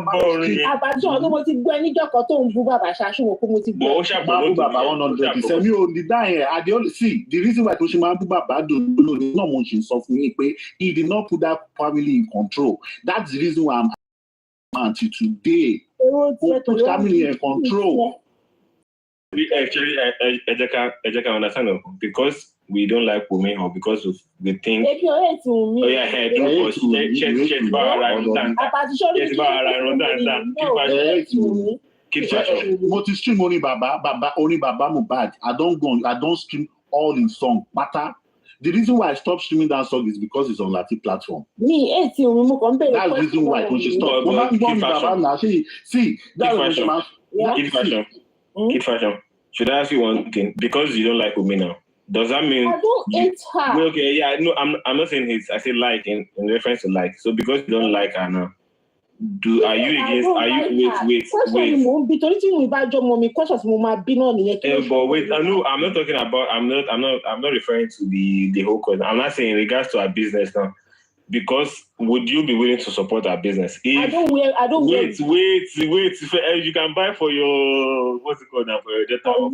bọ́ọ̀rin yẹn. Àbájọ ọdún mo ti gbọ́ níjọ́ kan tó ń bú bàbá ṣáṣùwọ̀n kó mo ti gbọ́. Ó ṣàbọ̀ bú bàbá 100%. Mi ò ní dá yẹn àdéhùn sí the reason why tó ṣe máa ń bú bàbá dòdò ní náà mo ṣe sọ fún yín pé he did not put that family in control. That's the reason why I'm until today. Put family in control. Actually, I understand because we don't like women or because of the thing. Mo ti stream only Baba Mohbad. I don't stream all in song. Pata. The reason why I stopped streaming that song is because it's on Latin platform. Me, That's the reason why when she stopped. See, that's Kid fashion. Should I ask you one thing? Because you don't like Wummi now, does that mean I don't hate her? Well, okay, yeah, no, I'm not saying hate. I say like in reference to like. So because you don't like her now, are you against? Are you wait? But wait, no, I'm not talking about. I'm not referring to the whole question. I'm not saying in regards to our business now. Because would you be willing to support our business? If, I don't wear. Wait. You can buy for your what's it called now, for your daughter,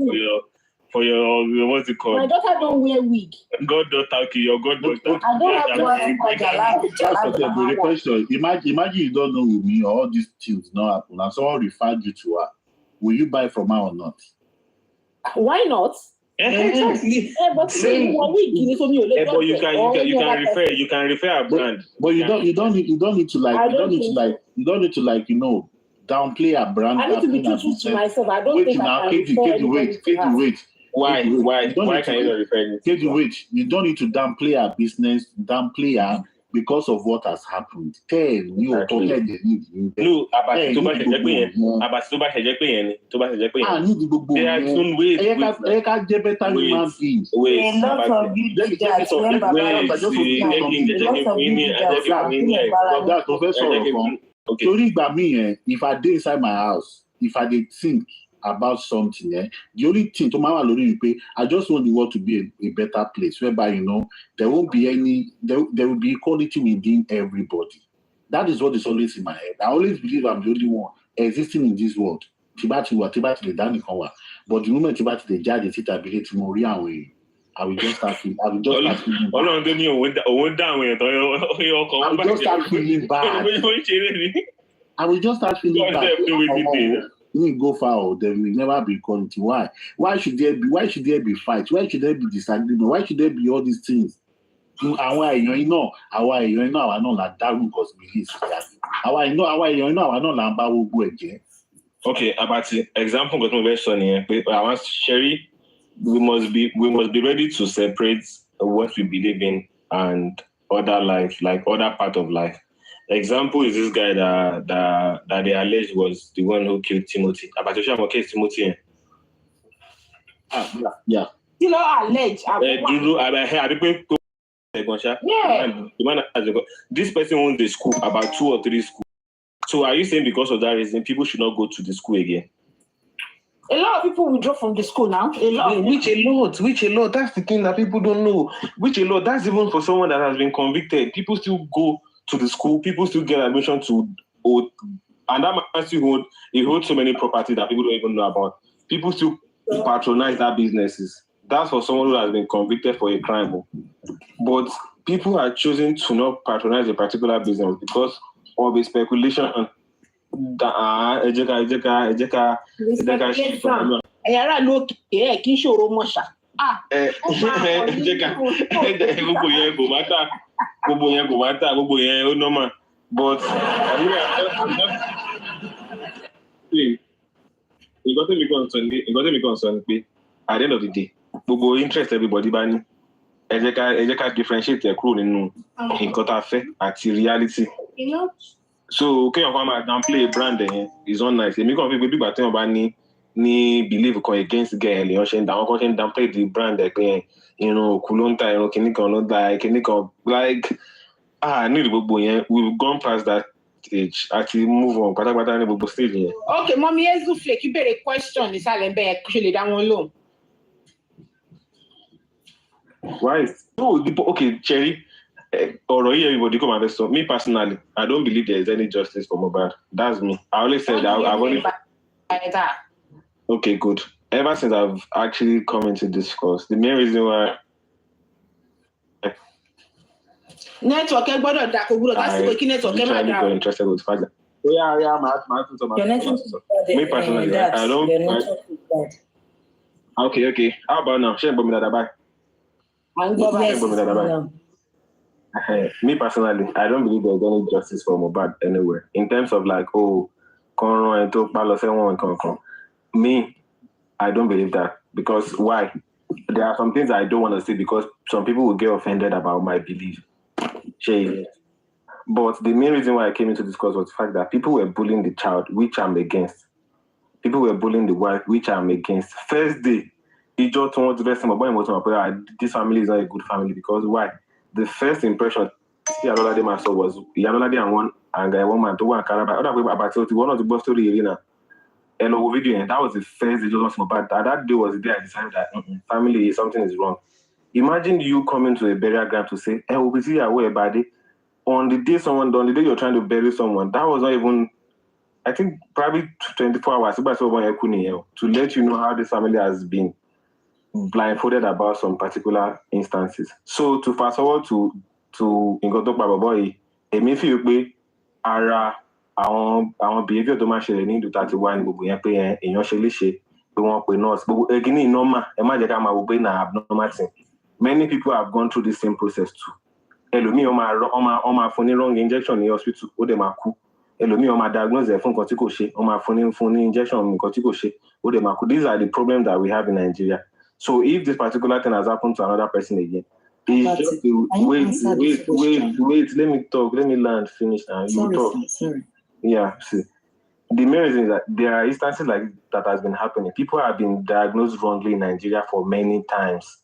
for your what's it called? My daughter don't wear wig. Goddaughter, okay, your goddaughter. I don't have to That's the question. Imagine you don't know Wummi or all these things not happen, and someone referred you to her. Will you buy from her or not? Why not? Exactly. But you can refer a brand. But you don't need to downplay a brand. I need to be true to myself. I don't think I can wait. Why can you not refer it? Wait. You don't need to downplay our business, downplay her because of what has happened. Tell you no, about to buy they are soon wait. If I did inside my house, if I did think about something, the only thing to my I just want the world to be a better place whereby there won't be there will be equality within everybody. That is what is always in my head. I always believe I'm the only one existing in this world. But the moment the judge I will just start feeling bad. We go far, then we never be equality. Why? Why should there be fights? Why should there be disagreement? Why should there be all these things? Our okay, about the example got my son here. I want Sherry. We must be ready to separate what we believe in and other life, like other part of life. Example is this guy that they alleged was the one who killed Timothy. Timothy. Yeah. You know, alleged. This person owns the school, about 2 or 3 schools. So are you saying because of that reason people should not go to the school again? A lot of people withdraw from the school now. Which a lot. That's the thing that people don't know. Which a lot. That's even for someone that has been convicted. People still go to the school. People still get admission to, and that man still holds so many properties that people don't even know about. People still patronize that businesses. That's for someone who has been convicted for a crime. But people are choosing to not patronize a particular business because of the speculation. But it got to be concerned. At the end of the day, we interest everybody by differentiate the crew in Kotafe at reality. So okay, I'm play a brand is not nice. Me go people about ni believe against the girl. Down play the brand kulonta like we've gone past that stage. Actually move on. Stage. Okay, mommy, here's the flake. You better question this actually that one low. Why? Okay, Cherry. Everybody come and so me personally, I don't believe there is any justice for Mohbad. That's me. I always said that I've only. Okay, good. Ever since I've actually come into this course, the main reason why. Network, that's interested with father. Yeah, me personally, I don't. Okay. How about now? Me personally, I don't believe there's any justice for Mohbad anywhere. In terms of like, me, I don't believe that. Because why? there are some things I don't want to say because some people will get offended about my belief. But the main reason why I came into discourse was the fact that people were bullying the child, which I'm against. People were bullying the wife, which I'm against. First day, he just wanted to dress him up. This family is not a good family because why? The first impression Yalolade myself was Yalolade and one man to one Caraba. Other people about one of the bus story arena. Hello video, and that was the first day just about that day was the day I decided that family something is wrong. Imagine you coming to a burial ground to say, we'll be here away buddy. On the day you're trying to bury someone, that was not even, I think probably 24 hours to let you know how this family has been blindfolded about some particular instances. So to fast forward to Ingotok Baba Boy, èmi fi pé ara àwọn behavior tó máa ṣẹlẹ̀ ní ìlú tàti wá ní gbogbo yẹn pé èèyàn ṣe léṣe pé wọ́n pe nurse gbogbo egini normal ẹ má jẹ́ ká máa wò pé na abnormal thing. Many people have gone through the same process too. Ẹlòmíì ó máa fún ní wrong injection ní hospital ó dẹ̀ máa kú. Ẹlòmíì ó máa diagnose ẹ̀ fún nǹkan tí kò ṣe ó máa fún ní injection nǹkan tí kò ṣe ó dẹ̀ máa kú. These are the problems that we have in Nigeria. So if this particular thing has happened to another person again, it's just wait, let me talk, let me land, finish, and you talk. Sorry. Yeah, see. The main reason is that there are instances like that has been happening. People have been diagnosed wrongly in Nigeria for many times.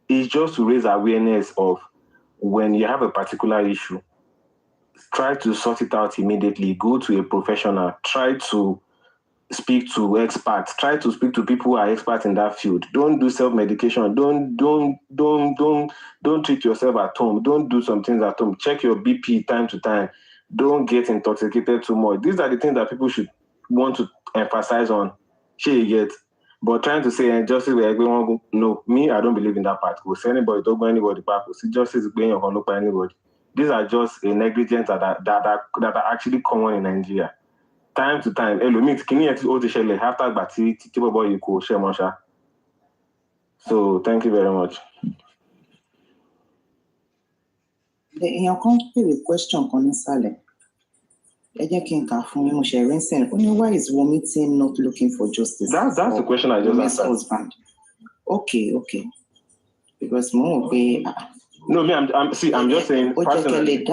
It's just to raise awareness of when you have a particular issue, try to sort it out immediately. Go to a professional. Try to speak to experts. Try to speak to people who are experts in that field. Don't do self-medication. Don't treat yourself at home. Don't do some things at home. Check your BP time to time. Don't get intoxicated too much. These are the things that people should want to emphasize on. But trying to say justice where everyone go, no, me, I don't believe in that part. We'll say anybody, don't go anybody back. We'll see justice being on look by anybody. These are just a negligence that are actually common in Nigeria. Time to time, so thank you very much. Èèyàn kan pèrè question kan nísàlẹ̀. Ẹ jẹ́ kí n kà fún yín, mo ṣe rẹ́sìn. Ó ní why is Wummi not looking for justice? That's the question I just answered. Husband. Okay. Because mo pé no, me, I'm just saying personally.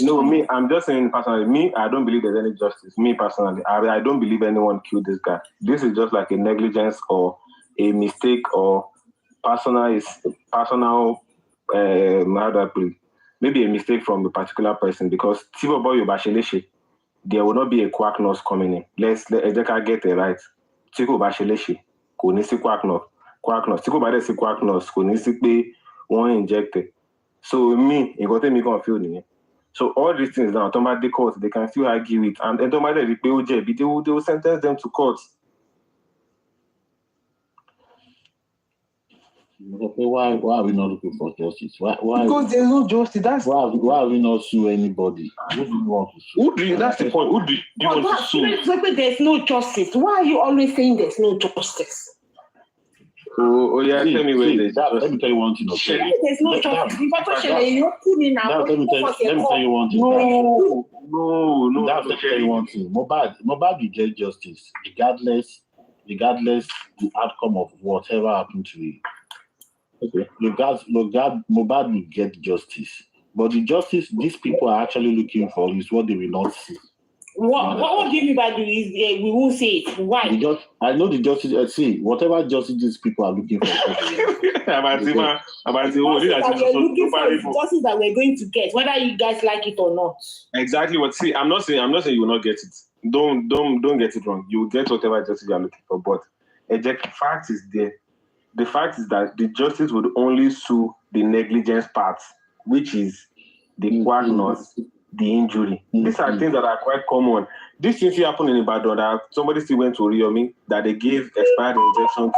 No, me, I'm just saying personally. Me, I don't believe there's any justice. Me personally, I don't believe anyone killed this guy. This is just like a negligence or a mistake or personal. How do I put it? Maybe a mistake from a particular person because there will not be a quack nurse coming in. Let's get it right. Tiko Basheleshi, Kunisi quack nurse. Tiko Badesi quack nurse, Kunisi be one injected. So me, it got me confused. So all these things now, automatic court, they can still argue it, and automatically they will sentence them to court. Okay, why are we not looking for justice? Why? Because there's no justice. Why are we not sue anybody? Who do you want to sue? Who do you? That's the point. Who do you want to sue? There's no justice. Why are you always saying there's no justice? Oh yeah, tell me where there's let me tell you one thing. Okay? There's no justice. Let me tell you one thing. No. Let me tell you one thing. Mohbad will get justice regardless the outcome of whatever happened to him. Okay. Mohbad will get justice. But the justice these people are actually looking for is what they will not see. What do you mean by we won't say it? Why? I know the justice. See, whatever justice these people are looking for. Justice that we're going to get, whether you guys like it or not. Exactly what. See, I'm not saying you will not get it. Don't get it wrong. You will get whatever justice you are looking for. But the fact is there. The fact is that the justice would only sue the negligence part, which is the quack nurse, the injury. These are things that are quite common. This thing happened in Ibadan that somebody still went to Riomi that they gave expired injection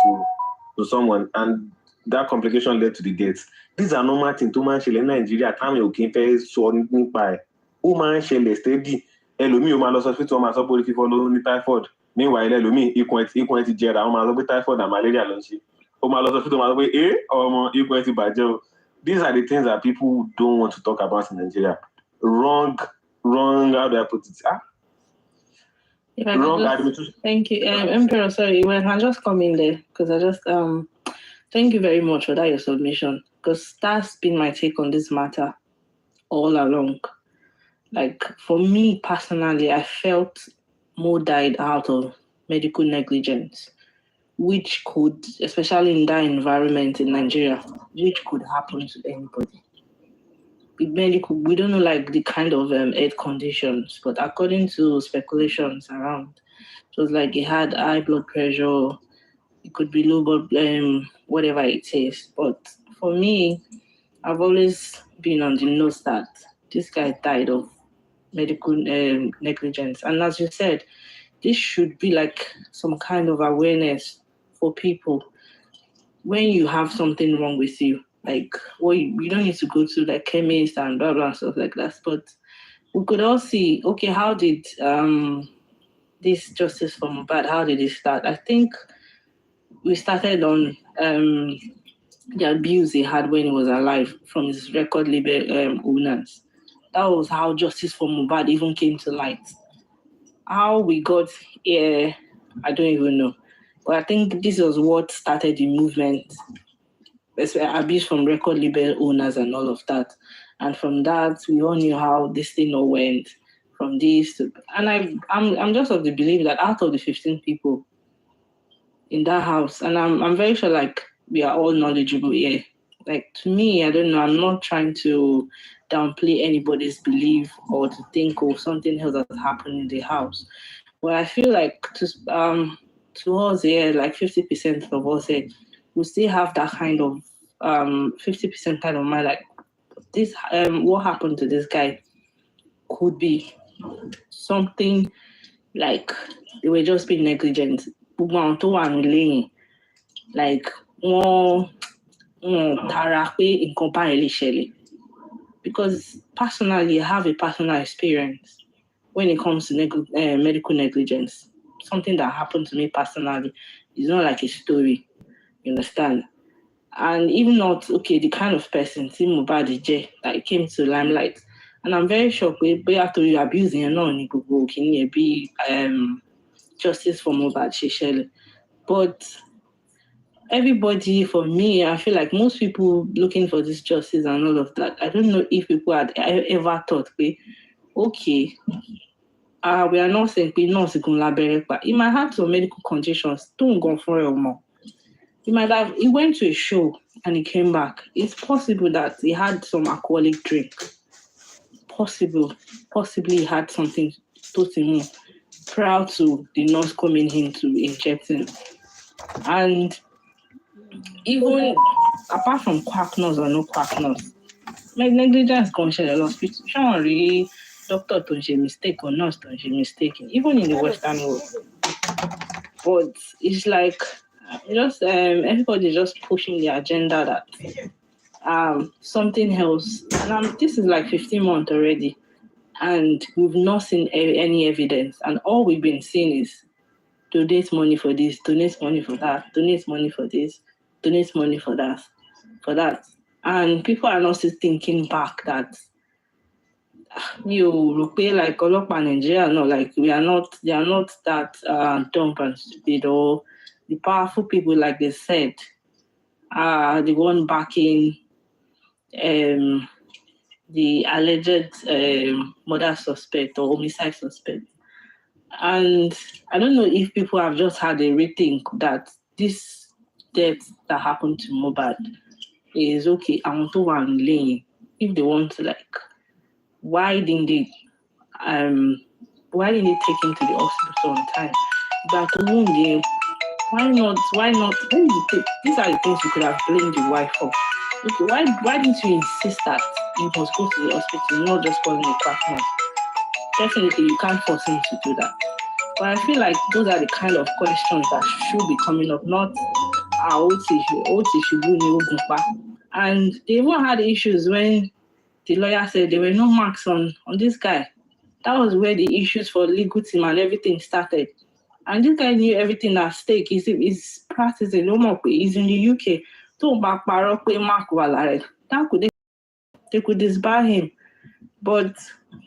to someone and that complication led to the death. These are normal things. To man shele Nigeria time you can pay so nipa. O man shele steady. Elomi o ma lọ hospital o ma sọ pé fífọ́ ló ní typhoid. Meanwhile elomi ikun ti jẹrà o ma sọ pé typhoid and malaria ló ń ṣe. O ma lọ hospital o ma sọ pé ọmọ ikun ti bàjẹ́ o. These are the things that people don't want to talk about in Nigeria. Wrong, how do I put it? Wrong administration. Thank you. Emperor, sorry, I just come in there because I just Thank you very much for that, your submission, because that's been my take on this matter all along. Like, for me personally, I felt Mo died out of medical negligence, which could, especially in that environment in Nigeria, which could happen to anybody. We don't know like the kind of health conditions, but according to speculations around, it was like he had high blood pressure, it could be low blood, whatever it is. But for me, I've always been on the nose that this guy died of medical negligence. And as you said, this should be like some kind of awareness for people when you have something wrong with you. Like, well, you don't need to go to the chemist and blah, blah, stuff like that. But we could all see, okay, how did this justice for Mohbad, how did it start? I think we started on the abuse he had when he was alive from his record label owners. That was how justice for Mohbad even came to light. How we got here, I don't even know. But I think this was what started the movement. Abuse from record label owners and all of that. And from that, we all knew how this thing all went from this to, and I'm just of the belief that out of the 15 people in that house, and I'm very sure like we are all knowledgeable here. Like, to me, I don't know, I'm not trying to downplay anybody's belief or to think of something else that happened in the house. But I feel like to us here, like 50% of us here, we still have that kind of 50% kind of mind, like this what happened to this guy could be something like they were just being negligent. Like because personally I have a personal experience when it comes to medical negligence. Something that happened to me personally. It's not like a story, you understand? And even not, okay, the kind of person, Mohbad'S, that came to limelight. And I'm very sure we have to abuse can be justice for Mohbad. But everybody, for me, I feel like most people looking for this justice and all of that, I don't know if people had ever thought, okay, we are not saying but he might have some medical conditions, don't go for it more. He went to a show and he came back. It's possible that he had some alcoholic drink. Possibly he had something totally prior to the nurse coming in to inject him. And even apart from quack nurse or no quack nurse, my negligence conscious in the hospital. Someone really doctor don't mistake or nurse don't mistaken, even in the Western world. But it's like just everybody just pushing the agenda that something else. And this is like 15 months already, and we've not seen any evidence. And all we've been seeing is donate money for this, donate money for that, donate money for this, donate money for that. And people are not still thinking back that you pay like Olopa Nigeria, no, like they are not that dumb and stupid, or the powerful people, like they said, are the one backing the alleged murder suspect or homicide suspect. And I don't know if people have just had a rethink that this death that happened to Mohbad is okay. I want to one lane if they want to, like, why didn't they take him to the hospital on time? But why not? These are the things you could have blamed the wife for. Okay, why didn't you insist that he must go to the hospital, not just calling a partner? Definitely, you can't force him to do that. But I feel like those are the kind of questions that should be coming up, not and they even had issues when the lawyer said there were no marks on this guy. That was where the issues for legal team and everything started. And this guy knew everything at stake. He's practicing, he's in the UK. They could disbar him. But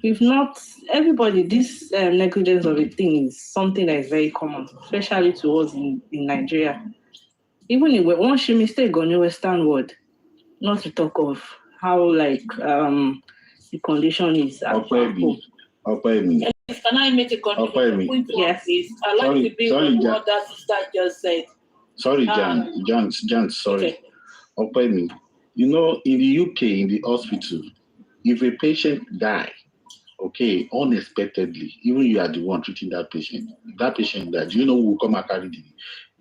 if not, everybody, this negligence of a thing is something that is very common, especially to us in Nigeria. even if once she mistake on the Western word, not to talk of how like the condition is at home. Can I make a contribution? Yes. I'd like to build on what that sister just said. Sorry, Jan, sorry. Okay. You know, in the UK, in the hospital, if a patient die, okay, unexpectedly, even you are the one treating that patient died, do you know who will come and carry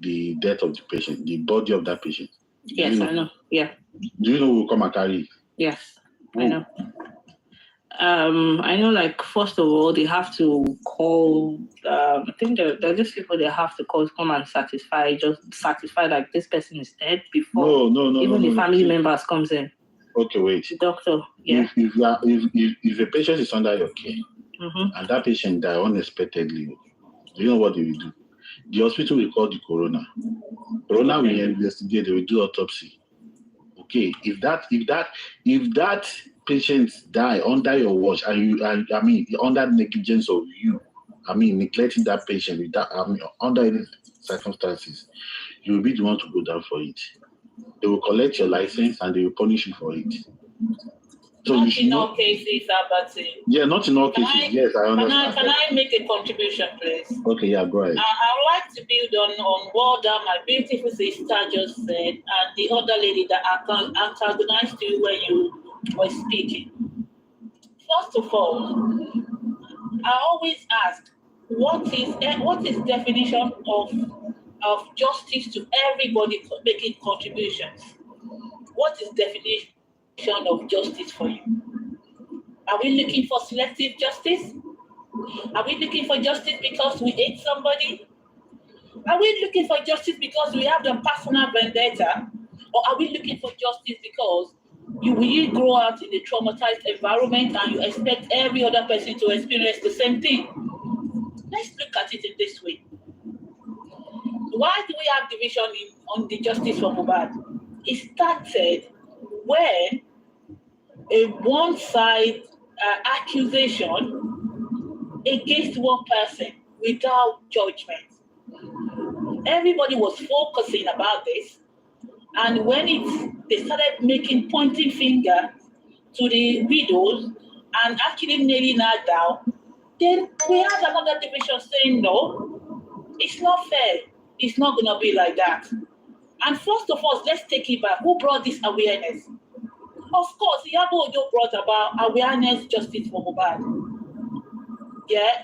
the death of the patient, the body of that patient? Yes, I know. Yeah. Do you know who will come and carry it? Yes, I know. I know, like, first of all, they have to call, I think there are just people they have to call to come and satisfy like this person is dead before the family members comes in. Okay, wait. The doctor, yeah. If a patient is under your care and that patient die unexpectedly, do you know what they will do? The hospital will call the coroner. Coroner will investigate, they will do autopsy. Okay, if that patient die under your watch and under negligence of you, neglecting that patient with that, under any circumstances, you will be the one to go down for it. They will collect your license and they will punish you for it. So not in all cases, Abati. Yeah, not in all cases. Yes, I understand. Can I make a contribution, please? Okay, yeah, go ahead. I would like to build on what my beautiful sister just said and the other lady that antagonized you when you were speaking. First of all, I always ask, what is definition of justice to everybody making contributions? What is definition of justice for you? Are we looking for selective justice? Are we looking for justice because we hate somebody? Are we looking for justice because we have the personal vendetta? Or are we looking for justice because you grow out in a traumatized environment and you expect every other person to experience the same thing? Let's look at it in this way. Why do we have division on the justice for Mohbad? It started when a one-side accusation against one person without judgment. Everybody was focusing about this, and when they started pointing finger to the widows and actually nailing her down, then we had another division saying, no, it's not fair. It's not going to be like that. And first of all, let's take it back. Who brought this awareness? Of course, Iyabo Ojo brought about awareness justice for Mohbad. Yeah,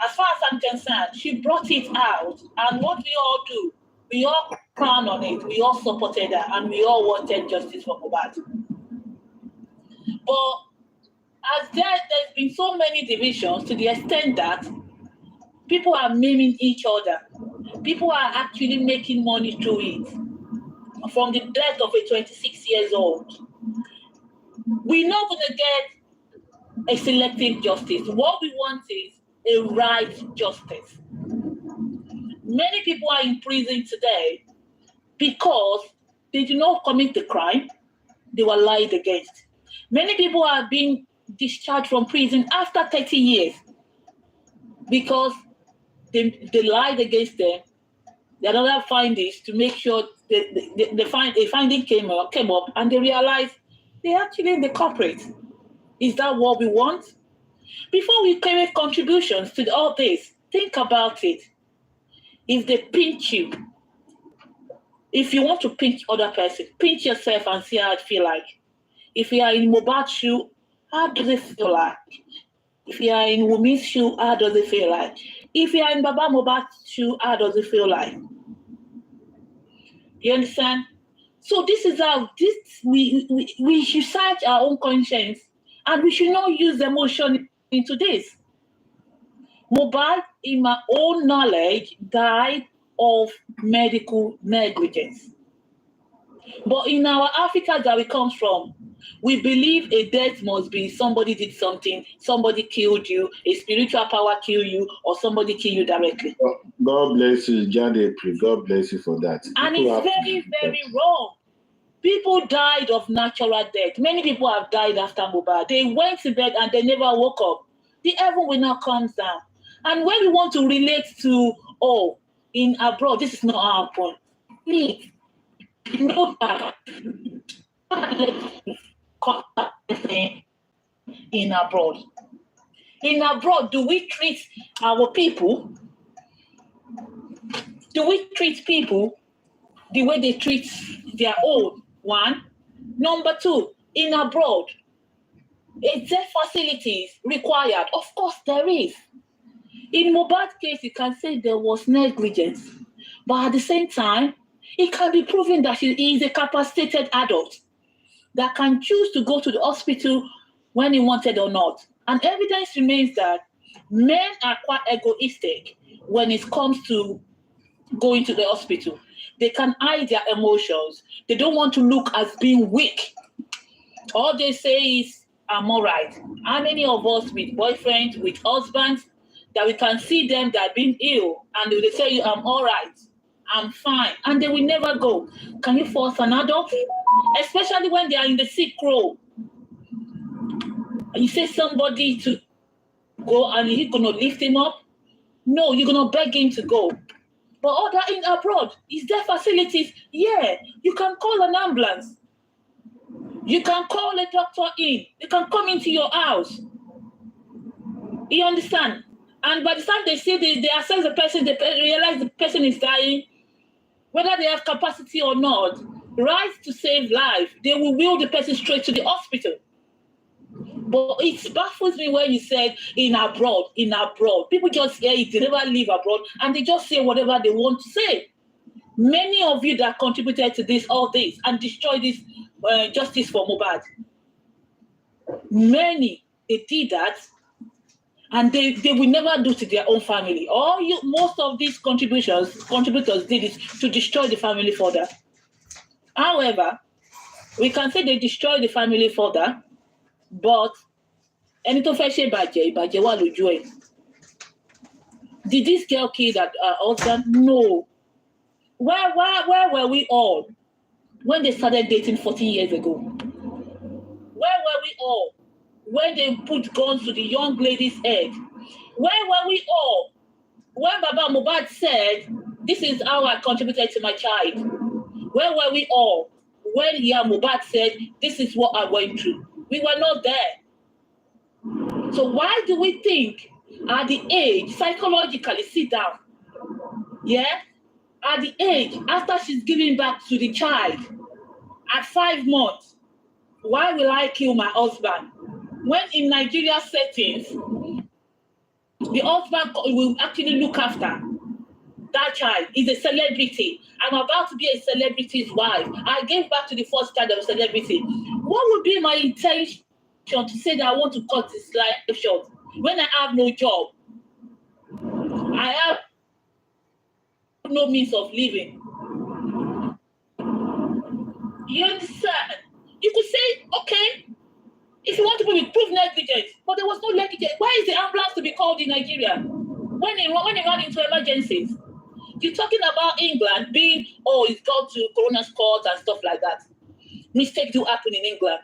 as far as I'm concerned, she brought it out. And what we all do, we all crown on it. We all supported her, and we all wanted justice for Mohbad. But as there's been so many divisions to the extent that people are maiming each other. People are actually making money through it. From the death of a 26 years old. We're not going to get a selective justice. What we want is a right justice. Many people are in prison today because they did not commit the crime, they were lied against. Many people are being discharged from prison after 30 years because they lied against them. There are other findings to make sure the finding came up and they realized they're actually the culprit. Is that what we want? Before we make contributions to all this, think about it. If they pinch you, if you want to pinch other person, pinch yourself and see how it feel like. If you are in Mohbad's shoe, how does it feel like? If you are in Wummi's shoe, how does it feel like? If you are in Baba Mohbad's shoe, how does it feel like? You understand? So this is how we should search our own conscience, and we should not use emotion into this. Mohbad, in my own knowledge, died of medical negligence. But in our Africa that we come from, we believe a death must be somebody did something, somebody killed you, a spiritual power killed you, or somebody killed you directly. God bless you, Jade. God bless you for that. And it's very, very wrong. People died of natural death. Many people have died after Mohbad. They went to bed and they never woke up. The heaven will not come down. And when we want to relate to, in abroad, this is not our point. Please, You know that in abroad. In abroad, do we treat our people? Do we treat people the way they treat their own? One. Number two, in abroad, is there facilities required? Of course, there is. In Mohbad's case, you can say there was negligence, but at the same time, it can be proven that he is a capacitated adult that can choose to go to the hospital when he wanted or not. And evidence remains that men are quite egoistic when it comes to going to the hospital. They can hide their emotions. They don't want to look as being weak. All they say is, I'm all right. How many of us with boyfriends, with husbands, that we can see them that are being ill and they tell you, I'm all right, I'm fine, and they will never go. Can you force an adult? Especially when they are in the sick row. And you say somebody to go and you're going to lift him up? No, you're going to beg him to go. But other in abroad, is there facilities? Yeah, you can call an ambulance. You can call a doctor in. They can come into your house. You understand? And by the time they see they assess the person, they realize the person is dying, whether they have capacity or not, right to save life, they will wheel the person straight to the hospital. But it baffles me when you said in abroad. People just hear it, they never live abroad, and they just say whatever they want to say. Many of you that contributed to all this, and destroyed this justice for Mohbad, many, they did that, and they will never do to their own family. Most of these contributors did it to destroy the family further. However, we can say they destroyed the family further, but ẹni tó fẹ́ ṣe ìbàjẹ́ wà lójú ẹ̀. Did this girl kill that husband? No. Where were we all when they started dating 14 years ago? Where were we all when they put guns to the young lady's head? Where were we all when Baba Mohbad said, this is how I contributed to my child? Where were we all when Mohbad said, this is what I went through? We were not there. So why do we think at the age, psychologically, sit down, yeah? At the age, after she's giving back to the child, at 5 months, why will I kill my husband? When in Nigeria settings, the husband will actually look after that child. Is a celebrity. I'm about to be a celebrity's wife. I gave back to the first child of a celebrity. What would be my intention to say that I want to cut this life short when I have no job? I have no means of living. You understand? You could say, okay, if you want to prove negligence, but there was no negligence. Why is the ambulance to be called in Nigeria when it ran into emergencies? You're talking about England being, it's gone to coroner's court and stuff like that. Mistakes do happen in England.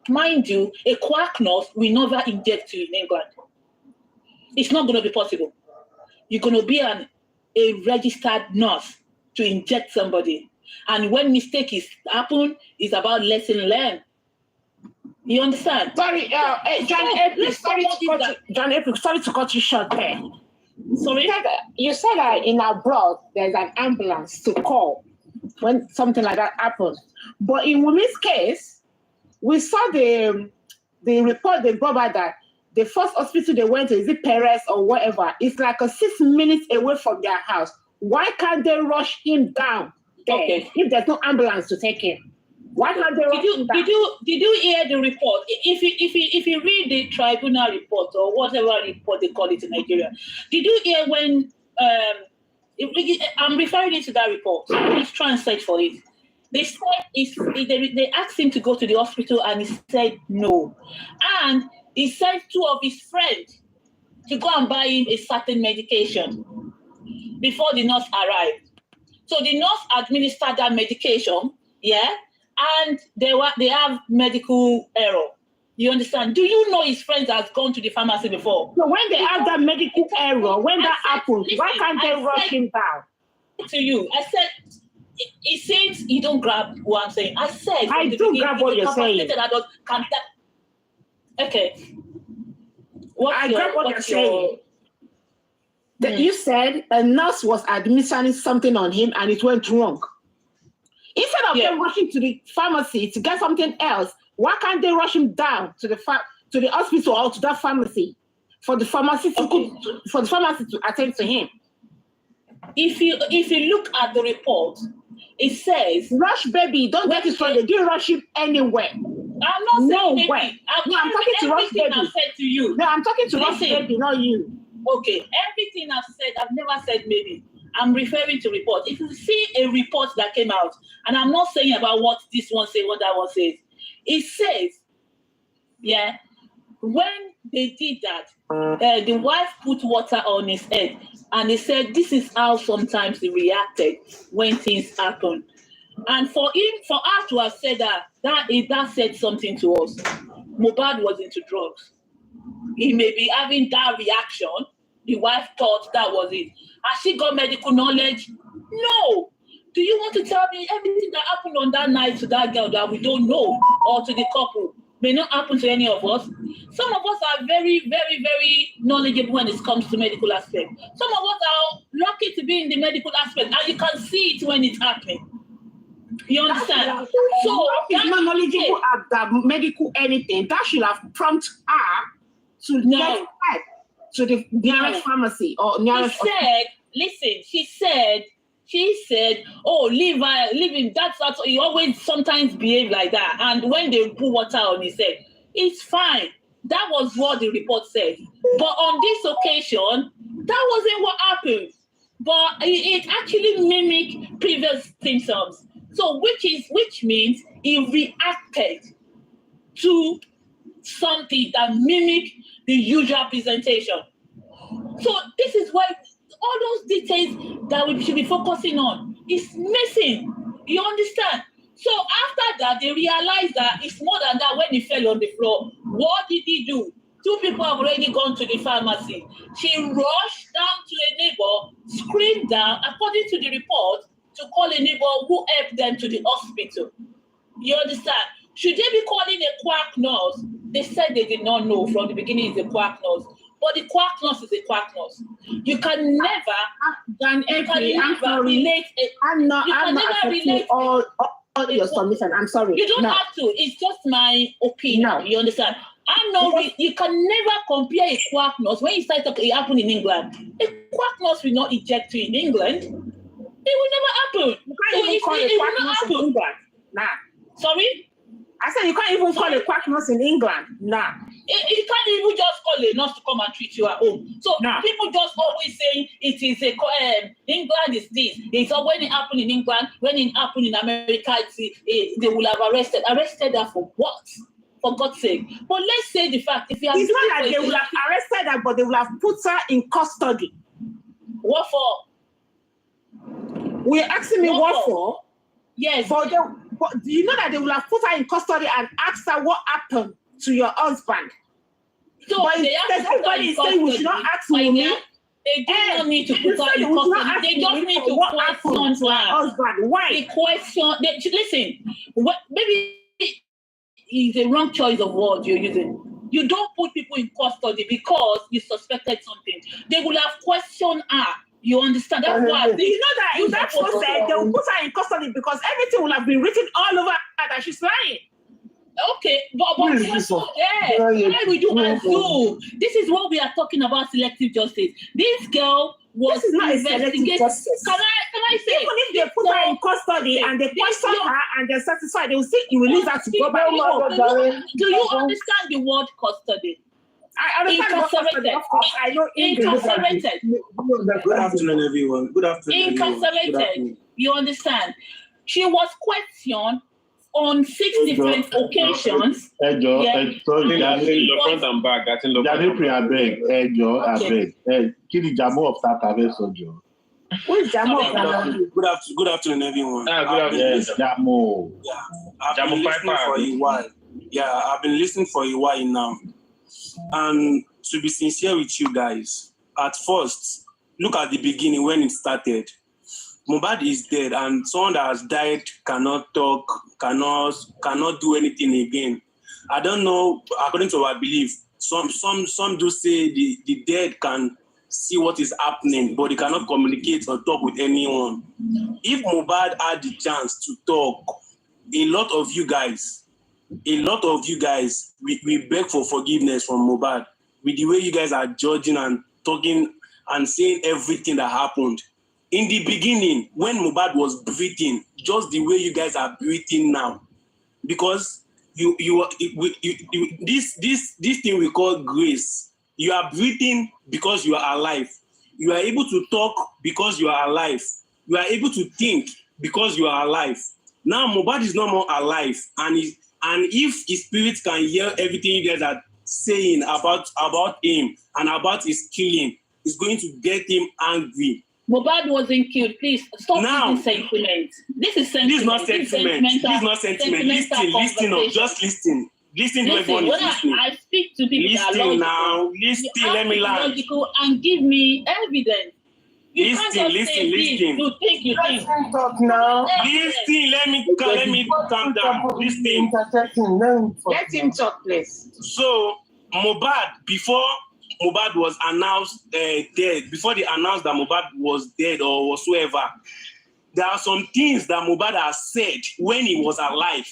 Mind you, a quack nurse will never inject you in England. It's not going to be possible. You're going to be a registered nurse to inject somebody. And when mistake happen, it's about lesson learned. You understand? Sorry, John April, sorry to cut you short there. Sorry? You said that in abroad, there's an ambulance to call when something like that happens. But in Wummi's case, we saw the report they brought back that the first hospital they went to, is it Perez or whatever, it's like 6 minutes away from their house. Why can't they rush him down there if there's no ambulance to take him? Why can't they rush him down? Did you hear the report? If you read the tribunal report or whatever report they call it in Nigeria, did you hear when I'm referring you to that report? Please try and search for it. They said they asked him to go to the hospital and he said no. And he sent 2 of his friends to go and buy him a certain medication before the nurse arrived. So the nurse administered that medication, and they have medical error. You understand? Do you know his friends has gone to the pharmacy before? So when they have that medical error, when that happens, why can't they rush him down? To you, I said it seems you don't grab what I'm saying. I said I do grab what you're saying. Okay. I grab what you're saying. You said a nurse was administering something on him and it went wrong. Instead of them rushing to the pharmacy to get something else, why can't they rush him down to the hospital or to that pharmacy for the pharmacy to attend to him? If you look at the report, it says rush baby. Don't get it wrong. They didn't rush him anywhere. I'm not saying way. I'm talking to rush baby. I've said to you. No, I'm talking to rush baby, not you. Okay, everything I've said, I've never said maybe. I'm referring to report. If you see a report that came out, and I'm not saying about what this one says, what that one says, it says, when they did that, the wife put water on his head, and they said this is how sometimes he reacted when things happen. And for her to have said that said something to us. Mohbad was into drugs. He may be having that reaction. The wife thought that was it. Has she got medical knowledge? No. Do you want to tell me everything that happened on that night to that girl that we don't know, or to the couple, may not happen to any of us? Some of us are very, very, very knowledgeable when it comes to medical aspect. Some of us are lucky to be in the medical aspect, and you can see it when it's happening. You understand? So he's not knowledgeable at the medical anything. That should have prompted her to get help to the nearest pharmacy or nearest. She said, oh, leave him. That's he always sometimes behave like that. And when they put water on his head, it's fine. That was what the report said. But on this occasion, that wasn't what happened. But it actually mimicked previous symptoms. So which means he reacted to something that mimicked the usual presentation. So this is why all those details that we should be focusing on is missing. You understand? So after that, they realized that it's more than that. When he fell on the floor, what did he do? 2 people have already gone to the pharmacy. She rushed down to a neighbor, screamed down, according to the report, to call a neighbor who helped them to the hospital. You understand? Should they be calling a quack nurse? They said they did not know from the beginning it's a quack nurse. But the quack nurse is a quack nurse. You can never relate all your submission. I'm sorry. You don't have to. It's just my opinion. No. You understand? You can never compare a quack nurse. When you start talking, it happened in England. A quack nurse will not eject you in England. It will never happen. You can't even call a quack nurse in England. Nah. Sorry? I said you can't even call a quack nurse in England. Nah. You can't even just call a nurse to come and treat you at home. So people just always saying it is England is this. It's when it happened in England, when it happened in America, they will have arrested her for what? For God's sake. But let's say the fact if you have, it's not that they will have arrested her, but they will have put her in custody. What for? We're asking me what for? Yes. But do you know that they will have put her in custody and asked her what happened to your husband? So but everybody is saying we should not ask Wummi. They do not need to put her in custody. They just need to question her husband. Why? The question. Listen. Maybe it's a wrong choice of words you're using. You don't put people in custody because you suspected something. They will have questioned her. You understand? That's why. Do you know that if that's what said, they will put her in custody because everything will have been written all over her that she's lying. Okay, but why we do assume? This is what we are talking about selective justice. This girl was this is not a selective justice. Can I say? Even if they put her in custody and they question her and they're satisfied, they will say you release her to go back. Do you understand the word custody? I understand incarcerated. Of course, I know incarcerated. Good afternoon, everyone. Good afternoon. Incarcerated. Good afternoon. You understand? She was questioned on 6 different occasions. Sorry, front and back. Good afternoon, everyone. Jamo. I've been listening for a while. Yeah, I've been listening for a while now. And to be sincere with you guys, at first, look at the beginning when it started. Mohbad is dead, and someone that has died cannot talk, cannot do anything again. I don't know. According to our belief, some do say the dead can see what is happening, but they cannot communicate or talk with anyone. If Mohbad had the chance to talk, a lot of you guys, we beg for forgiveness from Mohbad with the way you guys are judging and talking and saying everything that happened. In the beginning, when Mohbad was breathing, just the way you guys are breathing now, because this thing we call grace. You are breathing because you are alive. You are able to talk because you are alive. You are able to think because you are alive. Now Mohbad is no more alive, and if his spirit can hear everything you guys are saying about him and about his killing, it's going to get him angry. Mohbad wasn't killed. Please stop using sentiment. This is sentiment. This is not sentiment. This is not sentiment. Listen, just listen. Listen to everyone when is listening. I speak to people that are logical, now. Listen, let me land. Logical and give me evidence. You listen. You think. Talk now. Listen, let me calm down. Listen. Let him talk, please. So, Mohbad, before Mohbad was announced dead, before they announced that Mohbad was dead or whatsoever, there are some things that Mohbad has said when he was alive.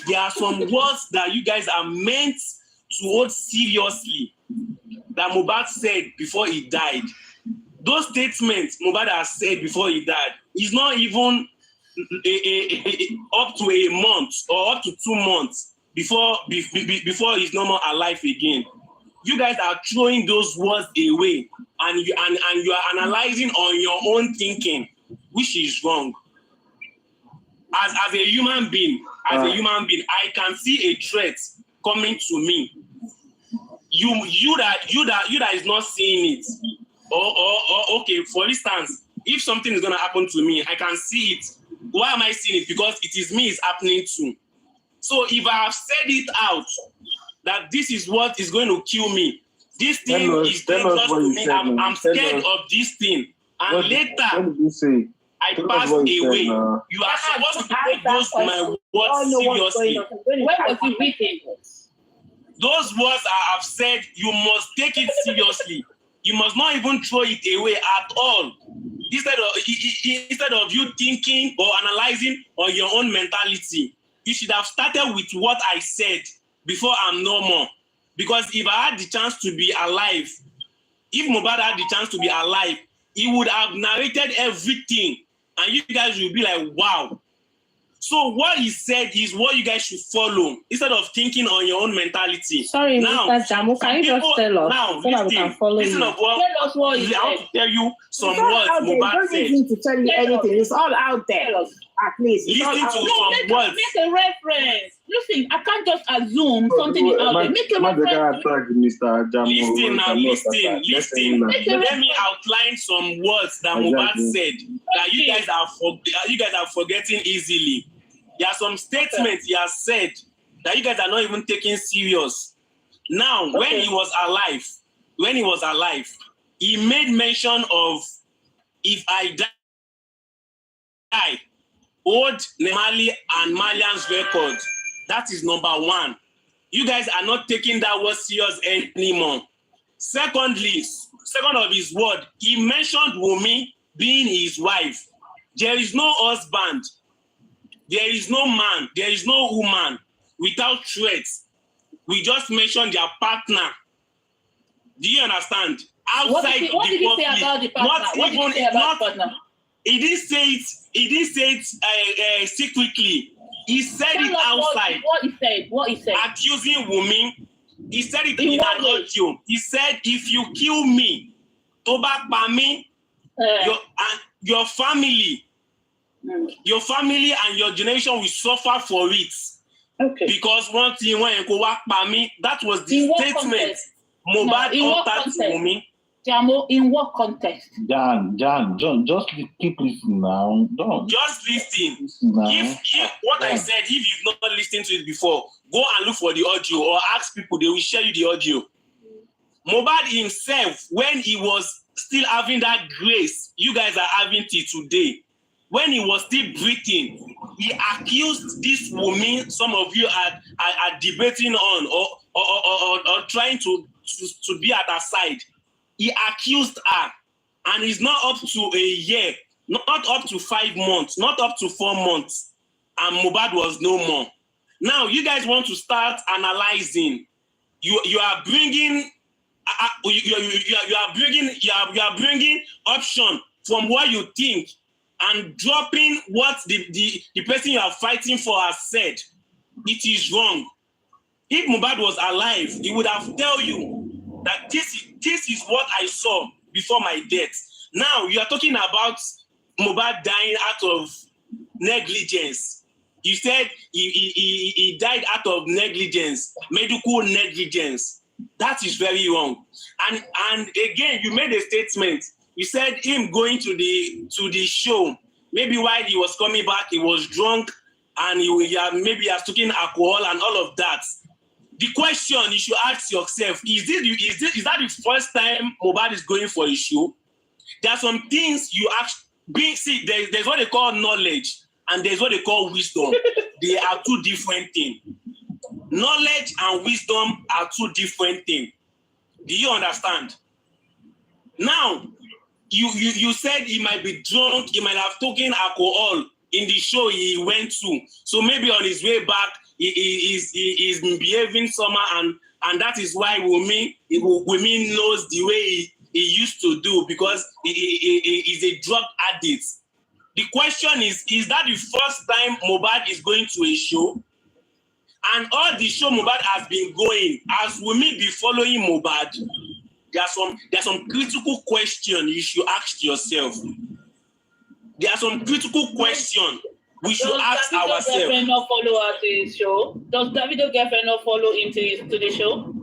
There are some words that you guys are meant to hold seriously that Mohbad said before he died. Those statements Mohbad has said before he died is not even up to a month or up to 2 months before he's no more alive again. You guys are throwing those words away, and you are analyzing on your own thinking, which is wrong. As a human being, I can see a threat coming to me. You that is not seeing it, or okay, for instance, if something is gonna happen to me, I can see it. Why am I seeing it? Because it is me it's happening to. So if I have said it out that this is what is going to kill me, this thing is dangerous to me. I'm scared of this thing, and later I passed away. You are supposed to take those my words seriously. When was he written? Those words I have said, you must take it seriously. You must not even throw it away at all. Instead of you thinking or analyzing on your own mentality, you should have started with what I said before I'm no more. Because if I had the chance to be alive, if Mohbad had the chance to be alive, he would have narrated everything. And you guys will be like, wow. So what he said is what you guys should follow instead of thinking on your own mentality. Sorry, now, Mr. Jamu, can you just tell us now, so that we can follow you? Tell us what he said. I want to tell you some words Mohbad said. Don't need to tell you anything. It's all out there. At least. Listen to some words. Make a reference. Listen, I can't just assume something is out there. Make a reference. Listen. Let me outline some words that Mohbad said that you guys are forgetting easily. There are some statements he has said that you guys are not even taking serious. Now, when he was alive, he made mention of, if I die, hold Nemali and Malian's record. That is number one. You guys are not taking that word serious anymore. Second of his word, he mentioned Wummi being his wife. There is no husband. There is no man. There is no woman without threats. We just mentioned their partner. Do you understand? Outside what did he say about the partner? What did he say about the partner? He didn't say it secretly. He said it outside. What he said. Accusing Wummi. He said it in an audio. He said, if you kill me, Toba Pami, your family and your generation will suffer for it. Okay. Because one thing when Pami, that was the statement Mohbad uttered to Wummi. Jamo, in what context? John, just keep listening now. Don't. Just listen. If what I said, if you've not listened to it before, go and look for the audio or ask people, they will share you the audio. Mohbad himself, when he was still having that grace you guys are having till today. When he was still breathing, he accused this woman some of you are debating on or trying to be at her side. He accused her, and it's not up to a year, not up to 5 months, not up to 4 months, and Mohbad was no more. Now you guys want to start analyzing. You are bringing you are bringing option from what you think and dropping what the person you are fighting for has said. It is wrong. If Mohbad was alive, he would have tell you that this is what I saw before my death. Now you are talking about Mohbad dying out of negligence. You said he died out of negligence, medical negligence. That is very wrong. And again, you made a statement. You said him going to the show, maybe while he was coming back, he was drunk, and maybe he has taken alcohol and all of that. The question you should ask yourself, is that the first time Mohbad is going for a show? There are some things you see, there's what they call knowledge, and there's what they call wisdom. They are two different things. Knowledge and wisdom are two different things. Do you understand? Now, you said he might be drunk, he might have taken alcohol in the show he went to. So maybe on his way back, he's behaving somehow, and that is why Wummi knows the way he used to do, because he is a drug addict. The question is that the first time Mohbad is going to a show? And all the show Mohbad has been going, as Wummi be following Mohbad, there are some critical questions you should ask yourself. There are some critical questions we should ask ourselves. Does Davido not follow us to his show? Does Davido girlfriend not follow him to the show?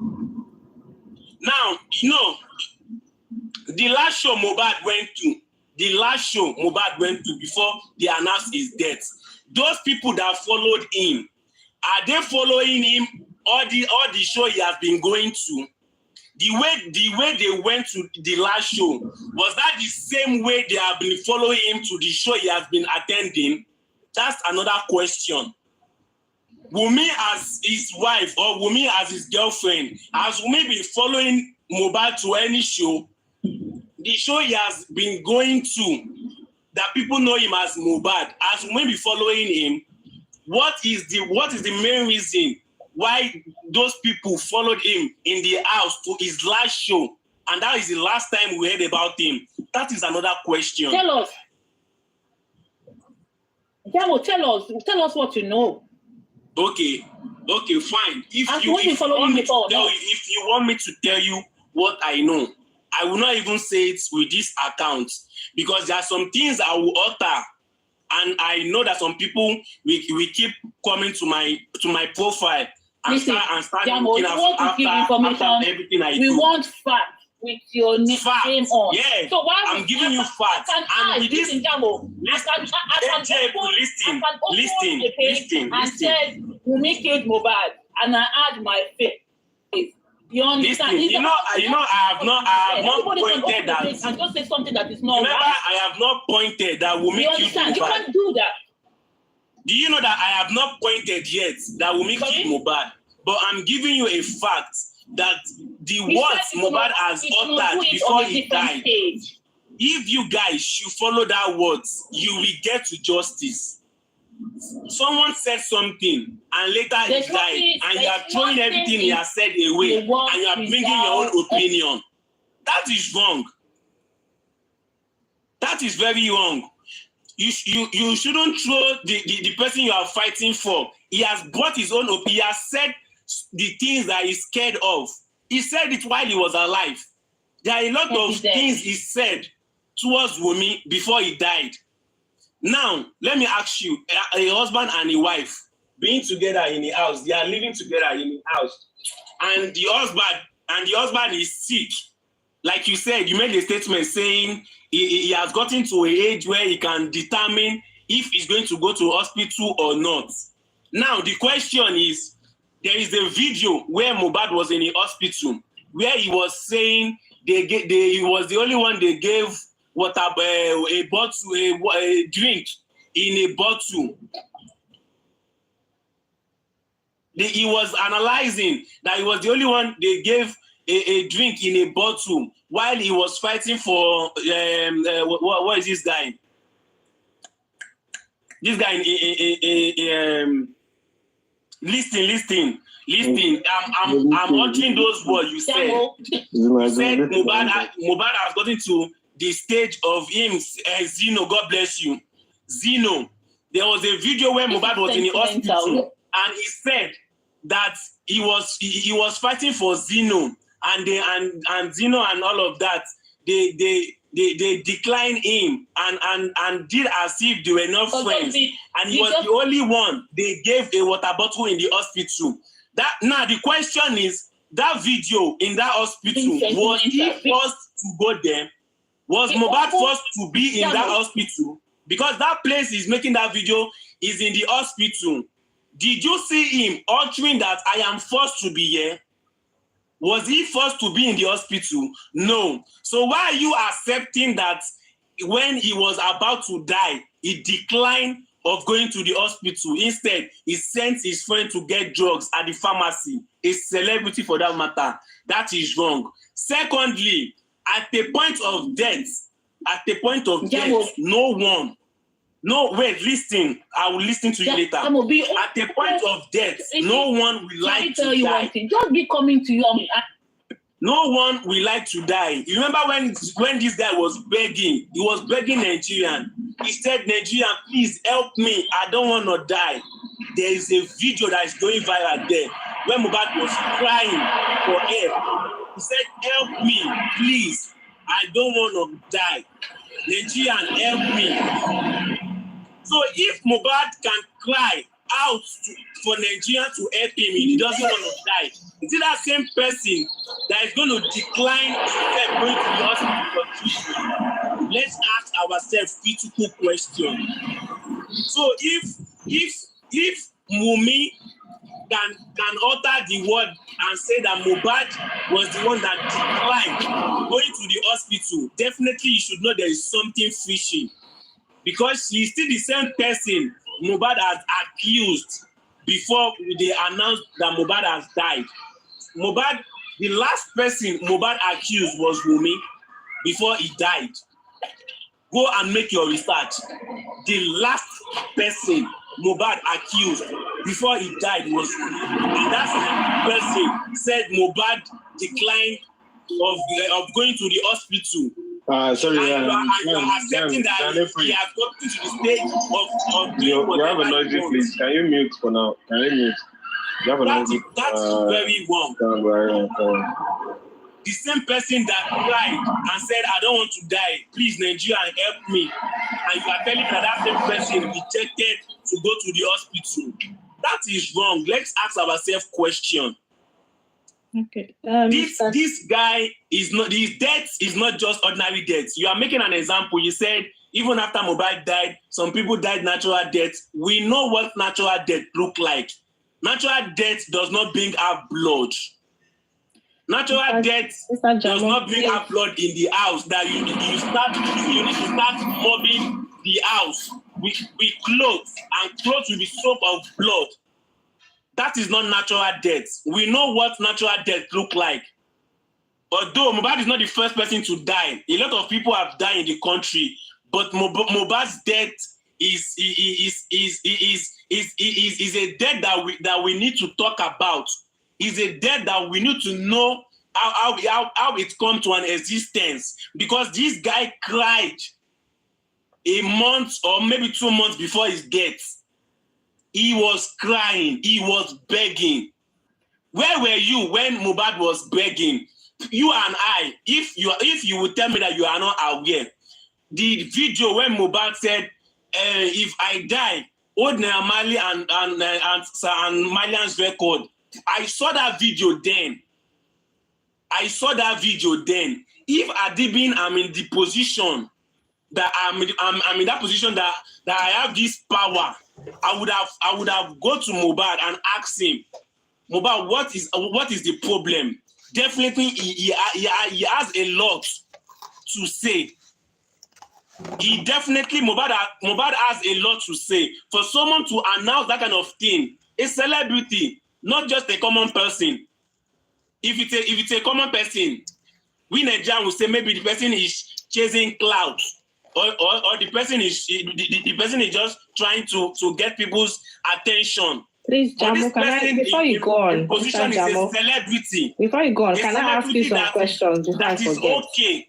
Now, the last show Mohbad went to before they announced his death, those people that followed him, are they following him all the show he has been going to? The way they went to the last show, was that the same way they have been following him to the show he has been attending? That's another question. Wummi as his wife or Wummi as his girlfriend, has Wummi been following Mohbad to any show? The show he has been going to, that people know him as Mohbad, has Wummi been following him? What is the main reason why those people followed him in the house to his last show, and that is the last time we heard about him? That is another question. Tell us. Jamo, tell us what you know. Okay, fine. If you want me to tell you what I know, I will not even say it with this account, because there are some things I will utter. And I know that some people we keep coming to my profile and start Jamo, looking after everything I do. We want facts with your name on. Yeah, so why I'm giving you facts. And with this, Jamo, I can open a page and said Wummi killed Mohbad, and I add my face. You understand? Listen, I have not pointed that. And just say something that is not right. I have not pointed that Wummi killed Mohbad. You can't do that. Do you know that I have not pointed yet that Wummi killed Mohbad? But I'm giving you a fact that the words Mohbad has uttered before he died. If you guys should follow that words, you will get to justice. Someone said something and later he died, and you are throwing everything he has said away, and you are bringing your own opinion. That is wrong. That is very wrong. You shouldn't throw the person you are fighting for. He has brought his own opinion. He has said the things that he's scared of. He said it while he was alive. There are a lot of things he said towards Wummi before he died. Now, let me ask you, a husband and a wife being together in the house, they are living together in the house, and the husband is sick. Like you said, you made a statement saying he has gotten to an age where he can determine if he's going to go to hospital or not. Now, the question is, there is a video where Mohbad was in the hospital, where he was saying he was the only one they gave water, a bottle, a drink in a bottle. He was analyzing that he was the only one they gave a drink in a bottle while he was fighting for what is this guy? This guy listen. I'm watching those words you said. You said Mohbad has gotten to the stage of him. Zeno, God bless you. Zeno. There was a video where Mohbad was in the hospital, and he said that he was fighting for Zeno, and Zeno and all of that. They declined him and did as if they were not friends, and he was the only one they gave a water bottle in the hospital. That now the question is, that video in that hospital, was he forced to go there? Was Mohbad forced to be in that hospital? Because that place is making that video is in the hospital. Did you see him uttering that I am forced to be here? Was he forced to be in the hospital? No. So why are you accepting that when he was about to die, he declined of going to the hospital? Instead, he sent his friend to get drugs at the pharmacy, a celebrity for that matter. That is wrong. Secondly, at the point of death, no, wait, listen. I will listen to you later. At the point of death, no one will like to die. Just be coming to you. No one will like to die. You remember when this guy was begging? He was begging Nigerian. He said, Nigerian, please help me. I don't want to die. There is a video that is going viral there where Mohbad was crying for help. He said, help me, please. I don't want to die. Nigerian, help me. So if Mohbad can cry out for Nigeria to help him, he doesn't want to die. Is it that same person that is going to decline going to the hospital for treatment? Let's ask ourselves critical question. So if Wummi can utter the word and say that Mohbad was the one that declined going to the hospital, definitely you should know there is something fishy. Because she's still the same person Mohbad has accused before they announced that Mohbad has died. Mohbad, the last person Mohbad accused was Wummi before he died. Go and make your research. The last person Mohbad accused before he died was Wummi. And that person said Mohbad declined of going to the hospital. Sorry, you are accepting that he has gotten to the stage of doing you have a noisy place. Can you mute for now? Can you mute? You have a noisy. That's very wrong. The same person that cried and said, I don't want to die, please Nigeria help me, and you are telling me that same person rejected to go to the hospital. That is wrong. Let's ask ourselves question. Okay. This guy is not, his death is not just ordinary death. You are making an example. You said even after Mohbad died, some people died natural death. We know what natural death look like. Natural death does not bring out blood. Natural death does not bring out blood in the house. That you need to start mopping the house with clothes, and clothes will be soaked of blood. That is not natural death. We know what natural death look like. Although Mohbad is not the first person to die, a lot of people have died in the country. But Mohbad's death is a death that we need to talk about. Is a death that we need to know how it come to an existence. Because this guy cried a month or maybe 2 months before his death. He was crying. He was begging. Where were you when Mohbad was begging? You and I, if you would tell me that you are not aware, the video when Mohbad said, if I die, hold Mali and Malian's record, I saw that video then. If Adibin, I'm in the position that I'm in that position that I have this power, I would have go to Mohbad and ask him, Mohbad, what is the problem? definitely he has a lot to say. He definitely, Mohbad has a lot to say. For someone to announce that kind of thing, a celebrity, not just a common person. If it's a common person, we Nigerians will say maybe the person is chasing clouds, or the person is just trying to get people's attention. Please, Jamo, before you go on, position Mr. is Jamo, a celebrity. Before you go on, can I ask you some questions before I that is forget? okay.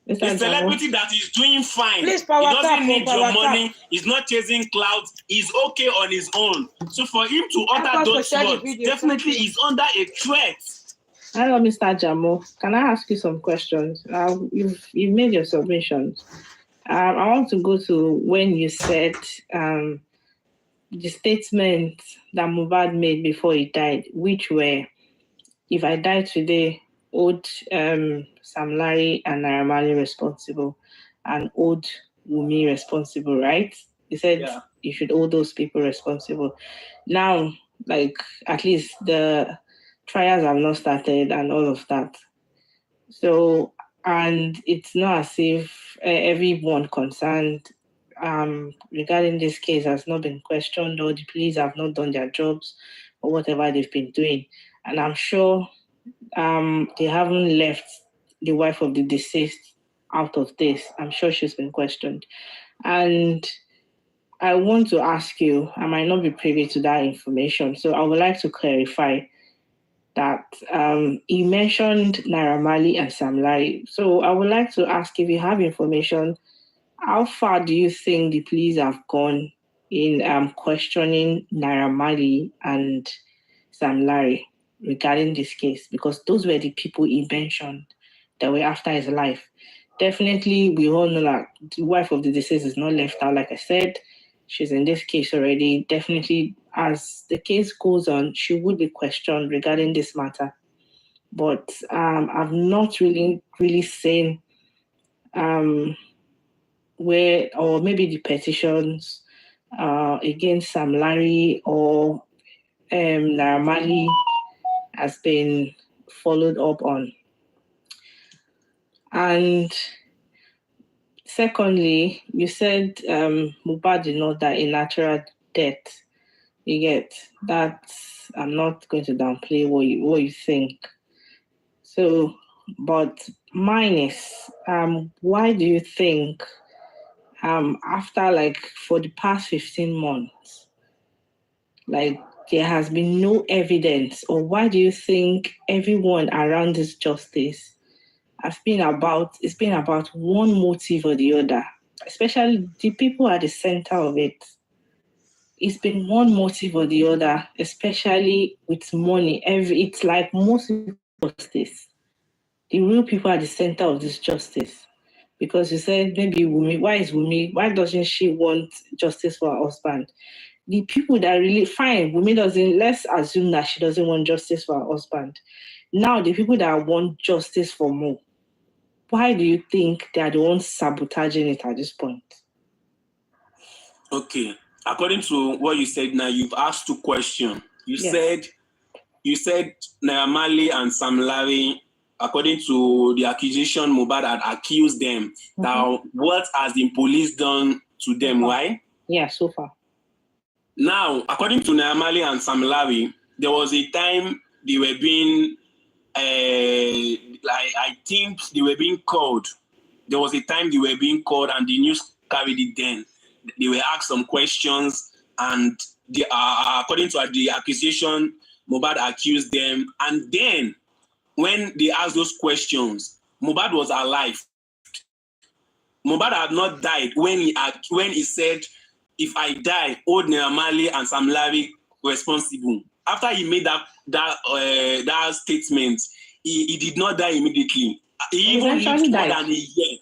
Mr. A celebrity that is doing fine. Please, He power doesn't tap, need power your tap. money. He's not chasing clouds. He's okay on his own. So for him to utter course, those share the words, video. definitely is under a threat. Hello, Mr. Jamo. Can I ask you some questions? You've made your submissions. I want to go to when you said the statement that Mohbad made before he died, which were, if I die today, hold Sam Larry and Naira Marley responsible and hold Wummi responsible, right? He said you should hold those people responsible. Now, like, at least the trials have not started and all of that. So, and it's not as if everyone concerned regarding this case has not been questioned, or the police have not done their jobs or whatever they've been doing. And I'm sure they haven't left the wife of the deceased out of this. I'm sure she's been questioned. And I want to ask you, I might not be privy to that information, so I would like to clarify that he mentioned Naira Marley and Sam Larry. So I would like to ask, if you have information, how far do you think the police have gone in questioning Naira Marley and Sam Larry regarding this case? Because those were the people he mentioned that were after his life. Definitely, we all know that the wife of the deceased is not left out. Like I said, she's in this case already. Definitely, as the case goes on, she would be questioned regarding this matter. But I've not really seen where, or maybe the petitions against Sam Larry or Naira Marley has been followed up on. And secondly, you said Mohbad did not die a natural death. You get that. I'm not going to downplay what you think. So, but mine is, why do you think after, like, for the past 15 months, like, there has been no evidence, or why do you think everyone around this justice it's been about one motive or the other, especially the people at the center of it? It's been one motive or the other, especially with money. It's like most justice, the real people at the center of this justice. Because you said maybe Wummi, why doesn't she want justice for her husband? The people that really, fine, Wummi doesn't, let's assume that she doesn't want justice for her husband. Now, the people that want justice for Mo, why do you think they are the ones sabotaging it at this point? Okay. According to what you said now, you've asked two questions. You said Naira Marley and Sam Larry, according to the accusation, Mohbad had accused them. Now, what has the police done to them, right? Yeah, so far. Now, according to Naira Marley and Sam Larry, there was a time they were being, I think they were being called. There was a time they were being called and the news carried it then. They were asked some questions and according to the accusation, Mohbad accused them. And then when they asked those questions, Mohbad was alive. Mohbad had not died when he said, if I die, hold Naira Marley and Sam Larry responsible. After he made that statement, he did not die immediately. He even lived more than a year.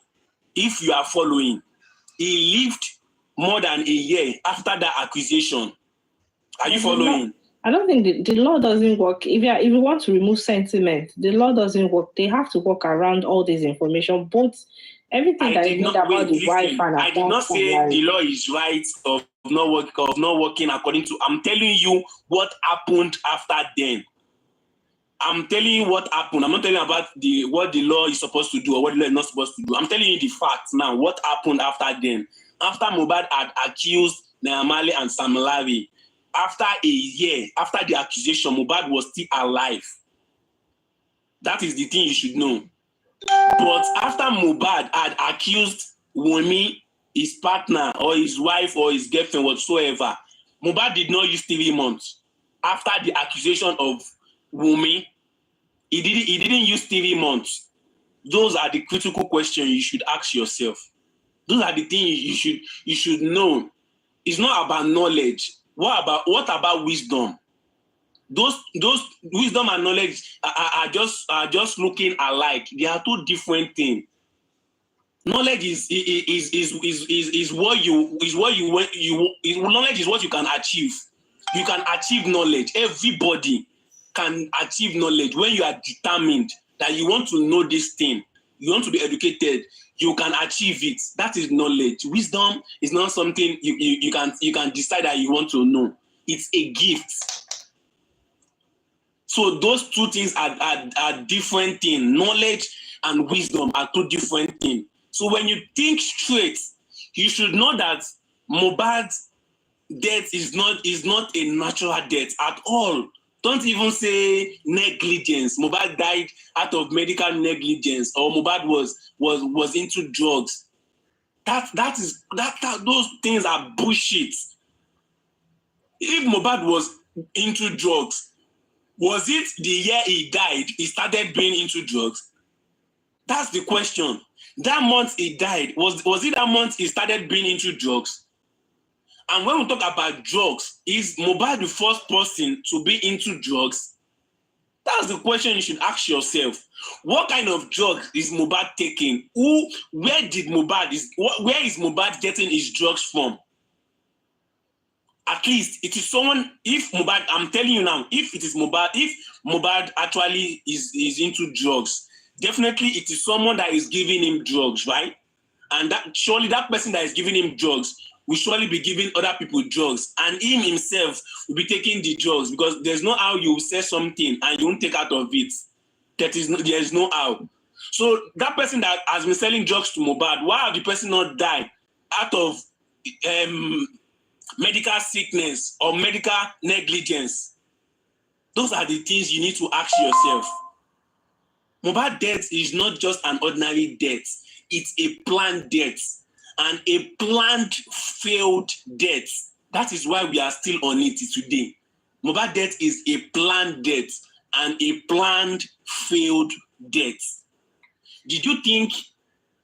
If you are following, he lived more than a year after that accusation. Are you following? I don't think the law doesn't work. If you want to remove sentiment, the law doesn't work. They have to work around all this information, both everything that is made about the wife and I did not say the law is right of not working according to. I'm telling you what happened after then. I'm telling you what happened. I'm not telling you about what the law is supposed to do or what the law is not supposed to do. I'm telling you the facts now. What happened after then? After Mohbad had accused Naira Marley and Sam Larry, after a year, after the accusation, Mohbad was still alive. That is the thing you should know. But after Mohbad had accused Wummi, his partner or his wife or his girlfriend whatsoever, Mohbad did not use 3 months. After the accusation of Wummi, he didn't use 3 months. Those are the critical questions you should ask yourself. Those are the things you should know. It's not about knowledge. What about wisdom? Those wisdom and knowledge are just looking alike. They are two different things. Knowledge is what knowledge is what you can achieve. You can achieve knowledge. Everybody can achieve knowledge when you are determined that you want to know this thing. You want to be educated. You can achieve it. That is knowledge. Wisdom is not something you can decide that you want to know. It's a gift. So those two things are different things. Knowledge and wisdom are two different things. So when you think straight, you should know that Mohbad's death is not a natural death at all. Don't even say negligence. Mohbad died out of medical negligence, or Mohbad was into drugs. Those things are bullshit. If Mohbad was into drugs, was it the year he died he started being into drugs? That's the question. That month he died, was it that month he started being into drugs? And when we talk about drugs, is Mohbad the first person to be into drugs? That's the question you should ask yourself. What kind of drugs is Mohbad taking? Where is Mohbad getting his drugs from? At least it is someone, if Mohbad, I'm telling you now, if Mohbad actually is into drugs, definitely it is someone that is giving him drugs, right? And that surely that person that is giving him drugs will surely be giving other people drugs, and him himself will be taking the drugs, because there's no how you will say something and you won't take out of it. There is no how. So that person that has been selling drugs to Mohbad, why have the person not died out of medical sickness or medical negligence? Those are the things you need to ask yourself. Mohbad's death is not just an ordinary death. It's a planned death, and a planned failed death. That is why we are still on it today. Mohbad's death is a planned death and a planned failed death. Did you think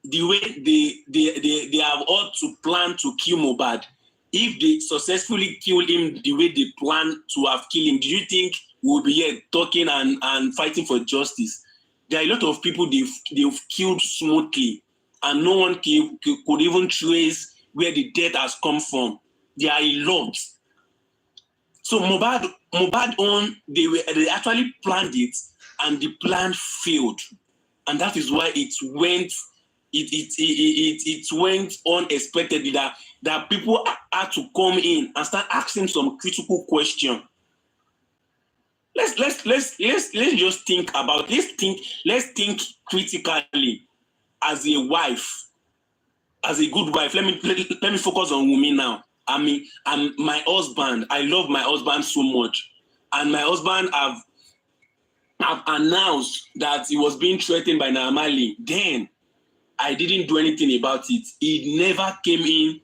the way they have ought to plan to kill Mohbad, if they successfully kill him the way they plan to have killed him, do you think we'll be here talking and fighting for justice? There are a lot of people they've killed smoothly, and no one could even trace where the death has come from. There are a lot. So Mohbad they actually planned it, and the plan failed, and that is why it went unexpectedly. That people had to come in and start asking some critical question. Let's just think about. Let's think critically. As a wife, as a good wife, let me focus on Wummi now. I'm my husband. I love my husband so much, and my husband have announced that he was being threatened by Naira Marley. Then I didn't do anything about it. It never came in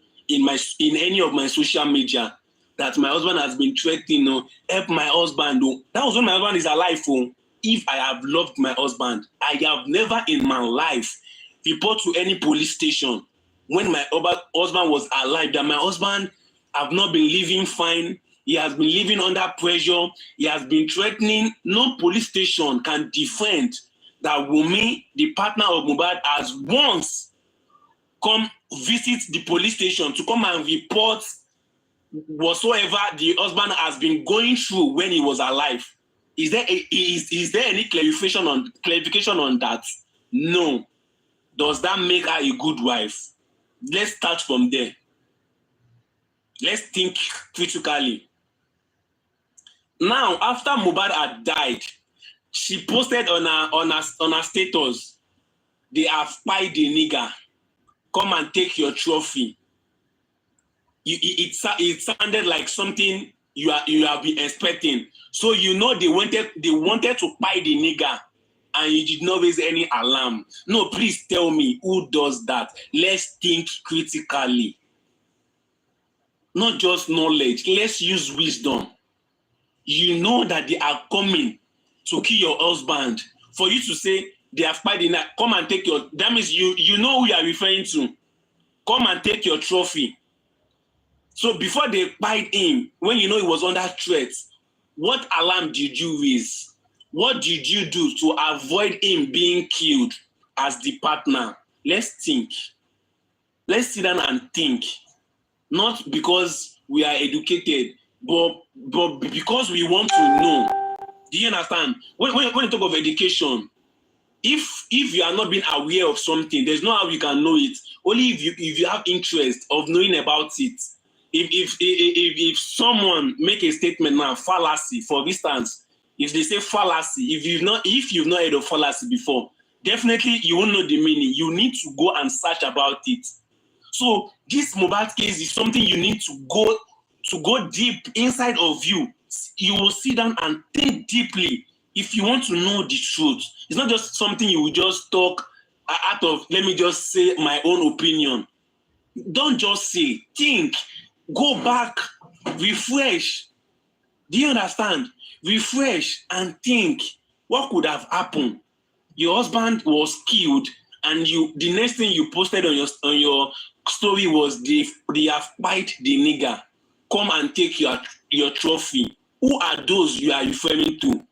any of my social media that my husband has been threatening. Help my husband. That was when my husband is alive. If I have loved my husband, I have never in my life report to any police station when my husband was alive that my husband have not been living fine. He has been living under pressure. He has been threatening. No police station can defend that Wummi, the partner of Mohbad, has once come visit the police station to come and report whatsoever the husband has been going through when he was alive. Is there any clarification on that? No. Does that make her a good wife? Let's start from there. Let's think critically. Now, after Mohbad had died, She posted on her status, they have pied the nigger. Come and take your trophy. It sounded like something you have been expecting. So you know they wanted to pie the nigger, and you did not raise any alarm. No, please tell me who does that. Let's think critically. Not just knowledge. Let's use wisdom. You know that they are coming to kill your husband. For you to say they have pied the nigger, come and take your. That means you know who you are referring to. Come and take your trophy. So before they pied him, when you know he was under threat, what alarm did you raise? What did you do to avoid him being killed as the partner? Let's think. Let's sit down and think. Not because we are educated, but because we want to know. Do you understand? When you talk of education, if you are not being aware of something, there's no how you can know it. Only if you have interest of knowing about it. If someone make a statement now, fallacy, for instance, if they say fallacy, if you've not heard of fallacy before, definitely you won't know the meaning. You need to go and search about it. So this Mohbad case is something you need to go deep inside of you. You will sit down and think deeply if you want to know the truth. It's not just something you will just talk out of, let me just say my own opinion. Don't just say, think. Go back, refresh. Do you understand? Refresh and think. What could have happened? Your husband was killed, and the next thing you posted on your story was they have pied the nigger. Come and take your trophy. Who are those you are referring to?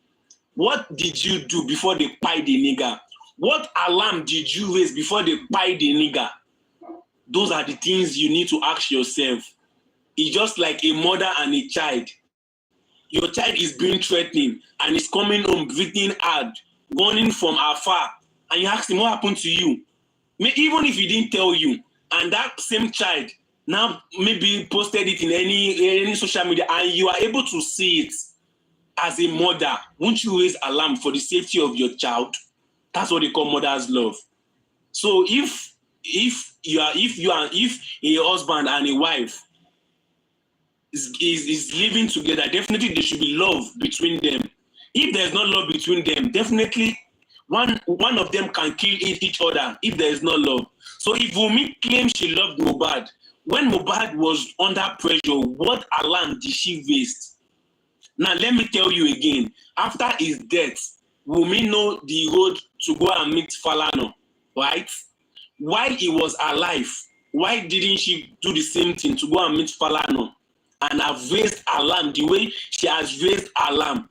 What did you do before they pied the nigger? What alarm did you raise before they pied the nigger? Those are the things you need to ask yourself. It's just like a mother and a child. Your child is being threatened and is coming home breathing hard, running from afar, and you ask him what happened to you. Even if he didn't tell you, and that same child now maybe posted it in any social media, and you are able to see it as a mother, won't you raise alarm for the safety of your child? That's what they call mother's love. So if a husband and a wife is living together, definitely there should be love between them. If there's no love between them, definitely one of them can kill each other if there is no love. So if Wummi claims she loved Mohbad, when Mohbad was under pressure, what alarm did she raise? Now let me tell you again, after his death, Wummi know the road to go and meet Falana, right? While he was alive, why didn't she do the same thing to go and meet Falana and have raised alarm the way she has raised alarm?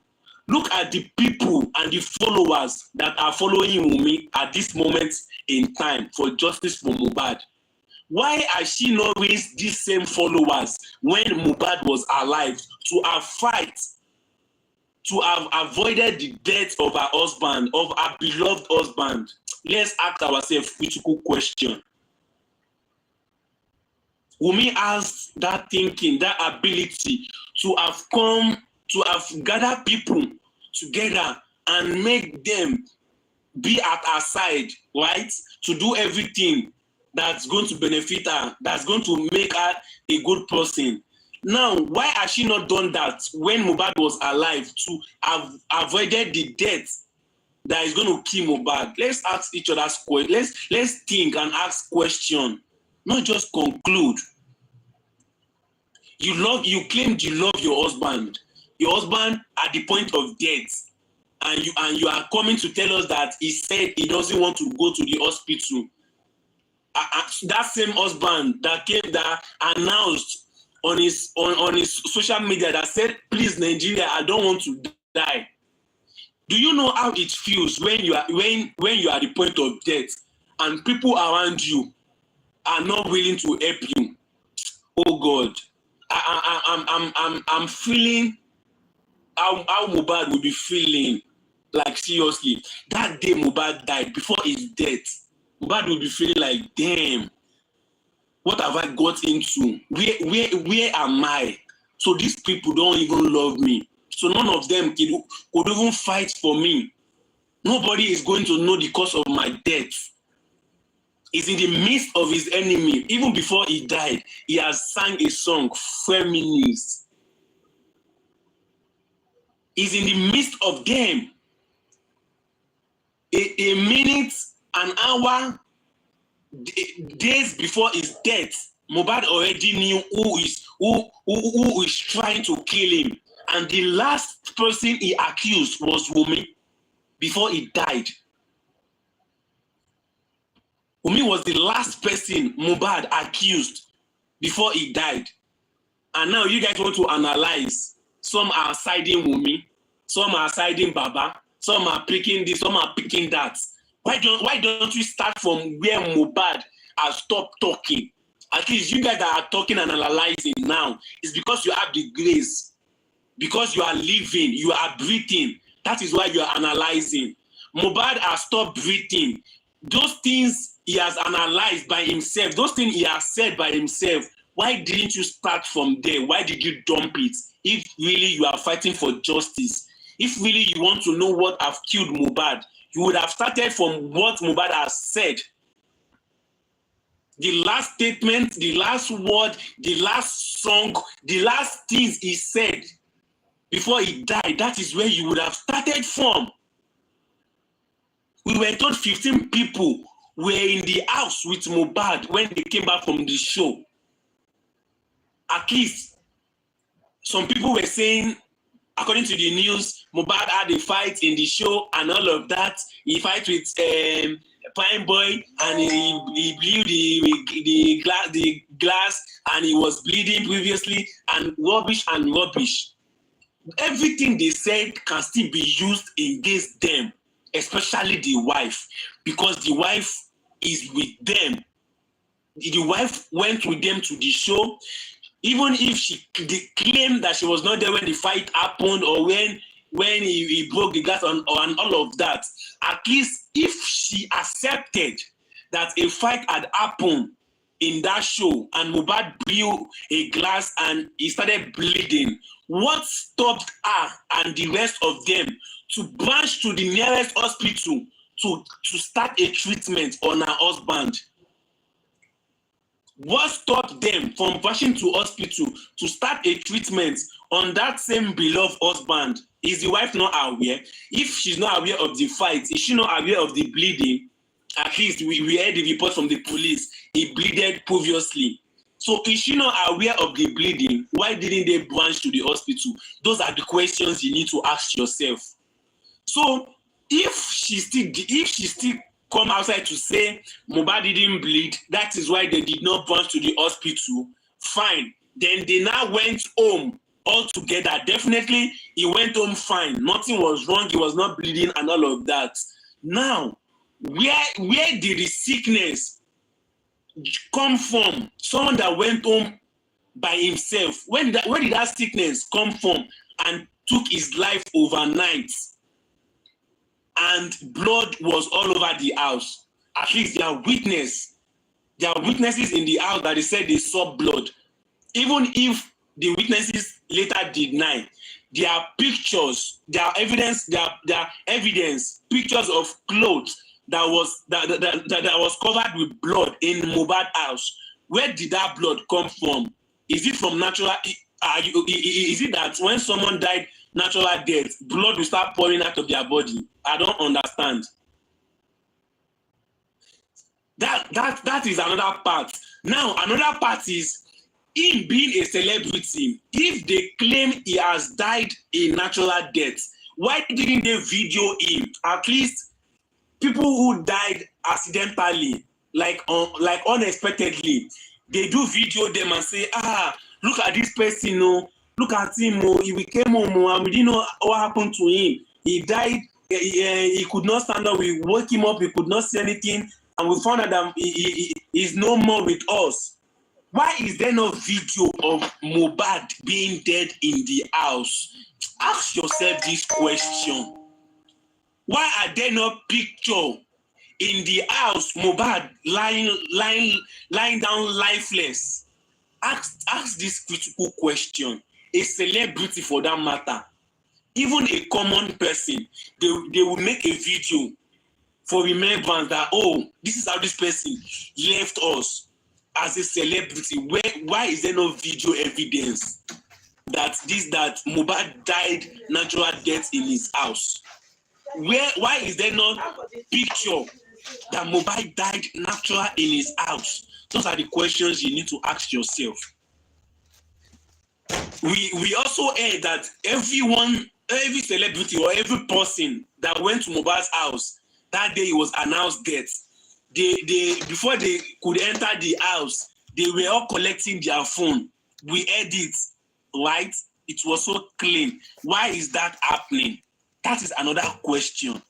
Look at the people and the followers that are following Wummi at this moment in time for justice for Mohbad. Why has she not raised these same followers when Mohbad was alive to have fight, to have avoided the death of her husband, of her beloved husband? Let's ask ourselves a critical question. Wummi has that thinking, that ability to have come, to have gathered people together and make them be at her side, right? To do everything that's going to benefit her, that's going to make her a good person. Now, why has she not done that when Mohbad was alive to have avoided the death that is going to kill Mohbad? Let's ask each other's questions. Let's think and ask questions, not just conclude. You claimed you love your husband at the point of death, and you are coming to tell us that he said he doesn't want to go to the hospital. That same husband that announced on his social media that said, please Nigeria, I don't want to die. Do you know how it feels when you are at the point of death and people around you are not willing to help you? Oh God, I'm feeling how Mohbad will be feeling. Like seriously, that day Mohbad died, before his death, Mohbad will be feeling like, damn, what have I got into? Where am I? So these people don't even love me. So none of them could even fight for me. Nobody is going to know the cause of my death. He's in the midst of his enemy. Even before he died, he has sang a song, Feminist. He's in the midst of them. A minute, an hour, days before his death, Mohbad already knew who is trying to kill him. And the last person he accused was Wummi before he died. Wummi was the last person Mohbad accused before he died. And now you guys want to analyze. Some are siding Wummi, some are siding Baba, some are picking this, some are picking that. Why don't we start from where Mohbad has stopped talking? At least you guys that are talking and analyzing now, it's because you have the grace. Because you are living, you are breathing. That is why you are analyzing. Mohbad has stopped breathing. Those things he has analyzed by himself, those things he has said by himself, why didn't you start from there? Why did you dump it? If really you are fighting for justice, if really you want to know what have killed Mohbad, you would have started from what Mohbad has said. The last statement, the last word, the last song, the last things he said before he died, that is where you would have started from. We were told 15 people were in the house with Mohbad when they came back from the show. At least some people were saying, according to the news, Mohbad had a fight in the show and all of that. He fight with Pine Boy and he blew the glass and he was bleeding previously and rubbish and rubbish. Everything they said can still be used against them, especially the wife, because the wife is with them. The wife went with them to the show. Even if she claimed that she was not there when the fight happened or when he broke the glass and all of that, at least if she accepted that a fight had happened in that show and Mohbad blew a glass and he started bleeding, what stopped her and the rest of them to branch to the nearest hospital to start a treatment on her husband? What stopped them from rushing to hospital to start a treatment on that same beloved husband? Is the wife not aware? If she's not aware of the fight, is she not aware of the bleeding? At least we heard the report from the police. He bleeded previously. So is she not aware of the bleeding? Why didn't they branch to the hospital? Those are the questions you need to ask yourself. So if she still come outside to say Mohbad didn't bleed, that is why they did not branch to the hospital, fine. Then they now went home all together. Definitely, he went home fine. Nothing was wrong. He was not bleeding and all of that. Now, where did the sickness come from? Someone that went home by himself. Where did that sickness come from and took his life overnight? And blood was all over the house. At least there are witnesses in the house that they said they saw blood. Even if the witnesses later deny, there are pictures, there are evidence, pictures of clothes that was covered with blood in Mohbad's house. Where did that blood come from? Is it from natural? Is it that when someone died natural death, blood will start pouring out of their body? I don't understand. That is another part. Now, another part is him being a celebrity. If they claim he has died a natural death, why didn't they video him? At least people who died accidentally, like unexpectedly, they do video them and say, look at this person, look at him, he became home, and we didn't know what happened to him. He died, he could not stand up, we woke him up, he could not see anything, and we found out that he is no more with us. Why is there no video of Mohbad being dead in the house? Ask yourself this question. Why are there no picture in the house, Mohbad lying down lifeless? Ask this critical question. A celebrity for that matter. even a common person, they will make a video for remembrance that, oh, this is how this person left us as a celebrity. Why is there no video evidence that Mohbad died natural death in his house? Why is there not picture that Mohbad died natural in his house? Those are the questions you need to ask yourself. We also heard that every celebrity or every person that went to Mohbad's house that day he was announced dead, they before they could enter the house, they were all collecting their phone. We heard it, right? It was so clean. Why is that happening? That is another question.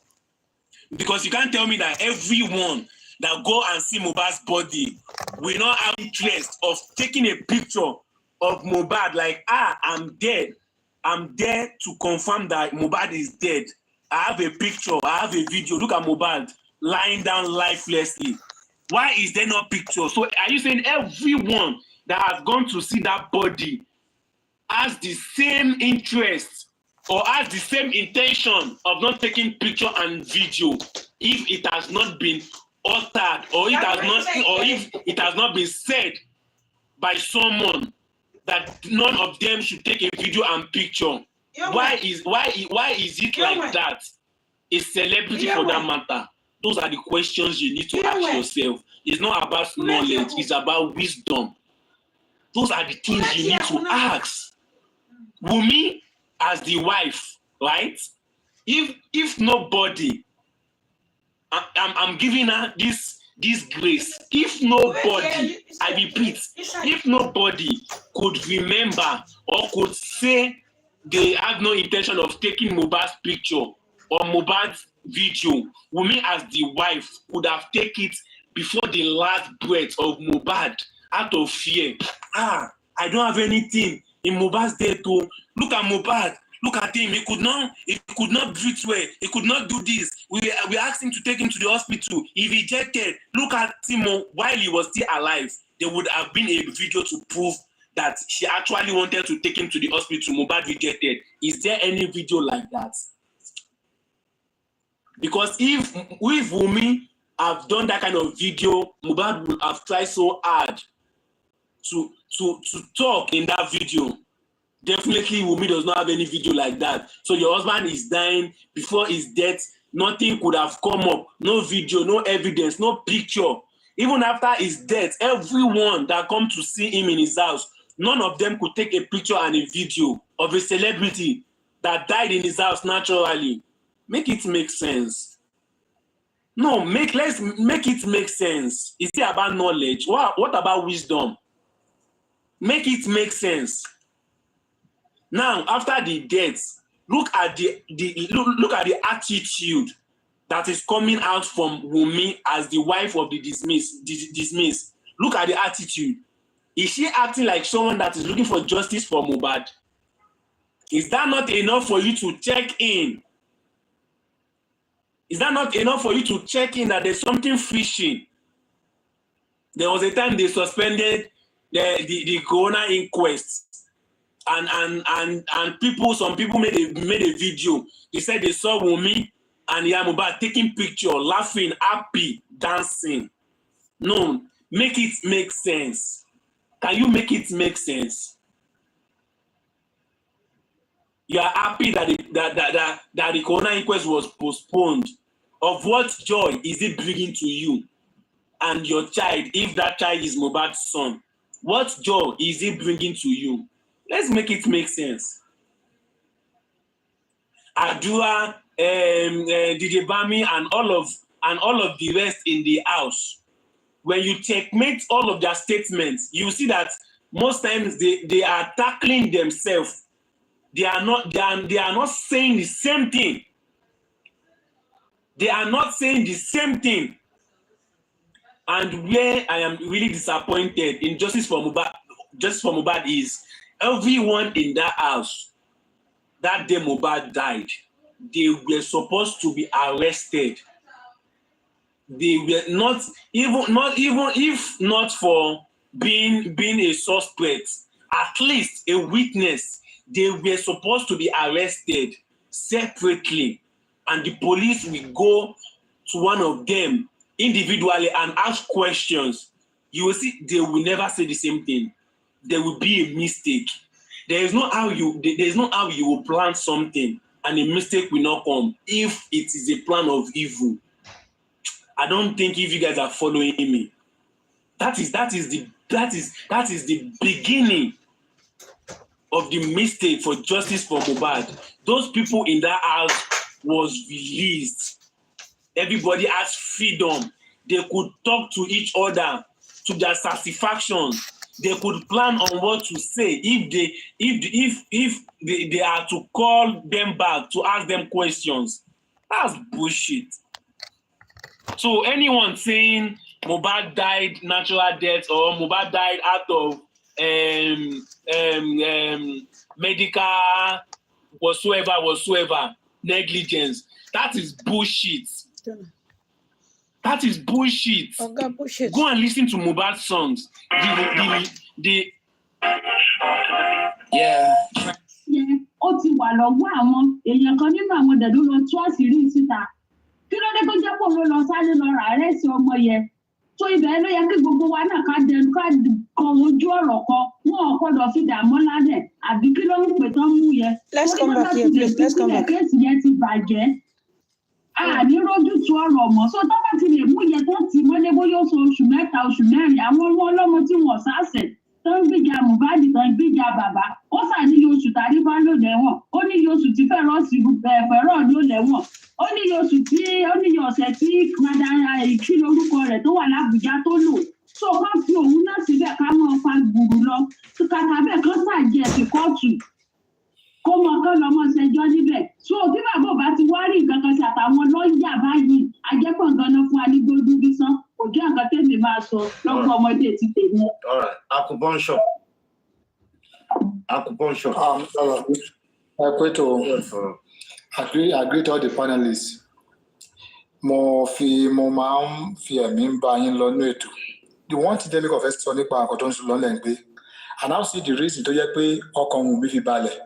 Because you can't tell me that everyone that go and see Mohbad's body will not have interest of taking a picture of Mohbad, like, I'm dead. I'm there to confirm that Mohbad is dead. I have a picture, I have a video. Look at Mohbad lying down lifelessly. Why is there no picture? So are you saying everyone that has gone to see that body has the same interest or has the same intention of not taking picture and video if it has not been altered or if it has not been said by someone that none of them should take a video and picture? Why is it like that? A celebrity for that matter. Those are the questions you need to ask yourself. It's not about knowledge, it's about wisdom. Those are the things you need to ask. Wummi as the wife, right? If nobody, I'm giving her this grace. If nobody, I repeat, if nobody could remember or could say they have no intention of taking Mohbad's picture or Mohbad's video, Wummi as the wife could have taken it before the last breath of Mohbad out of fear. I don't have anything in Mohbad's death. Look at Mohbad. Look at him. He could not breathe well. He could not do this. We asked him to take him to the hospital. He rejected. Look at him while he was still alive. There would have been a video to prove that she actually wanted to take him to the hospital. Mohbad rejected. Is there any video like that? Because if Wummi have done that kind of video, Mohbad would have tried so hard to talk in that video. Definitely Wummi does not have any video like that. So your husband is dying before his death. Nothing could have come up. No video, no evidence, no picture. Even after his death, everyone that come to see him in his house, none of them could take a picture and a video of a celebrity that died in his house naturally. Make it make sense. No, let's make it make sense. Is it about knowledge? What about wisdom? Make it make sense. Now, after the death, look at the attitude that is coming out from Wummi as the wife of the dismissed. Look at the attitude. Is she acting like someone that is looking for justice for Mohbad? Is that not enough for you to check in? Is that not enough for you to check in that there's something fishy? There was a time they suspended the corona inquest. And some people made a video. They said they saw Wummi and Mohbad taking picture, laughing, happy, dancing. No, make it make sense. Can you make it make sense? You are happy that the corona inquest was postponed. Of what joy is it bringing to you and your child, if that child is Mohbad's son? What joy is it bringing to you? Let's make it make sense. Adura, DJ Bami, and all of the rest in the house. When you checkmate all of their statements, you see that most times they are tackling themselves. They are not saying the same thing. They are not saying the same thing. And where I am really disappointed in justice for Mohbad is everyone in that house that day Mohbad died, they were supposed to be arrested. They were not even if not for being a suspect, at least a witness. They were supposed to be arrested separately and the police will go to one of them individually and ask questions, you will see they will never say the same thing. There will be a mistake. There is not how you will plan something and a mistake will not come if it is a plan of evil. I don't think if you guys are following me, that is the beginning of the mistake for justice for Mohbad. Those people in that house was released. Everybody has freedom. They could talk to each other to their satisfaction. They could plan on what to say if they are to call them back to ask them questions. That's bullshit. So anyone saying Mohbad died natural death or Mohbad died out of medical whatsoever negligence, that is bullshit. That is bullshit. Bullshit. Go and listen to Mohbad's songs. Yeah. Ó ti wà lọ́wọ́ àwọn èèyàn kan nínú àwọn dẹ̀dú lọ tú àṣírí síta. Kí ló dé tó jẹ́ pò ló lọ sáré lọ rà rẹ́sì ọmọ yẹn? Tó ibẹ̀ ló yẹ kí gbogbo wa náà ká dẹnu ká kan ojú ọ̀rọ̀ kan. Wọ́n ò gbọ́dọ̀ fi dààmú lálẹ̀ àbí kí ló ń pè tán mú yẹn. Let's come back here, please. Let's come back. Kéèsì yẹn ti bàjẹ́. Àní rójú tu ọ̀rọ̀ mọ́. So tó bá ti lè mú yẹn tó ti mọ́lé bóyá oṣù 3 oṣù 4 àwọn ọmọ ọlọ́mọ tí wọ́n sáṣẹ̀ tó ń gbìjà Mohbad tó ń gbìjà bàbá ó sà ní oṣù tàbí bá lò lẹ́wọ̀n ó ní oṣù tí fẹ́ràn ló lẹ́wọ̀n ó ní oṣù tí ó ní ọ̀sẹ̀ tí madara ìkí lórúkọ rẹ̀ tó wà lábùjá tó lò tó ká fi òun náà síbẹ̀ ká mọ́ fa gbùrù lọ tó kàkà bẹ́ẹ̀ kán ṣàjẹ́ sí kóòtù kó mọ kán lọmọ ṣẹjọ́ níbẹ̀ tó bí bàbá ò bá ti wá rí nǹkan kan ṣàtàwọn lọ́ọ̀yà báyìí ajẹ́pọ̀ ganan fún adigbójú bísán kò jẹ́ nǹkan tèmi máa sọ lọ́gbọ́n ọmọdé ti tèmi. All right, acupuncture. Agree to all the panelists. Mo máa ń fi ẹ̀mí ń bá yín lọ ní ètò. The one thing tẹ́lẹ̀ kọ̀ fẹ́ sọ nípa àkọ́ tó ń sùn lọ́lẹ̀ ń gbé. And now see the reason tó jẹ́ pé ọkàn òun mi fi balẹ̀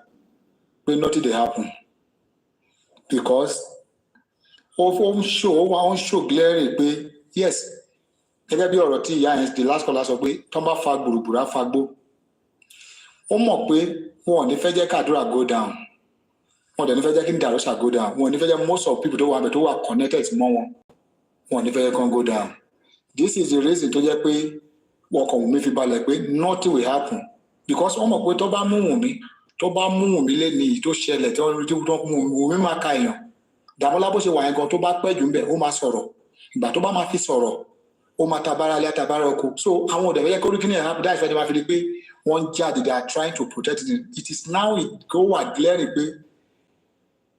pé nothing dey happen. Because ó ń show glaring pé yes, gẹ́gẹ́ bí ọ̀rọ̀ tí ìyá yẹn the last caller sọ pé tó ń bá fa gbùrùgbùrù á fa gbó. Ó mọ̀ pé wọn ò ní fẹ́ jẹ́ kí Adura go down. Wọn ò dẹ̀ ní fẹ́ jẹ́ kí Demola go down. Wọn ò ní fẹ́ jẹ́ most of people tó wà bẹ̀ tó wà connected mọ́ wọn. Wọn ò ní fẹ́ jẹ́ kí go down. This is the reason tó jẹ́ pé ọkàn Wùmí fi balẹ̀ pé nothing will happen. Because wọ́n mọ̀ pé tó bá mú Wùmí lẹ́ni tó ṣẹlẹ̀ tó mú Wùmí máa ka èèyàn. Demola bó ṣe wà yẹn gan tó bá pẹ́ jù ń bẹ̀ ó máa sọ̀rọ̀. Ìgbà tó bá máa fi sọ̀rọ̀ ó máa tabára lé àtabára oko. So àwọn ọ̀dẹ̀ fẹ́ kó rí kíní ẹ̀ happen dáìfẹ́ ni wọ́n fi rí pé wọ́n jáde they are trying to protect it. It is now it go wà glaring pé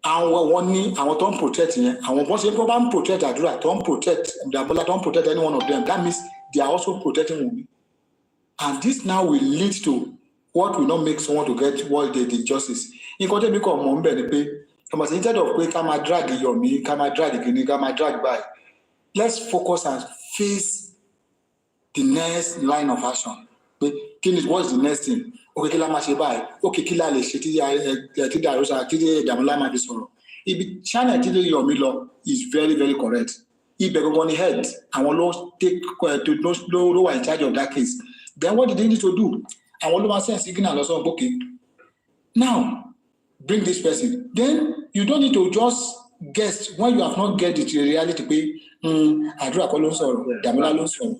àwọn ní àwọn tó ń protect yẹn àwọn bọ́n ṣe ń bá ń protect Adura tó ń protect Demola tó ń protect any one of them that means they are also protecting Wunmi. And this now will lead to what will not make someone to get what they did justice. Nǹkan tẹ́mi kọ̀ mọ̀ ń bẹ̀ ni pé instead of pé ká máa drag Yomi ká máa drag Kini ká máa drag by, let's focus and face the next line of action. Pé what's the next thing? Okay, kí la máa ṣe báyìí? Okay, kí la lè ṣe tí Demola máa fi sọ̀rọ̀? Ibi channel tí Yomi lọ is very very correct. Ibẹ̀ gbogbo ni head àwọn ló wà in charge of that case. Then what did they need to do? Àwọn ló máa send signal lọ sọ okay, now bring this person. Then you don't need to just guess when you have not get the reality pé Adura kọ́ ló ń sọ̀rọ̀ Demola ló ń sọ̀rọ̀.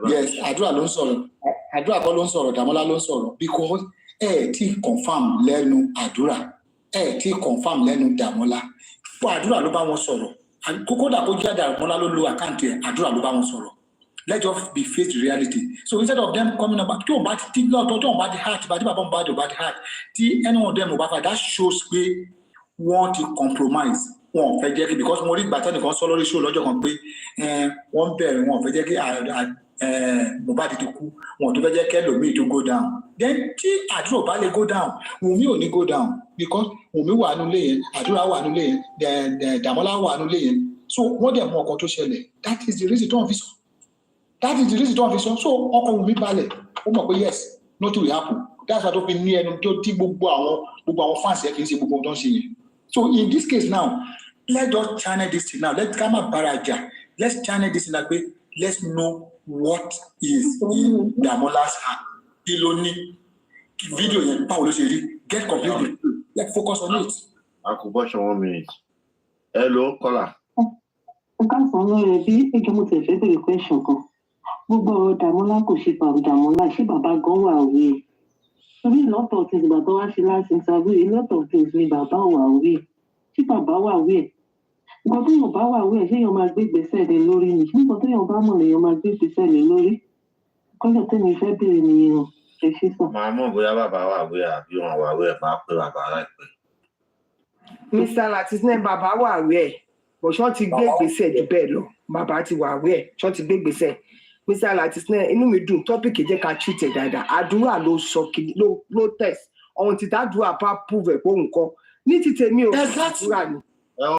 Yes, Adura ló ń sọ̀rọ̀. Adura kọ́ ló ń sọ̀rọ̀ Demola ló ń sọ̀rọ̀ because tí confirm lẹ́nu Adura tí confirm lẹ́nu Demola fún Adura ló bá wọn sọ̀rọ̀ kódà kó jẹ́ Demola ló lo àkáǹtì ẹ̀ Adura ló bá wọn sọ̀rọ̀. Let's just be faced with reality. So instead of them coming about tó bá ti lọ́tọ̀ bá ti heart bá ti bàbá bá ti heart tí any one of them ò bá fa that shows pé wọ́n ti compromise wọn ò fẹ́ jẹ́ kí because mo rí ìgbà tẹ́nìkan sọ lórí show lọ́jọ́ kan pé wọ́n bẹ̀rẹ̀ wọn ò fẹ́ jẹ́ kí Mohbad ti kú wọn ò tó fẹ́ jẹ́ kẹ́lòmíì tó go down. Then tí Adura bá lè go down Wunmi ò ní go down because Wunmi wà nílé yẹn Adura wà nílé yẹn Demola wà nílé yẹn so wọ́n dẹ̀ mọ ọkàn tó ṣẹlẹ̀ that is the reason tó ń fi sọ. That is the reason tó ń fi sọ so ọkàn Wunmi balẹ̀ ó mọ̀ pé yes nothing will happen. That's why tó fi ní ẹnu tó tí gbogbo àwọn fans yẹn kì í ṣe gbogbo ohun tó ń ṣe yẹn So in this case now, let's just channel this thing now. Let's come up Baraja. Let's channel this in that way. Let's know what is in Demola's hand. Piloni video and Paulo get completely. Let's focus on it. I could watch 1 minute. Hello, caller. Question. Gbogbo Demola kò ṣe pa Demola ṣé bàbá gan wà òwe. Torí a lot of things bàbá wá ṣe láti interview, a lot of things ni bàbá wà òwe. Ṣé bàbá wà òwe? Nǹkan tó yàn bá wà òwe ṣé yàn máa gbé gbèsè lé lórí ni? Ṣé nǹkan tó yàn bá mọ̀ lè yàn máa gbé gbèsè lé lórí? Kọ́lọ̀ tẹ́mi fẹ́ bèrè nìyẹn ẹ ṣe sọ. Màá mọ̀ bóyá bàbá wà òwe àbí wọn wà òwe máa pé bàbá láìpẹ́. Mr. Latisne bàbá wà òwe bó ṣọ́ ti gbé gbèsè jù bẹ́ẹ̀ lọ. Bàbá ti wà òwe ṣọ́ ti gbé gbèsè. Mr. Latisne inú mi dùn tọ́pìkì jẹ́ ká treat ẹ̀ dáadáa. Àdúrà ló sọ ló test. Ọ̀hún ti dádúrà bá prove ẹ̀ pé òun kọ́. Ní ti tèmi ò àdúrà ni.